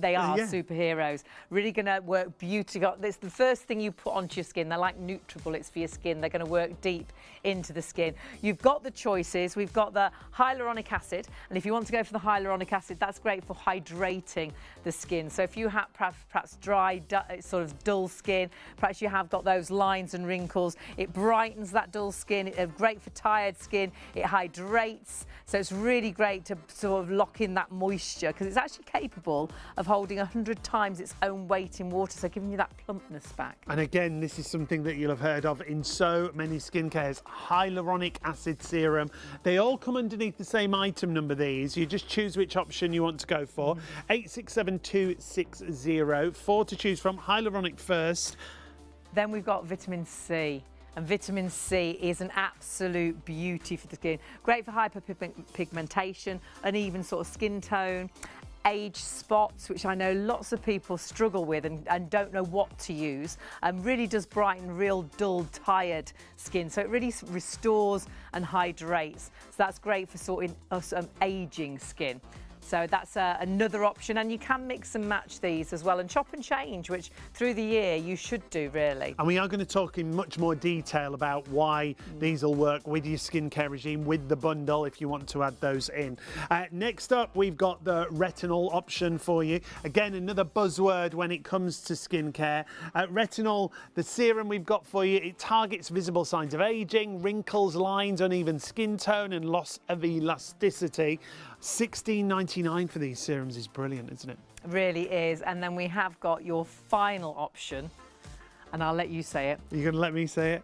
they are superheroes. Really going to work beautifully. It's the first thing you put onto your skin. They're like Nutribullets for your skin. They're going to work deep into the skin. You've got the choices. We've got the hyaluronic acid, and if you want to go for the hyaluronic acid, that's great for hydrating the skin. So if you have perhaps dry, sort of dull skin, perhaps you have got those lines and wrinkles, it brightens that dull skin. It's great for tired skin. It hydrates. So it's really great to sort of lock in that moisture because it's actually capable of holding 100 times its own weight in water, so giving you that plumpness back. And again, this is something that you'll have heard of in so many skincare, hyaluronic acid serum. They all come underneath the same item number, these. You just choose which option you want to go for. 867260, 4 to choose from. Hyaluronic first. Then we've got vitamin C. And vitamin C is an absolute beauty for the skin. Great for hyperpigmentation, uneven sort of skin tone, age spots, which I know lots of people struggle with and don't know what to use, and really does brighten real dull, tired skin. So it really restores and hydrates. So that's great for sorting aging skin. So that's another option, and you can mix and match these as well and chop and change, which through the year you should do, really. And we are going to talk in much more detail about why these will work with your skincare regime, with the bundle, if you want to add those in. Next up, we've got the retinol option for you. Again, another buzzword when it comes to skincare. Retinol, the serum we've got for you, it targets visible signs of aging, wrinkles, lines, uneven skin tone, and loss of elasticity. $16.99 for these serums is brilliant, isn't it? It really is. And then we have got your final option, and I'll let you say it. Are you going to let me say it?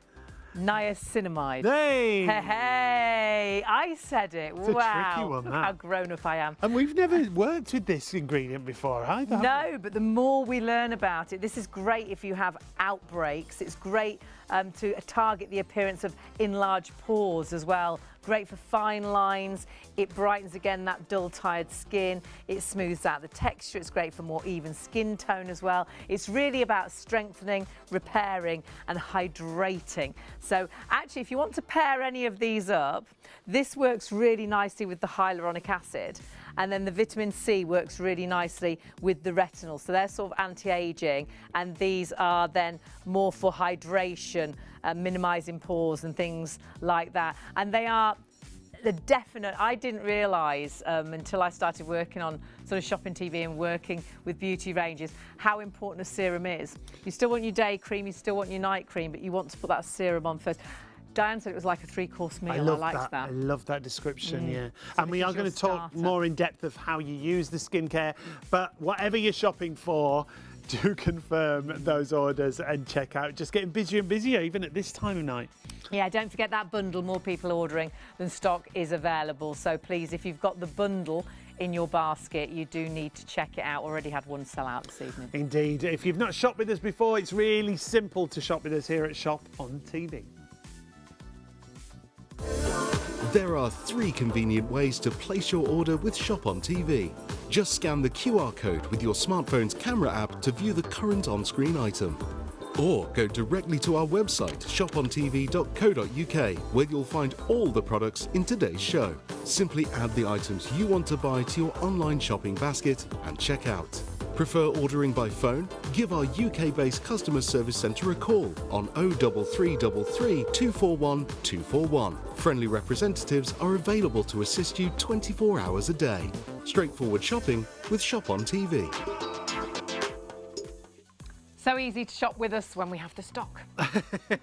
Niacinamide. Hey! Hey, I said it. It's a wow. tricky one, Look that. how grown up I am. And we've never worked with this ingredient before either. No, but the more we learn about it, this is great if you have outbreaks. It's great to target the appearance of enlarged pores as well. Great for fine lines. It brightens again that dull, tired skin. It smooths out the texture. It's great for more even skin tone as well. It's really about strengthening, repairing and hydrating. So actually, if you want to pair any of these up, this works really nicely with the hyaluronic acid. And then the vitamin C works really nicely with the retinol. So they're sort of anti-aging, and these are then more for hydration, minimizing pores and things like that. And they are the definite, I didn't realise until I started working on sort of ShopOnTV and working with beauty ranges, how important a serum is. You still want your day cream, you still want your night cream, but you want to put that serum on first. Diane said it was like a 3-course meal. I liked that. I love that description, yeah. So And we are going to talk more in depth of how you use the skincare, but whatever you're shopping for, do confirm those orders and check out. Just getting busier and busier, even at this time of night. Yeah, don't forget that bundle. More people are ordering than stock is available. So please, if you've got the bundle in your basket, you do need to check it out. Already had one sell out this evening. Indeed. If you've not shopped with us before, it's really simple to shop with us here at Shop on TV. There are 3 convenient ways to place your order with Shop on TV. Just scan the QR code with your smartphone's camera app to view the current on-screen item. Or go directly to our website, shopontv.co.uk, where you'll find all the products in today's show. Simply add the items you want to buy to your online shopping basket and check out. Prefer ordering by phone? Give our UK-based customer service centre a call on 03333 241 241. Friendly representatives are available to assist you 24 hours a day. Straightforward shopping with Shop on TV. So easy to shop with us when we have the stock.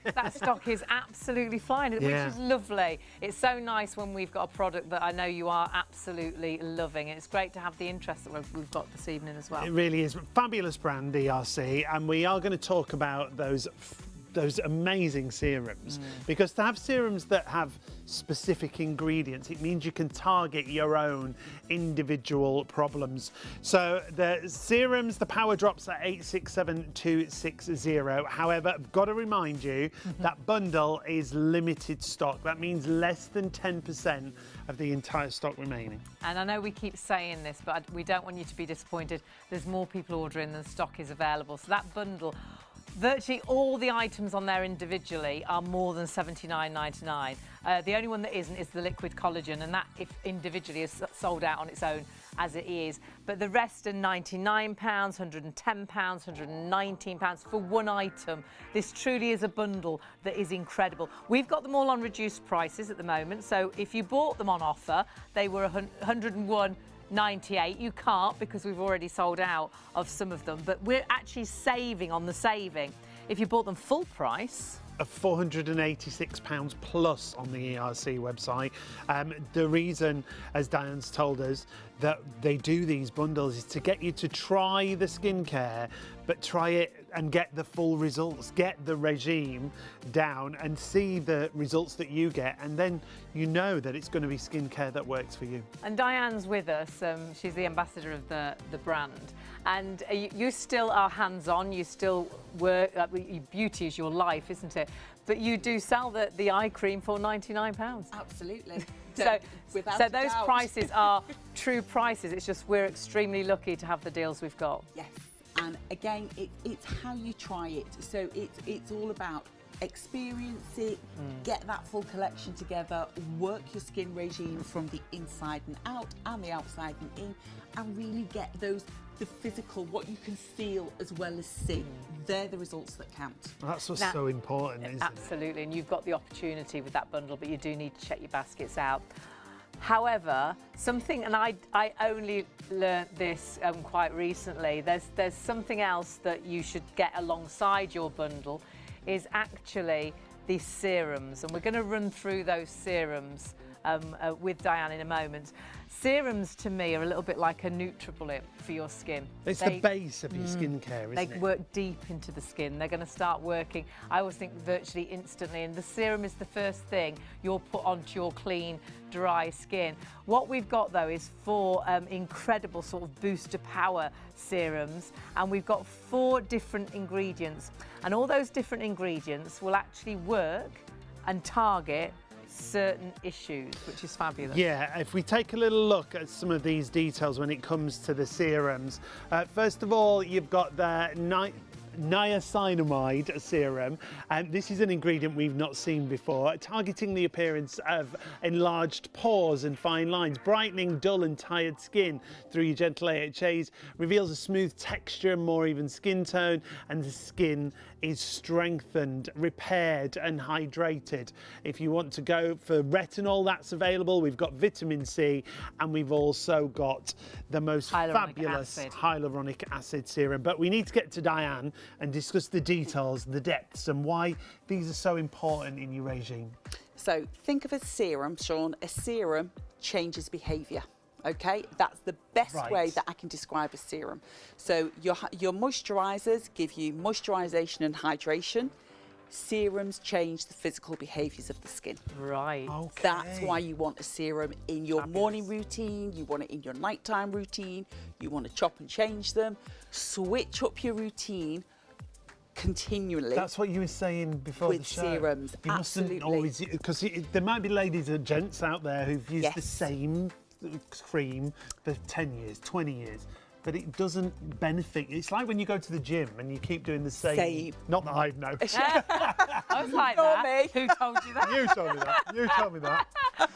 That stock is absolutely flying, which is lovely. It's so nice when we've got a product that I know you are absolutely loving. It's great to have the interest that we've got this evening as well. It really is. Fabulous brand, ERC, and we are going to talk about those amazing serums, because to have serums that have specific ingredients, it means you can target your own individual problems. So the serums, the power drops are 867260. However, I've got to remind you that bundle is limited stock. That means less than 10% of the entire stock remaining. And I know we keep saying this, but we don't want you to be disappointed. There's more people ordering than stock is available. So that bundle, virtually all the items on there individually are more than £79.99. The only one that isn't is the liquid collagen, and that, if individually, is sold out on its own as it is. But the rest are £99, £110, £119 for one item. This truly is a bundle that is incredible. We've got them all on reduced prices at the moment, so if you bought them on offer, they were £101.98. You can't, because we've already sold out of some of them, but we're actually saving on the saving. If you bought them full price, of £486 plus on the ERC website. The reason, as Diane's told us, that they do these bundles is to get you to try the skincare, but try it and get the full results, get the regime down and see the results that you get, and then you know that it's going to be skincare that works for you. And Diane's with us. She's the ambassador of the brand. And you still are hands-on, you still work, beauty is your life, isn't it? But you do sell the eye cream for £99. Absolutely. So those doubt. prices are true prices. It's just we're extremely lucky to have the deals we've got. Yes, and again, it's how you try it. So it's all about experience it, get that full collection together, work your skin regime from the inside and out and the outside and in, and really get the physical, what you can feel as well as see. They're the results that count. That's what's so important, isn't it? Absolutely, and you've got the opportunity with that bundle, but you do need to check your baskets out. However, something, and I only learnt this quite recently, there's something else that you should get alongside your bundle, is actually these serums, and we're going to run through those serums with Diane in a moment. Serums to me are a little bit like a NutriBullet for your skin. It's the base of your skincare, isn't it? They work deep into the skin. They're going to start working, I always think, virtually instantly, and the serum is the first thing you'll put onto your clean, dry skin. What we've got, though, is 4 incredible sort of booster power serums, and we've got 4 different ingredients, and all those different ingredients will actually work and target certain issues, which is fabulous. Yeah, if we take a little look at some of these details when it comes to the serums, first of all, you've got the niacinamide serum, and this is an ingredient we've not seen before, targeting the appearance of enlarged pores and fine lines, brightening dull and tired skin through your gentle AHAs, reveals a smooth texture and more even skin tone, and the skin is strengthened, repaired and hydrated. If you want to go for retinol, that's available. We've got vitamin C, and we've also got the most fabulous hyaluronic acid serum. But we need to get to Diane and discuss the details, the depths, and why these are so important in your regime. So think of a serum, Sean. A serum changes behaviour. Okay, that's the best Right. way that I can describe a serum. So your moisturisers give you moisturisation and hydration. Serums change the physical behaviours of the skin. Right. Okay. That's why you want a serum in your morning routine, you want it in your nighttime routine, you want to chop and change them. Switch up your routine continually. That's what you were saying before With the show. serums, You mustn't absolutely. always, because there might be ladies and gents out there who've used the Yes. same cream for 10 years, 20 years, but it doesn't benefit. It's like when you go to the gym and you keep doing the same. Not that I know. I was like Nor that. me. Who told you that? You told me that. You told me that.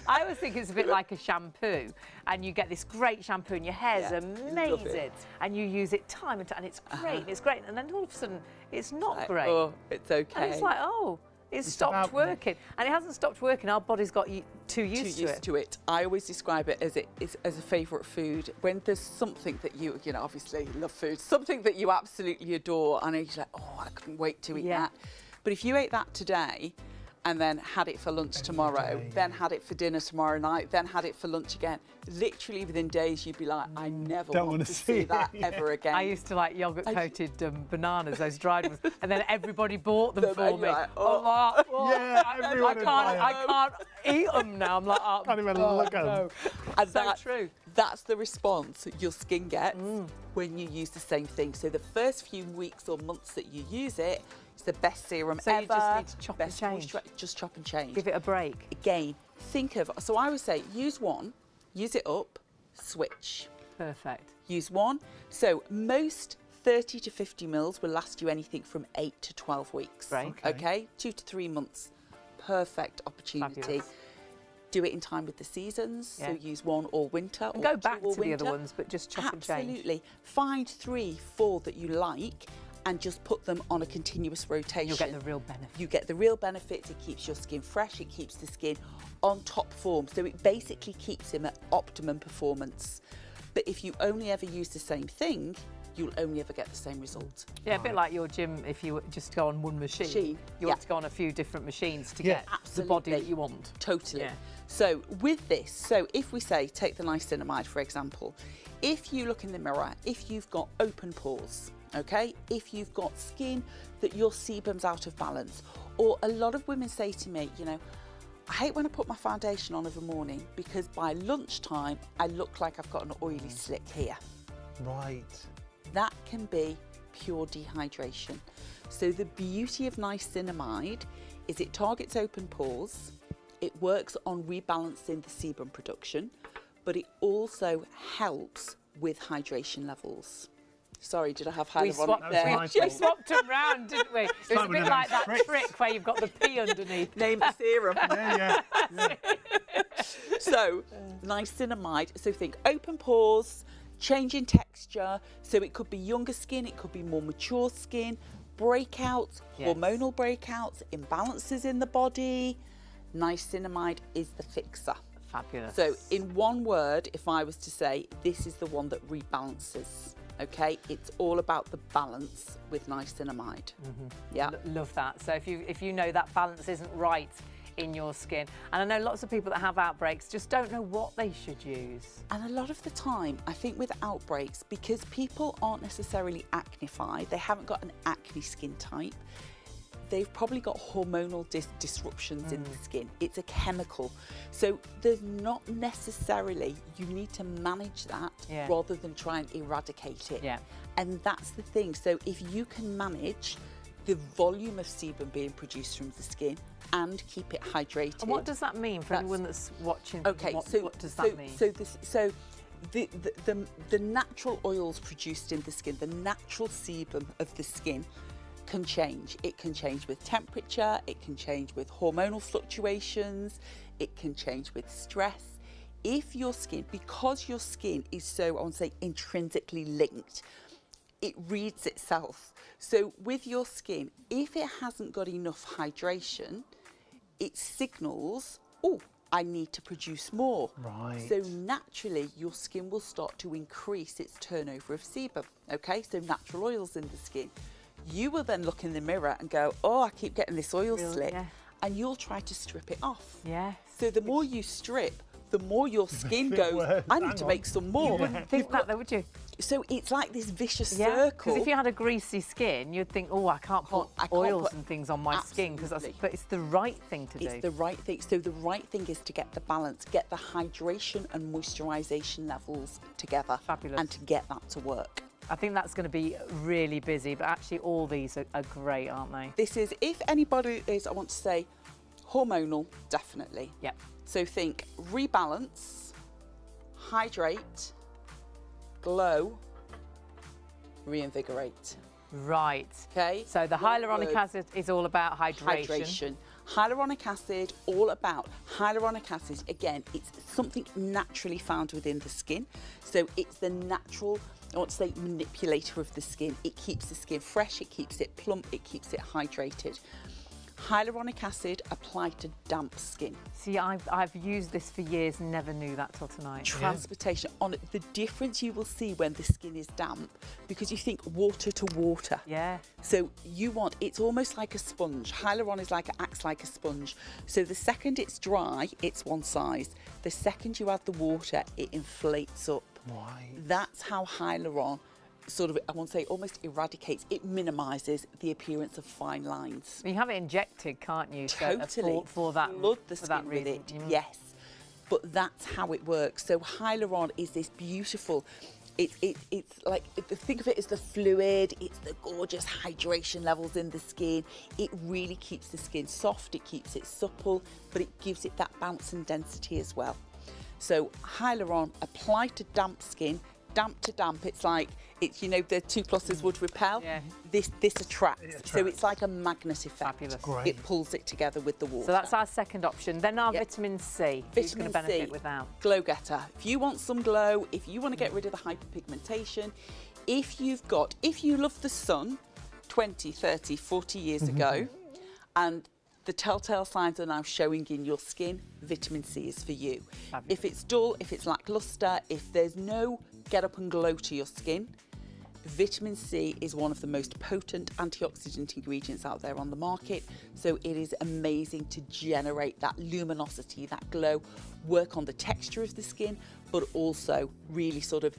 I always think it's a bit like a shampoo, and you get this great shampoo and your hair's Yeah, love amazing, it. and you use it time and time, and it's great, it's great, and then all of a sudden it's not Like, great. oh, it's okay. And it's like, oh, it's stopped about- working. And it hasn't stopped working. Our body's got too used to it. I always describe it as a favourite food. When there's something that you obviously love food, something that you absolutely adore, and you're like, oh, I couldn't wait to eat that. But if you ate that today, and then had it for lunch tomorrow, then had it for dinner tomorrow night, then had it for lunch again, literally within days you'd be like, I never Don't want wanna to see see that it. ever again. I used to like yogurt-coated bananas, those dried ones, and then everybody bought them Then for you're me. like, I'm like, oh, Yeah, everyone would buy I them. can't eat them now. I'm like, oh, Can't even look at them. And So true. That's the response your skin gets when you use the same thing. So the first few weeks or months that you use it, it's the best serum So you ever. just need to chop and best change. just chop and change. Give it a break. Again, think of, so I would say use one, use it up, switch. Perfect. Use one. So most 30 to 50 mils will last you anything from 8 to 12 weeks. Right. Okay. 2 to 3 months. Perfect opportunity. Fabulous. Do it in time with the seasons. Yeah. So use one all winter. And or go two back all to the other winter. ones, but just chop and change. Absolutely. Find 3, 4 that you like and just put them on a continuous rotation. You'll get the real benefit. You get the real benefits. It keeps your skin fresh. It keeps the skin on top form. So it basically keeps him at optimum performance. But if you only ever use the same thing, you'll only ever get the same result. Yeah, a bit like your gym. If you just go on one machine, you have to go on a few different machines to get the body that you want. Totally. Yeah. So with this, so if we say, take the niacinamide for example, if you look in the mirror, if you've got open pores, okay, if you've got skin that your sebum's out of balance, or a lot of women say to me, you know, I hate when I put my foundation on of a morning because by lunchtime I look like I've got an oily slick here. Right. That can be pure dehydration. So the beauty of niacinamide is it targets open pores, it works on rebalancing the sebum production, but it also helps with hydration levels. Sorry, did I have hyaluronic there? We swapped them round, didn't we? It was a like one bit of like those that tricks. trick where you've got the P underneath. Name the serum. Yeah. So niacinamide, so think open pores, change in texture, so it could be younger skin, it could be more mature skin, breakouts, hormonal breakouts, imbalances in the body. Niacinamide is the fixer. Fabulous. So in one word, if I was to say, this is the one that rebalances, okay? It's all about the balance with niacinamide. Yeah. Love that. So if you know that balance isn't right in your skin, and I know lots of people that have outbreaks just don't know what they should use. And a lot of the time, I think with outbreaks, because people aren't necessarily acnified, they haven't got an acne skin type, they've probably got hormonal disruptions in the skin. It's a chemical. So there's not necessarily, you need to manage that rather than try and eradicate it. Yeah. And that's the thing. So if you can manage the volume of sebum being produced from the skin and keep it hydrated. And what does that mean for anyone that's watching? Okay, what does that mean? So the natural oils produced in the skin, the natural sebum of the skin can change. It can change with temperature, it can change with hormonal fluctuations, it can change with stress. If your skin, because your skin is so, I want to say, intrinsically linked, it reads itself. So with your skin, if it hasn't got enough hydration, it signals, oh, I need to produce more. Right. So naturally, your skin will start to increase its turnover of sebum, okay? So natural oils in the skin. You will then look in the mirror and go, oh, I keep getting this oil slick, and you'll try to strip it off. Yes. So the more you strip, the more your skin goes, I need to make some more. You wouldn't think that though, would you? So it's like this vicious Yeah, circle. because if you had a greasy skin, you'd think, oh, I can't put oils and things on my skin, but it's the right thing to do. It's the right thing. So the right thing is to get the balance, get the hydration and moisturisation levels together. Fabulous. And to get that to work. I think that's going to be really busy, but actually all these are great, aren't they? This is, if anybody is, I want to say, hormonal, definitely. Yep. So think rebalance, hydrate, glow, reinvigorate. Right. Okay. So the hyaluronic acid is all about hydration. Hyaluronic acid, all about hyaluronic acid. Again, it's something naturally found within the skin. So it's the natural, I want to say, manipulator of the skin. It keeps the skin fresh, it keeps it plump, it keeps it hydrated. Hyaluronic acid applied to damp skin. See, I've used this for years, never knew that till tonight. Transportation on it, the difference you will see when the skin is damp, because you think water to water. Yeah. So you want, it's almost like a sponge. Hyaluron is acts like a sponge. So the second it's dry, it's one size. The second you add the water, it inflates up. Why? That's how hyaluron sort of, I want to say, almost eradicates, it minimises the appearance of fine lines. You have it injected, can't you? Totally. So for that, Flood the for that skin with reason. it, yes. But that's how it works. So hyaluron is this beautiful, it's like, think of it as the fluid, it's the gorgeous hydration levels in the skin. It really keeps the skin soft, it keeps it supple, but it gives it that bounce and density as well. So hyaluron applied to damp skin, damp to damp, it's like, it's, you know, the 2 pluses would repel. Yeah. This attracts. So it's like a magnet effect. Fabulous. Great. It pulls it together with the water. So that's our second option. Then our Yep. vitamin C. Who's going Vitamin to benefit C, with that? glow getter. If you want some glow, if you want to get rid of the hyperpigmentation, if you love the sun 20, 30, 40 years ago, and the telltale signs are now showing in your skin, vitamin C is for you. Fabulous. If it's dull, if it's lackluster, if there's no get up and glow to your skin, vitamin C is one of the most potent antioxidant ingredients out there on the market. So it is amazing to generate that luminosity, that glow, work on the texture of the skin, but also really sort of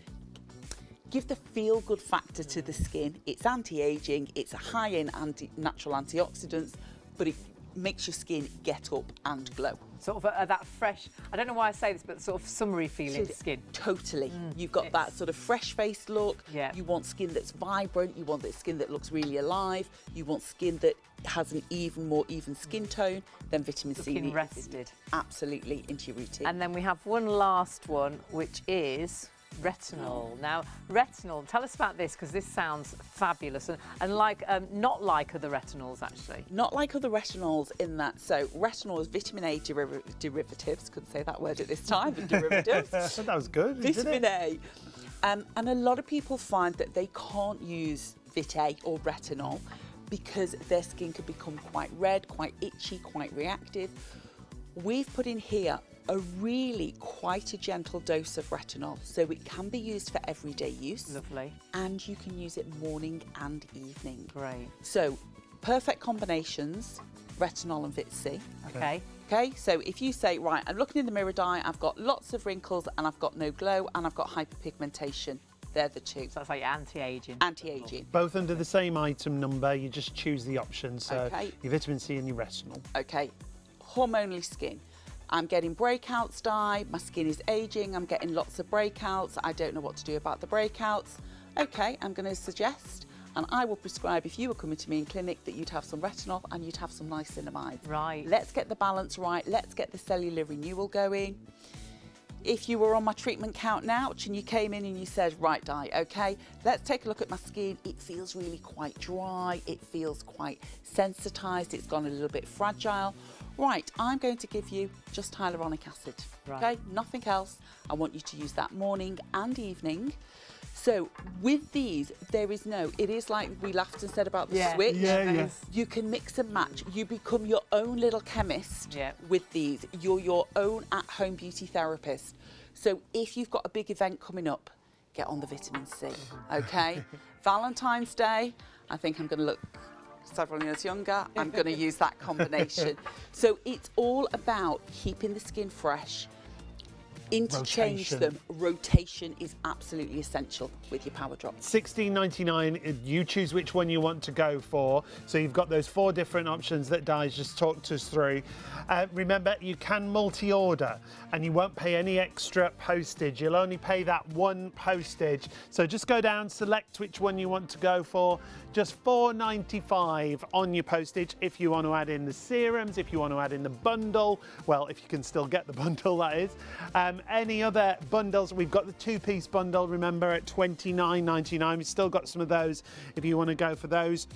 give the feel-good factor to the skin. It's anti-aging, it's a high in natural antioxidants, but it makes your skin get up and glow. Sort of that fresh, I don't know why I say this, but sort of summery feeling skin. Totally. You've got that sort of fresh-faced look. Yeah. You want skin that's vibrant. You want that skin that looks really alive. You want skin that has an even more even skin tone. Then vitamin C. Looking rested. Absolutely into your routine. And then we have one last one, which is retinol. Now, retinol, tell us about this, because this sounds fabulous and like not like other retinols, actually. Not like other retinols in that. So retinol is vitamin A derivatives. Couldn't say that word at this time. But derivatives. That was good. Vitamin A. And a lot of people find that they can't use Vit A or retinol because their skin can become quite red, quite itchy, quite reactive. We've put in here a really quite a gentle dose of retinol, so it can be used for everyday use. Lovely. And you can use it morning and evening. Great. So perfect combinations, retinol and Vit C. Okay. Okay, so if you say, right, I'm looking in the mirror, Di, I've got lots of wrinkles and I've got no glow and I've got hyperpigmentation, they're the two. So that's like anti-aging. Anti-aging. Both under the same item number, you just choose the option. So Okay. your vitamin C and your retinol. Okay, hormonally skin. I'm getting breakouts, Di, my skin is aging, I'm getting lots of breakouts, I don't know what to do about the breakouts. Okay, I'm going to suggest, and I will prescribe, if you were coming to me in clinic, that you'd have some retinol and you'd have some niacinamide. Right. Let's get the balance right, let's get the cellular renewal going. If you were on my treatment count couch and you came in and you said, right, Di, okay, let's take a look at my skin. It feels really quite dry. It feels quite sensitised. It's gone a little bit fragile. Right, I'm going to give you just hyaluronic acid. Right. Okay, nothing else. I want you to use that morning and evening. So with these, there is no, it is like we laughed and said about the switch. Yeah. You can mix and match. You become your own little chemist Yeah. with these. You're your own at-home beauty therapist. So if you've got a big event coming up, get on the vitamin C, okay? Valentine's Day, I think I'm going to look several years younger. I'm going to use that combination. So it's all about keeping the skin fresh, interchange rotation. them. Rotation is absolutely essential with your power drop. $16.99, you choose which one you want to go for. So you've got those 4 different options that Di's just talked us through. Remember, you can multi-order and you won't pay any extra postage. You'll only pay that 1 postage. So just go down, select which one you want to go for. Just $4.95 on your postage if you want to add in the serums, if you want to add in the bundle. Well, if you can still get the bundle, that is. Any other bundles, we've got the 2-piece bundle, remember, at $29.99. We've still got some of those if you want to go for those.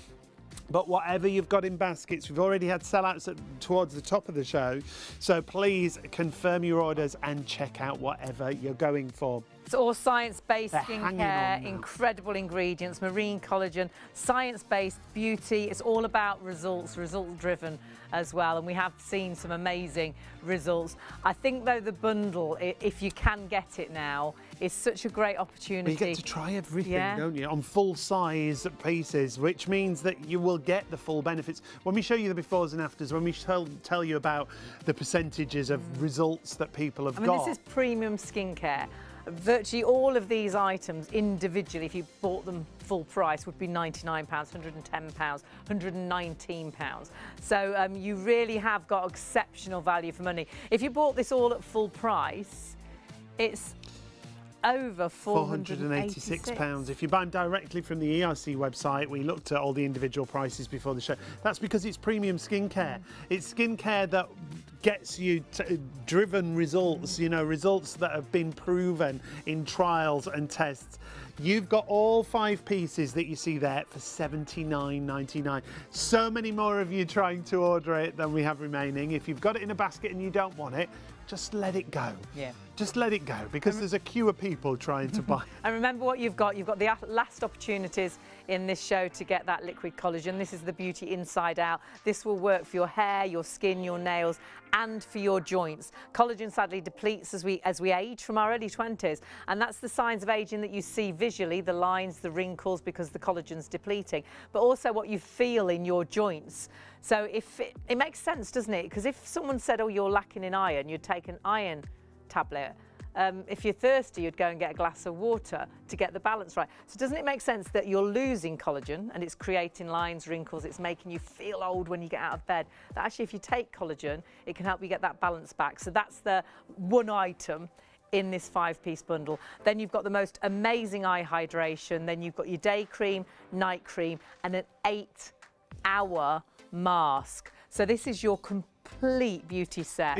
But whatever you've got in baskets, we've already had sellouts towards the top of the show. So please confirm your orders and check out whatever you're going for. It's all science-based They're hanging on skincare, now. incredible ingredients, marine collagen, science-based beauty. It's all about results, result-driven as well. And we have seen some amazing results. I think, though, the bundle, if you can get it now, is such a great opportunity. Well, you get to try everything, Yeah. don't you, on full-size pieces, which means that you will get the full benefits. When we show you the befores and afters, when we tell you about the percentages of results that people have got. This is premium skincare. Virtually all of these items individually, if you bought them full price, would be £99, £110, £119. So you really have got exceptional value for money. If you bought this all at full price, it's over £486. If you buy them directly from the ERC website, we looked at all the individual prices before the show. That's because it's premium skincare. It's skincare that gets you driven results, you know, results that have been proven in trials and tests. You've got all 5 pieces that you see there for $79.99. So many more of you trying to order it than we have remaining. If you've got it in a basket and you don't want it, just let it go. Yeah. Just let it go, because there's a queue of people trying to buy. And remember what you've got. You've got the last opportunities in this show to get that liquid collagen. This is the Beauty Inside Out. This will work for your hair, your skin, your nails, and for your joints. Collagen sadly depletes as we age from our early 20s, and that's the signs of aging that you see visually, the lines, the wrinkles, because the collagen's depleting, but also what you feel in your joints. So if it makes sense, doesn't it? Because if someone said, oh, you're lacking in iron, you'd take an iron tablet. If you're thirsty, you'd go and get a glass of water to get the balance right. So doesn't it make sense that you're losing collagen and it's creating lines, wrinkles, it's making you feel old when you get out of bed? That actually, if you take collagen, it can help you get that balance back. So that's the one item in this 5-piece bundle. Then you've got the most amazing eye hydration. Then you've got your day cream, night cream, and an 8-hour mask. So this is your complete beauty set.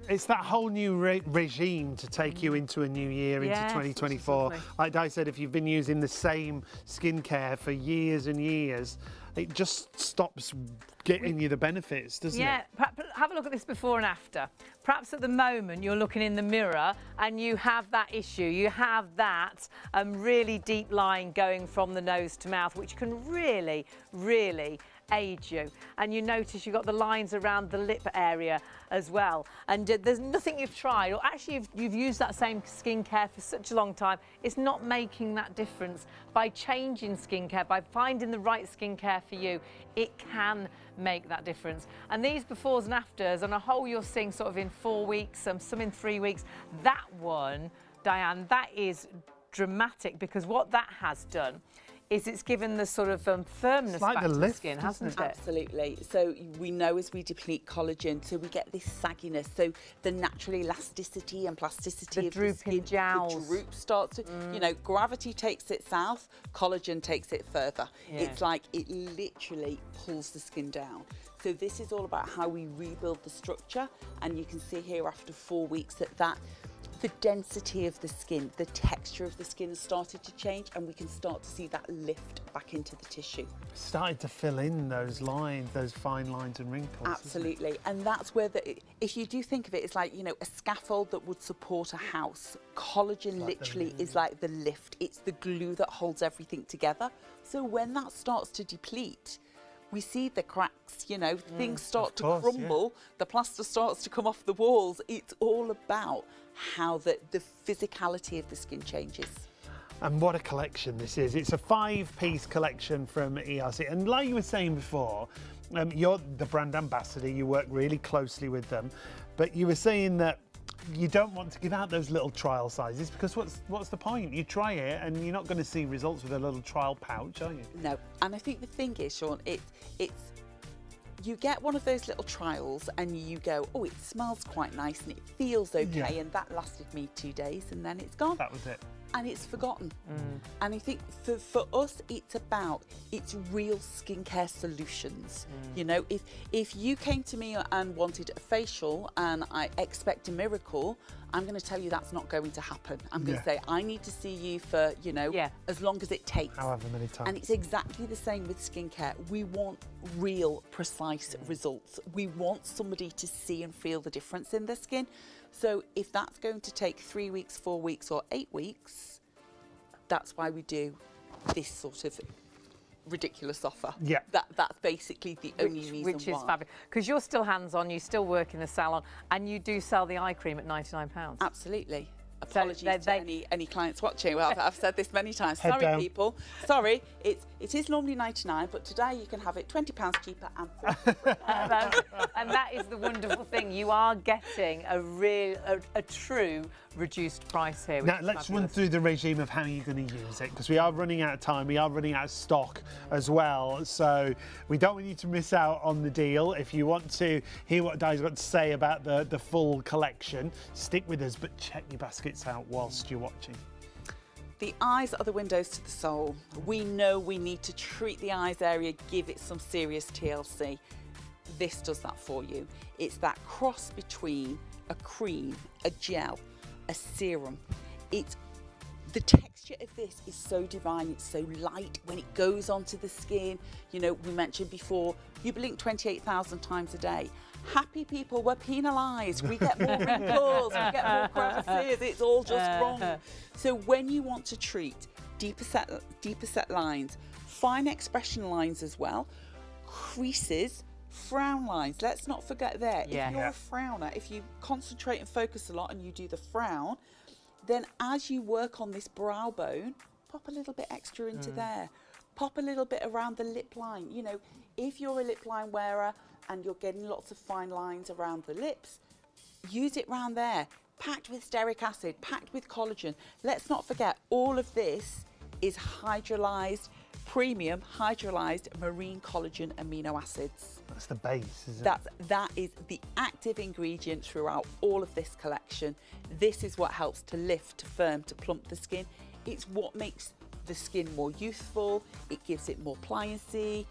It's that whole new regime to take you into a new year, into 2024. Like Di said, if you've been using the same skincare for years and years, it just stops getting you the benefits, doesn't it? Yeah, have a look at this before and after. Perhaps at the moment you're looking in the mirror and you have that issue. You have that really deep line going from the nose to mouth, which can really, really age you. And you notice you've got the lines around the lip area as well. And there's nothing you've tried, or actually you've used that same skincare for such a long time, it's not making that difference. By changing skincare, by finding the right skincare for you, it can make that difference. And these befores and afters, on a whole, you're seeing sort of in 4 weeks, some in 3 weeks. That one, Diane, that is dramatic, because what that has done is it's given the sort of firmness like back the to the lift, skin, hasn't it? Absolutely. So we know as we deplete collagen, so we get this sagginess. So the natural elasticity and plasticity The of the drooping skin, jowls. the droop starts to, you know, gravity takes it south, collagen takes it further. Yeah. It's like it literally pulls the skin down. So this is all about how we rebuild the structure, and you can see here after 4 weeks that the density of the skin, the texture of the skin has started to change, and we can start to see that lift back into the tissue. Started to fill in those lines, those fine lines and wrinkles. Absolutely. And that's where, if you do think of it, it's like, you know, a scaffold that would support a house. Collagen literally is like the lift. It's the glue that holds everything together. So when that starts to deplete, we see the cracks, you know, things start to crumble, the plaster starts to come off the walls. It's all about how the physicality of the skin changes. And what a collection this is. It's a 5-piece collection from ERC. And like you were saying before, you're the brand ambassador, you work really closely with them, but you were saying that you don't want to give out those little trial sizes, because what's the point? You try it and you're not going to see results with a little trial pouch, are you? No, and I think the thing is, Sean, it's you get one of those little trials and you go, oh, it smells quite nice and it feels okay, and that lasted me 2 days and then it's gone. That was it. And it's forgotten. And I think for us, it's real skincare solutions. You know, if you came to me and wanted a facial and I expect a miracle, I'm going to tell you that's not going to happen. I'm going to say, I need to see you for, you know, as long as it takes. However many times. And it's exactly the same with skincare. We want real, precise results. We want somebody to see and feel the difference in their skin. So if that's going to take 3 weeks, 4 weeks or 8 weeks, that's why we do this sort of ridiculous offer. Yeah. That's basically the only reason why. Which is fabulous. Because you're still hands-on, you still work in the salon, and you do sell the eye cream at £99. Absolutely. Apologies So to any clients watching. Well, I've said this many times. Head Sorry, down. people. Sorry, it is normally 99, but today you can have it £20 cheaper and And that is the wonderful thing. You are getting a true reduced price here. Now, let's run through the regime of how you're going to use it, because we are running out of time. We are running out of stock as well. So we don't want you to miss out on the deal. If you want to hear what Di's got to say about the full collection, stick with us, but check your baskets out whilst you're watching. The eyes are the windows to the soul. We know we need to treat the eyes area, give it some serious TLC. This does that for you. It's that cross between a cream, a gel, a serum. The texture of this is so divine, it's so light when it goes onto the skin. You know, we mentioned before, you blink 28,000 times a day. Happy people were penalised. We get more wrinkles, we get more crevices, it's all just wrong. So when you want to treat deeper set lines, fine expression lines as well, creases, frown lines, let's not forget there. If you're a frowner, if you concentrate and focus a lot and you do the frown, then as you work on this brow bone, pop a little bit extra into there. Pop a little bit around the lip line. You know, if you're a lip line wearer and you're getting lots of fine lines around the lips, use it around there. Packed with stearic acid, packed with collagen. Let's not forget, all of this is hydrolyzed, premium hydrolyzed marine collagen amino acids. That's the base, isn't it? That is the active ingredient throughout all of this collection. This is what helps to lift, to firm, to plump the skin. It's what makes the skin more youthful. It gives it more pliancy.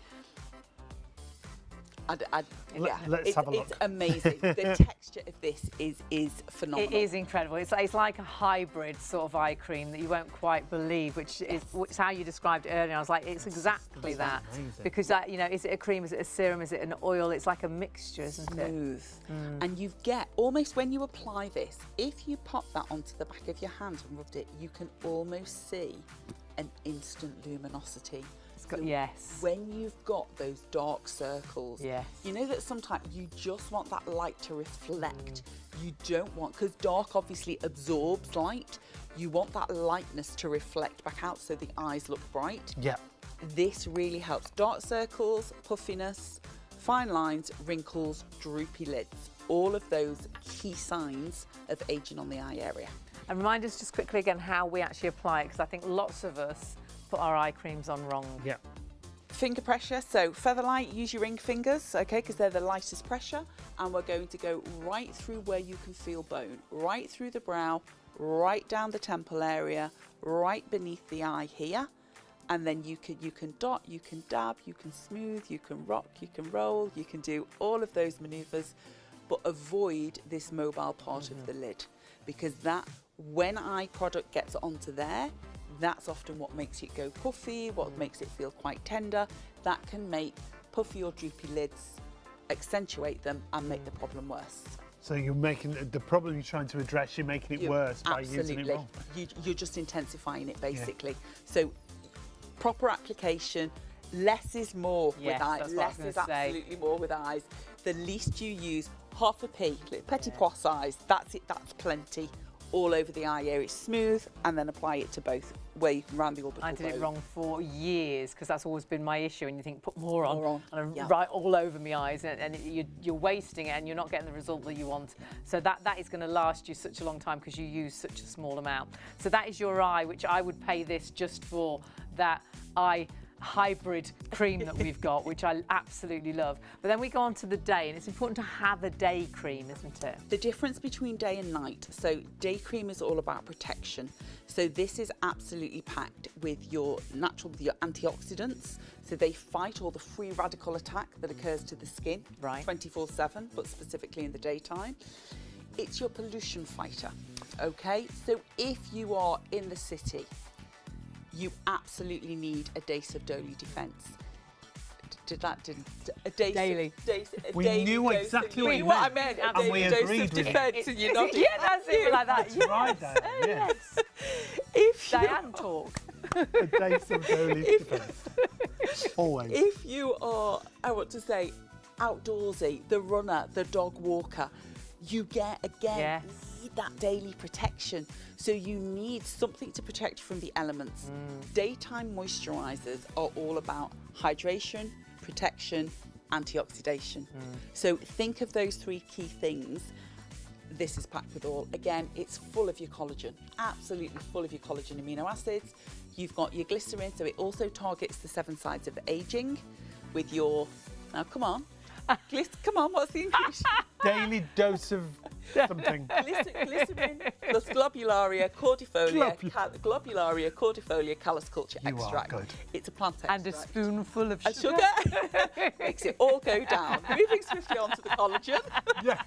Let's have a look. It's amazing. The texture of this is phenomenal. It is incredible. It's like a hybrid sort of eye cream that you won't quite believe, which is how you described it earlier. I was like, it's exactly that. Amazing. Because, you know, is it a cream, is it a serum, is it an oil? It's like a mixture, isn't it? Smooth. And you get, almost when you apply this, if you pop that onto the back of your hand and rubbed it, you can almost see an instant luminosity. Yes. When you've got those dark circles, you know that sometimes you just want that light to reflect. You don't want, because dark obviously absorbs light, you want that lightness to reflect back out so the eyes look bright. Yeah. This really helps. Dark circles, puffiness, fine lines, wrinkles, droopy lids. All of those key signs of aging on the eye area. And remind us just quickly again how we actually apply it, because I think lots of us put our eye creams on wrong. Yeah. Finger pressure, so featherlight, use your ring fingers, okay, because they're the lightest pressure, and we're going to go right through where you can feel bone, right through the brow, right down the temple area, right beneath the eye here, and then you can dot, you can dab, you can smooth, you can rock, you can roll, you can do all of those maneuvers, but avoid this mobile part of the lid, because that, when eye product gets onto there, that's often what makes it go puffy, what makes it feel quite tender. That can make puffy or droopy lids, accentuate them and make the problem worse. So you're making the problem you're trying to address, you're making it worse by using it wrong. You're just intensifying it basically. So proper application, less is more with eyes. Less is absolutely more with eyes. The least you use, half a pea, petit pois size, that's it, that's plenty. All over the eye area, it's smooth, and then apply it to both way around the orbital I did it bone. wrong for years because that's always been my issue. And you think, put more on, More on, and yeah. right all over my eyes, and you're wasting it, and you're not getting the result that you want. So that is going to last you such a long time because you use such a small amount. So that is your eye, which I would pay this just for that eye hybrid cream that we've got, which I absolutely love. But then we go on to the day, and it's important to have a day cream, isn't it? The difference between day and night. So day cream is all about protection. So this is absolutely packed with your your antioxidants. So they fight all the free radical attack that occurs to the skin, Right. 24/7, but specifically in the daytime. It's your pollution fighter, okay? So if you are in the city, you absolutely need a Dace of Daily Defence. A Dace Daily. We knew exactly what you I meant, meant. and we Dace agreed of with you. Defence, and you're nodding. Yeah, that's it, like that. That's right, Diane, yes. If you, Diane talk. A Dace of Daily Defence. Always. if you are, I want to say, outdoorsy, the runner, the dog walker, you get, again, Yes. need that daily protection. So you need something to protect you from the elements. Daytime moisturisers are all about hydration, protection, antioxidation. So think of those three key things. This is packed with all. Again, it's full of your collagen, absolutely full of your collagen amino acids. You've got your glycerin, so it also targets the 7 sides of aging with your, now come on, come on, what's the English? Daily dose of something. Glycerin plus globularia cordifolia, globularia cordifolia callus culture You are extract. good. It's a plant extract. And a spoonful of And sugar. sugar makes it all go down. Moving swiftly onto the collagen. Yeah.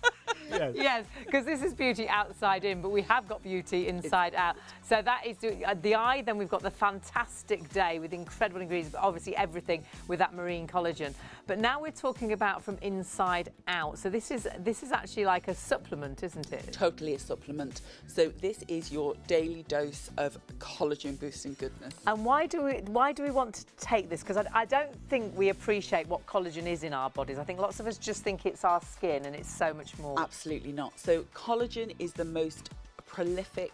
Yes. Yes, because this is beauty outside in, but we have got beauty inside out. So that is the eye. Then we've got the fantastic day with incredible ingredients, but obviously everything with that marine collagen. But now we're talking about from inside out. So this is actually like a supplement, isn't it? Totally a supplement. So this is your daily dose of collagen boosting goodness. And why do we want to take this? Because I don't think we appreciate what collagen is in our bodies. I think lots of us just think it's our skin, and it's so much more. Absolutely not. So collagen is the most prolific,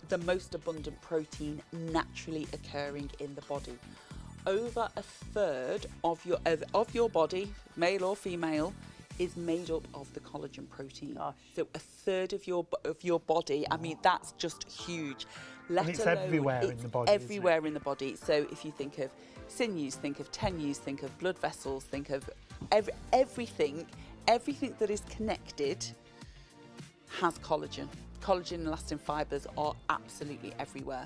the most abundant protein naturally occurring in the body. Over a third of your body, male or female, is made up of the collagen protein. Gosh. So a third of your body, I mean, that's just huge. Let And it's alone, everywhere in the body, isn't it? Everywhere in the body. So if you think of sinews, think of tenons, think of blood vessels, think of everything that is connected has collagen. Collagen and elastin fibres are absolutely everywhere.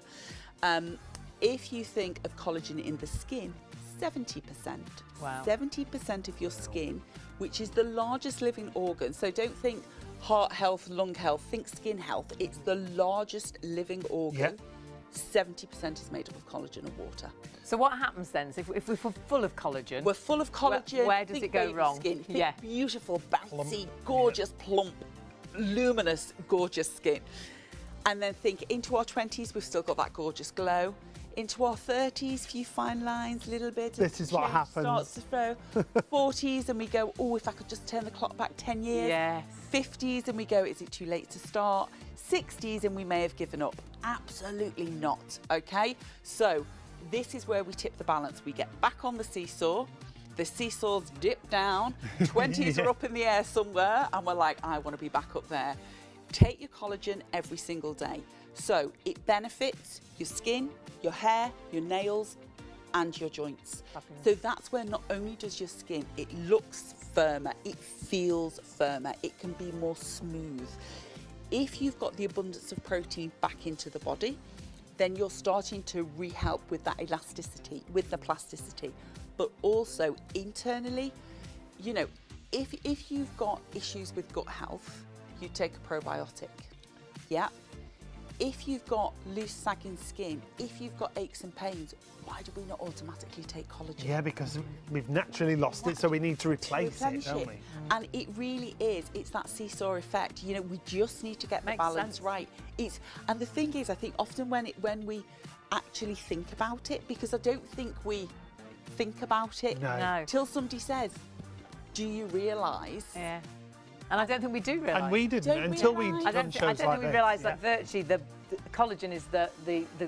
If you think of collagen in the skin, 70%. Wow. 70% of your skin, which is the largest living organ. So don't think heart health, lung health, think skin health. It's the largest living organ. Yep. 70% is made up of collagen and water. So what happens then? So if we're full of collagen, We're full of collagen. Where does Think it go baby wrong? Skin. Think Yeah. beautiful, bouncy, gorgeous, plump, luminous, gorgeous skin. And then think into our 20s, we've still got that gorgeous glow. Into our 30s, few fine lines, little bit. This is what change happens. Starts to flow. 40s, and we go, oh, if I could just turn the clock back 10 years. Yes. 50s, and we go, is it too late to start? 60s, and we may have given up. Absolutely not, okay? So this is where we tip the balance. We get back on the seesaw. The seesaw's dipped down. 20s are up in the air somewhere, and we're like, I want to be back up there. Take your collagen every single day. So it benefits your skin, your hair, your nails, and your joints. Fabulous. So that's where not only does your skin, it looks firmer, it feels firmer, it can be more smooth. If you've got the abundance of protein back into the body, then you're starting to re-help with that elasticity, with the plasticity. But also internally, you know, if you've got issues with gut health, you take a probiotic. Yeah. If you've got loose sagging skin, if you've got aches and pains, why do we not automatically take collagen? Yeah, because we've naturally lost it, so we need to replace it, don't we? And it really is, it's that seesaw effect. You know, we just need to get the Makes balance sense. right. And the thing is, I think often when we actually think about it, because I don't think we think about it No. till somebody says, do you realise? Yeah. And I don't think we do realise. And we didn't Don't until we realise. done I don't shows think like we this. realise Yeah. that virtually collagen is the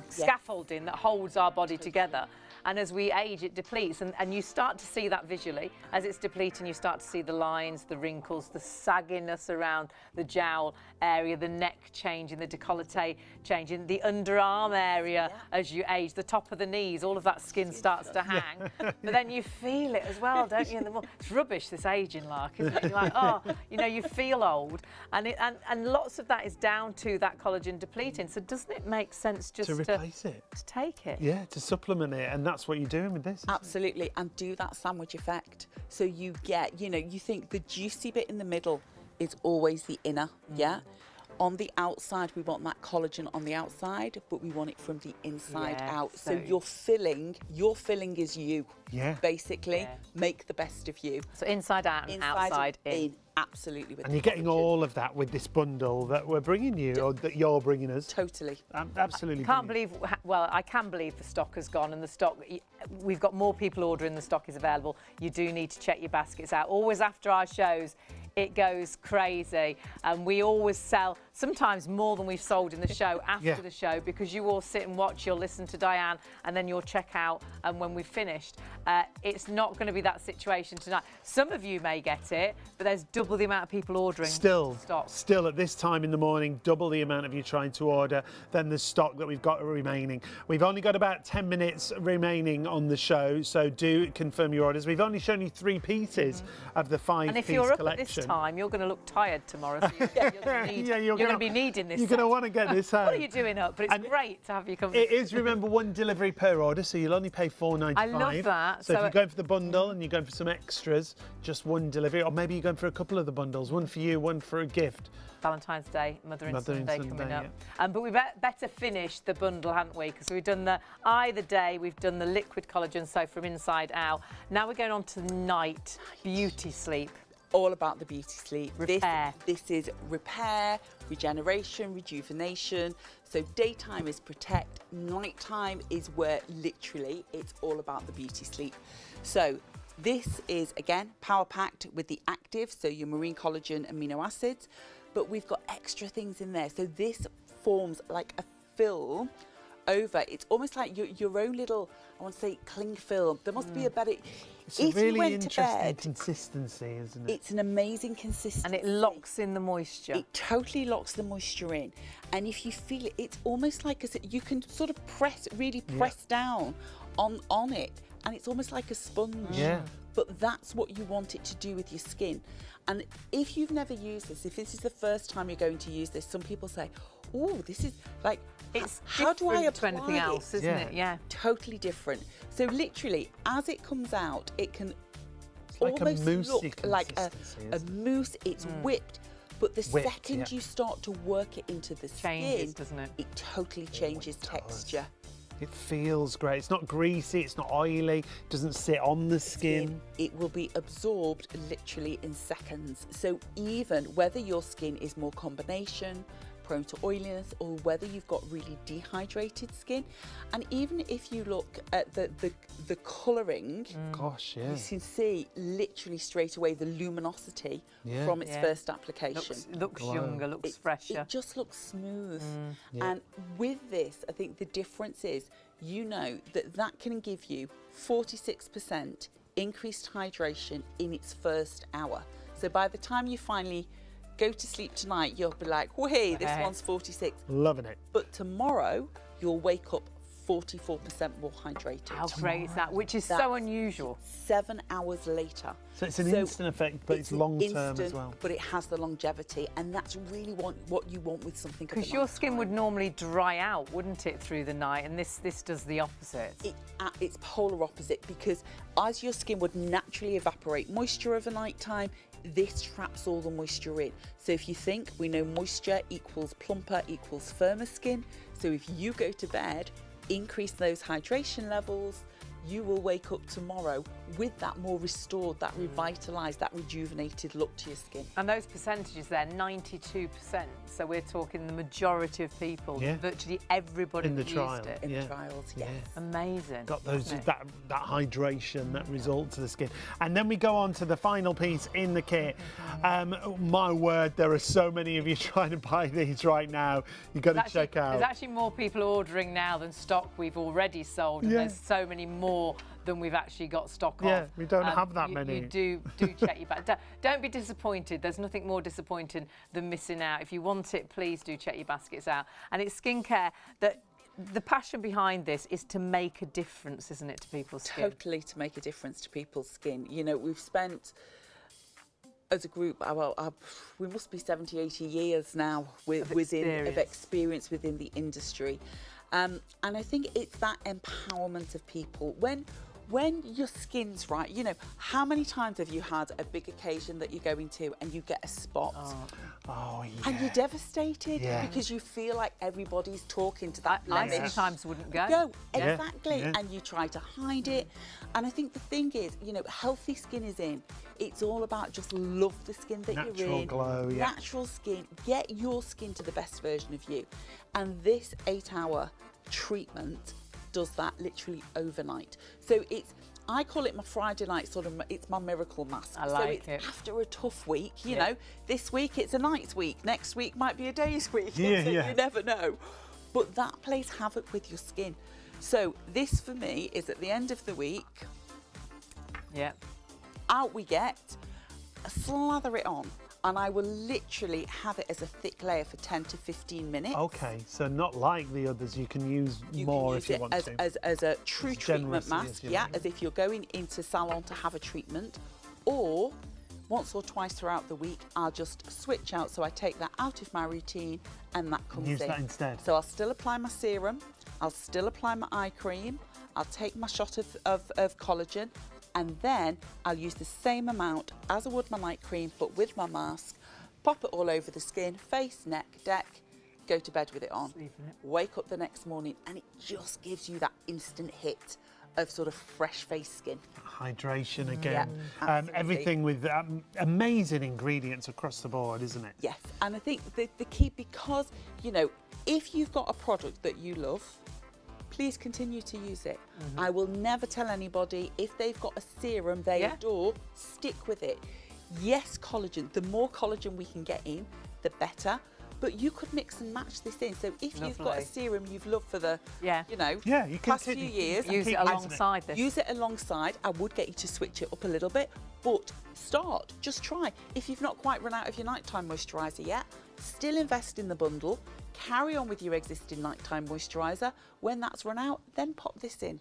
scaffolding that holds our body together. And as we age, it depletes, and you start to see that visually. As it's depleting, you start to see the lines, the wrinkles, the sagginess around the jowl area, the neck changing, the décolleté changing, the underarm area as you age, the top of the knees, all of that skin starts to hang. But then you feel it as well, don't you? It's rubbish, this aging lark, isn't it? You're like, oh, you know, you feel old. And lots of that is down to that collagen depleting. So doesn't it make sense just to replace it? To take it? Yeah, to supplement it, and that's what you're doing with this. Absolutely, and do that sandwich effect. So you get, you know, you think the juicy bit in the middle is always the inner, yeah? On the outside, we want that collagen on the outside, but we want it from the inside out. So your filling is you. Yeah. Basically, make the best of you. So inside out and outside in. Absolutely. With and you're getting all of that with this bundle that we're bringing you, or that you're bringing us. Totally. Absolutely. I can't believe, well, I can believe the stock has gone, and the stock, we've got more people ordering, the stock is available. You do need to check your baskets out. Always after our shows, it goes crazy, and we always sell sometimes more than we've sold in the show after the show, because you all sit and watch, you'll listen to Diane, and then you'll check out, and when we've finished. It's not going to be that situation tonight. Some of you may get it, but there's double the amount of people ordering stock. Still at this time in the morning, double the amount of you trying to order than the stock that we've got remaining. We've only got about 10 minutes remaining on the show, so do confirm your orders. We've only shown you 3 pieces of the 5-piece collection. And if you're up at this time, you're going to look tired tomorrow. So you're going to be needing this. You're going to want to get this home. What are you doing up? But it's great to have you come. It is, remember, 1 delivery per order, so you'll only pay $4.95. I love that. So if you're going for the bundle and you're going for some extras, just 1 delivery, or maybe you're going for a couple of the bundles, 1 for you, 1 for a gift. Valentine's Day, Mother and Sunday coming up. Yeah. But we better finish the bundle, hadn't we? Because we've done the eye of the day, we've done the liquid collagen, so from inside out. Now we're going on to the night beauty sleep. All about the beauty sleep. Repair. This is repair, regeneration, rejuvenation. So daytime is protect, nighttime is where literally it's all about the beauty sleep. So this is, again, power packed with the active, so your marine collagen amino acids, but we've got extra things in there. So this forms like a film over. It's almost like your own little, I want to say, cling film. There must be a better... It's a really interesting consistency, isn't it? It's an amazing consistency. And it locks in the moisture. It totally locks the moisture in. And if you feel it, it's almost like you can sort of press down on it. And it's almost like a sponge. Yeah. But that's what you want it to do with your skin. And if you've never used this, if this is the first time you're going to use this, some people say, oh, this is like, it's how do I apply to anything else, isn't it? Yeah. Totally different. So literally, as it comes out, it can like almost look like a mousse. It's whipped. But the second you start to work it into the changes, skin, doesn't it? It totally changes texture. It feels great. It's not greasy, it's not oily, it doesn't sit on the skin. It will be absorbed literally in seconds. So even whether your skin is more combination, prone to oiliness, or whether you've got really dehydrated skin, and even if you look at the colouring, gosh, yeah, you can see literally straight away the luminosity from its first application. Looks younger, looks fresher. It just looks smooth. And with this, I think the difference is, you know, that can give you 46% increased hydration in its first hour. So by the time you finally go to sleep tonight, you'll be like, oh, hey, this one's 46. Loving it. But tomorrow, you'll wake up 44% more hydrated. How great is that? Which is so unusual. 7 hours later. So it's an instant effect, but it's long term as well. But it has the longevity, and that's really what you want with something. Because your skin would normally dry out, wouldn't it, through the night? And this does the opposite. It's polar opposite, because as your skin would naturally evaporate moisture over night time, this traps all the moisture in. So if you think, we know moisture equals plumper equals firmer skin. So if you go to bed, increase those hydration levels, you will wake up tomorrow with that more restored, that revitalised, that rejuvenated look to your skin. And those percentages there, 92%. So we're talking the majority of people, virtually everybody in the that trial. used it. In the trials, yes. Amazing. Got those isn't it? that hydration, that result to the skin. And then we go on to the final piece in the kit. My word, there are so many of you trying to buy these right now. You've got to check out. There's actually more people ordering now than stock we've already sold, and there's so many more than we've actually got stock of. Yeah, we don't have that many. You do check your basket. Don't be disappointed. There's nothing more disappointing than missing out. If you want it, please do check your baskets out. And it's skincare that the passion behind this is to make a difference, isn't it, to people's skin? Totally to make a difference to people's skin. You know, we've spent, as a group, we must be 70, 80 years now of experience within the industry. And I think it's that empowerment of people. When your skin's right, you know, how many times have you had a big occasion that you're going to and you get a spot? Oh, yeah. And you're devastated because you feel like everybody's talking to that. I many times wouldn't go. Exactly. And you try to hide it. And I think the thing is, you know, healthy skin is in. It's all about just love the skin that you're in. Natural glow, Natural skin. Get your skin to the best version of you. And this 8-hour treatment does that literally overnight. So I call it my Friday night it's my miracle mask. I like it. After a tough week, you know, this week it's a night's week, next week might be a day's week. You never know. But that plays havoc with your skin. So this for me is at the end of the week. Out we get, slather it on. And I will literally have it as a thick layer for 10 to 15 minutes. Okay, so not like the others, you can use more if you want to. As a true treatment mask, as if you're going into salon to have a treatment. Or once or twice throughout the week, I'll just switch out. So I take that out of my routine and that comes in. Use that instead. So I'll still apply my serum, I'll still apply my eye cream, I'll take my shot of collagen, and then I'll use the same amount as I would my night cream, but with my mask, pop it all over the skin, face, neck, deck, go to bed with it on, wake up the next morning, and it just gives you that instant hit of sort of fresh face skin. Hydration again. Absolutely. Everything with amazing ingredients across the board, isn't it? Yes, and I think the key, because, you know, if you've got a product that you love, please continue to use it. I will never tell anybody if they've got a serum they adore, stick with it. Yes, collagen, the more collagen we can get in, the better. But you could mix and match this in. So if you've got a serum you've loved for the, you know, past few years, use it alongside this. Use it alongside. I would get you to switch it up a little bit, but just try. If you've not quite run out of your nighttime moisturiser yet, still invest in the bundle. Carry on with your existing nighttime moisturiser. When that's run out, then pop this in.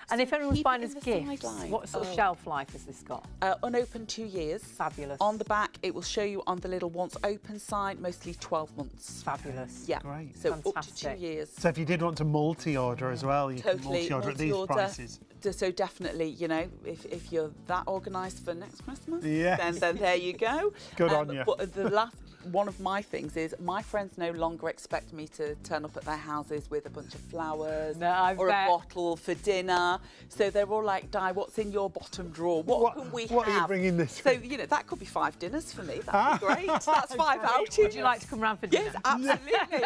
And if anyone's buying as gifts, what sort of shelf life has this got? Unopened 2 years. Fabulous. On the back, it will show you on the little once open side, mostly 12 months. Fabulous. Yeah. Great. So Fantastic. up to 2 years. So if you did want to multi-order as well, you can multi-order at these prices. So definitely, you know, if you're that organised for next Christmas, Yes. then there you go. Good on you. But the last one of my things is my friends no longer expect me to turn up at their houses with a bunch of flowers or a bottle for dinner. So they're all like, Di, what's in your bottom drawer? What can we have? What are you bringing this So, with? you know, that could be 5 dinners for me. That'd be great. That's 5 outings. Would you like to come round for dinner? Yes, absolutely.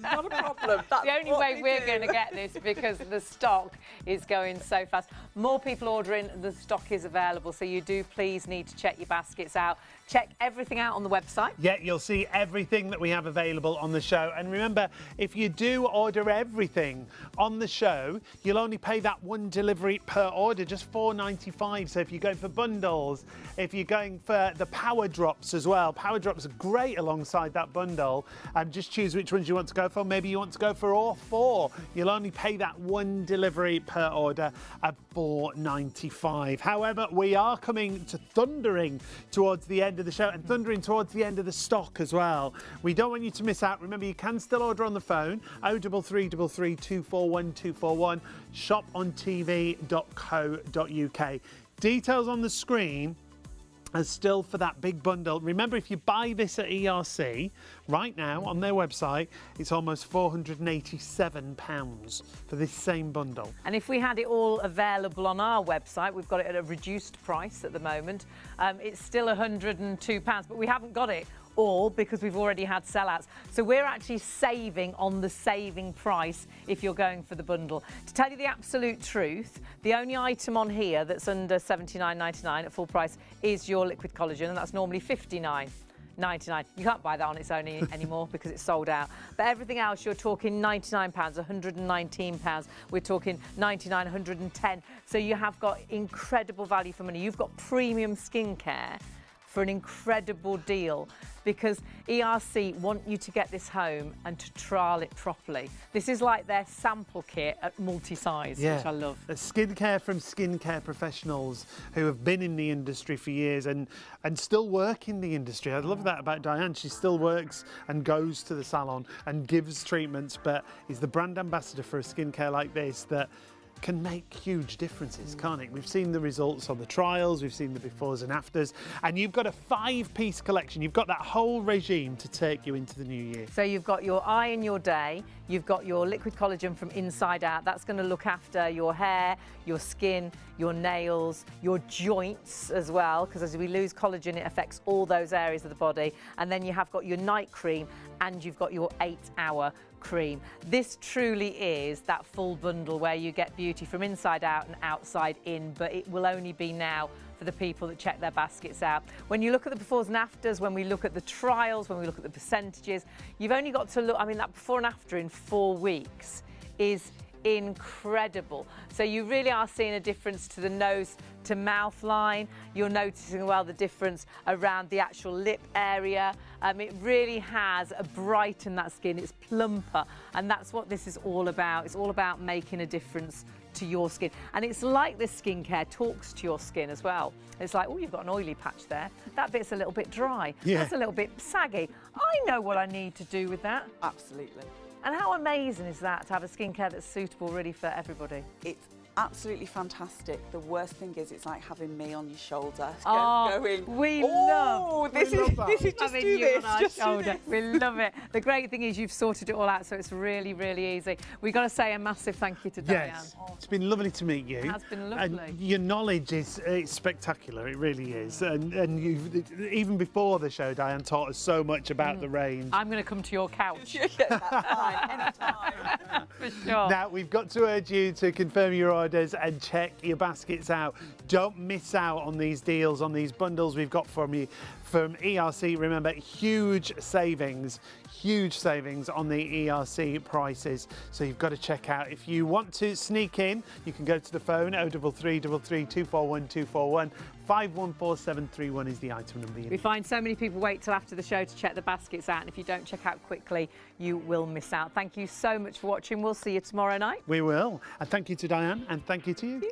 Not a problem. That's the only way we're going to get this, because the stock is going so fast. More people ordering, the stock is available, so you do please need to check your baskets out. Check everything out on the website. Yeah, you'll see everything that we have available on the show. And remember, if you do order everything on the show, you'll only pay that one delivery per order, just $4.95. So if you're going for bundles, if you're going for the power drops as well, power drops are great alongside that bundle. Just choose which ones you want to go for. Maybe you want to go for all 4. You'll only pay that one delivery per order at $4.95. However, we are coming to thundering towards the end of the show and thundering towards the end of the stock as well. We don't want you to miss out. Remember, you can still order on the phone, 03333 241 241, shopontv.co.uk. Details on the screen. as still for that big bundle. Remember, if you buy this at ERC right now on their website, it's almost £487 for this same bundle. And if we had it all available on our website, we've got it at a reduced price at the moment, it's still £102, but we haven't got it all because we've already had sellouts. So we're actually saving on the saving price if you're going for the bundle. To tell you the absolute truth, the only item on here that's under $79.99 at full price is your liquid collagen, and that's normally $59.99. You can't buy that on its own anymore because it's sold out. But everything else, you're talking £99, £119. We're talking $99, $110. So you have got incredible value for money. You've got premium skincare for an incredible deal, because ERC want you to get this home and to trial it properly. This is like their sample kit at multi-size, which I love. Skincare from skincare professionals who have been in the industry for years and still work in the industry. I love that about Diane. She still works and goes to the salon and gives treatments, but is the brand ambassador for a skincare like this that can make huge differences, can't it? We've seen the results on the trials, we've seen the befores and afters, and you've got a 5-piece collection. You've got that whole regime to take you into the new year. So you've got your eye in your day, you've got your liquid collagen from inside out. That's going to look after your hair, your skin, your nails, your joints as well, because as we lose collagen, it affects all those areas of the body. And then you have got your night cream and you've got your 8-hour cream. This truly is that full bundle where you get beauty from inside out and outside in, but it will only be now for the people that check their baskets out. When you look at the befores and afters, when we look at the trials, when we look at the percentages, you've only got to look, I mean, that before and after in 4 weeks is incredible. So you really are seeing a difference to the nose to mouth line. You're noticing well the difference around the actual lip area. It really has brightened that skin. It's plumper, and that's what this is all about. It's all about making a difference to your skin. And it's like this skincare talks to your skin as well. It's like, oh, you've got an oily patch there. That bit's a little bit dry. Yeah. That's a little bit saggy. I know what I need to do with that. Absolutely. And how amazing is that, to have a skincare that's suitable really for everybody? It's absolutely fantastic. The worst thing is it's like having me on your shoulder. We love this is just having do you this, on our just do shoulder. this. We love it. The great thing is you've sorted it all out, so it's really, really easy. We've got to say a massive thank you to Diane. Yes, it's been lovely to meet you. It has been lovely. And your knowledge is spectacular, it really is. And you've, even before the show, Diane taught us so much about the range. I'm going to come to your couch. That's fine, anytime. For sure. Now, we've got to urge you to confirm your orders and check your baskets out. Don't miss out on these deals, on these bundles we've got from you from ERC. Remember, huge savings on the ERC prices. So you've got to check out. If you want to sneak in, you can go to the phone 033 33 241 241. 514731 is the item number. We find so many people wait till after the show to check the baskets out, and if you don't check out quickly, you will miss out. Thank you so much for watching. We'll see you tomorrow night. We will. And thank you to Diane, and thank you to you.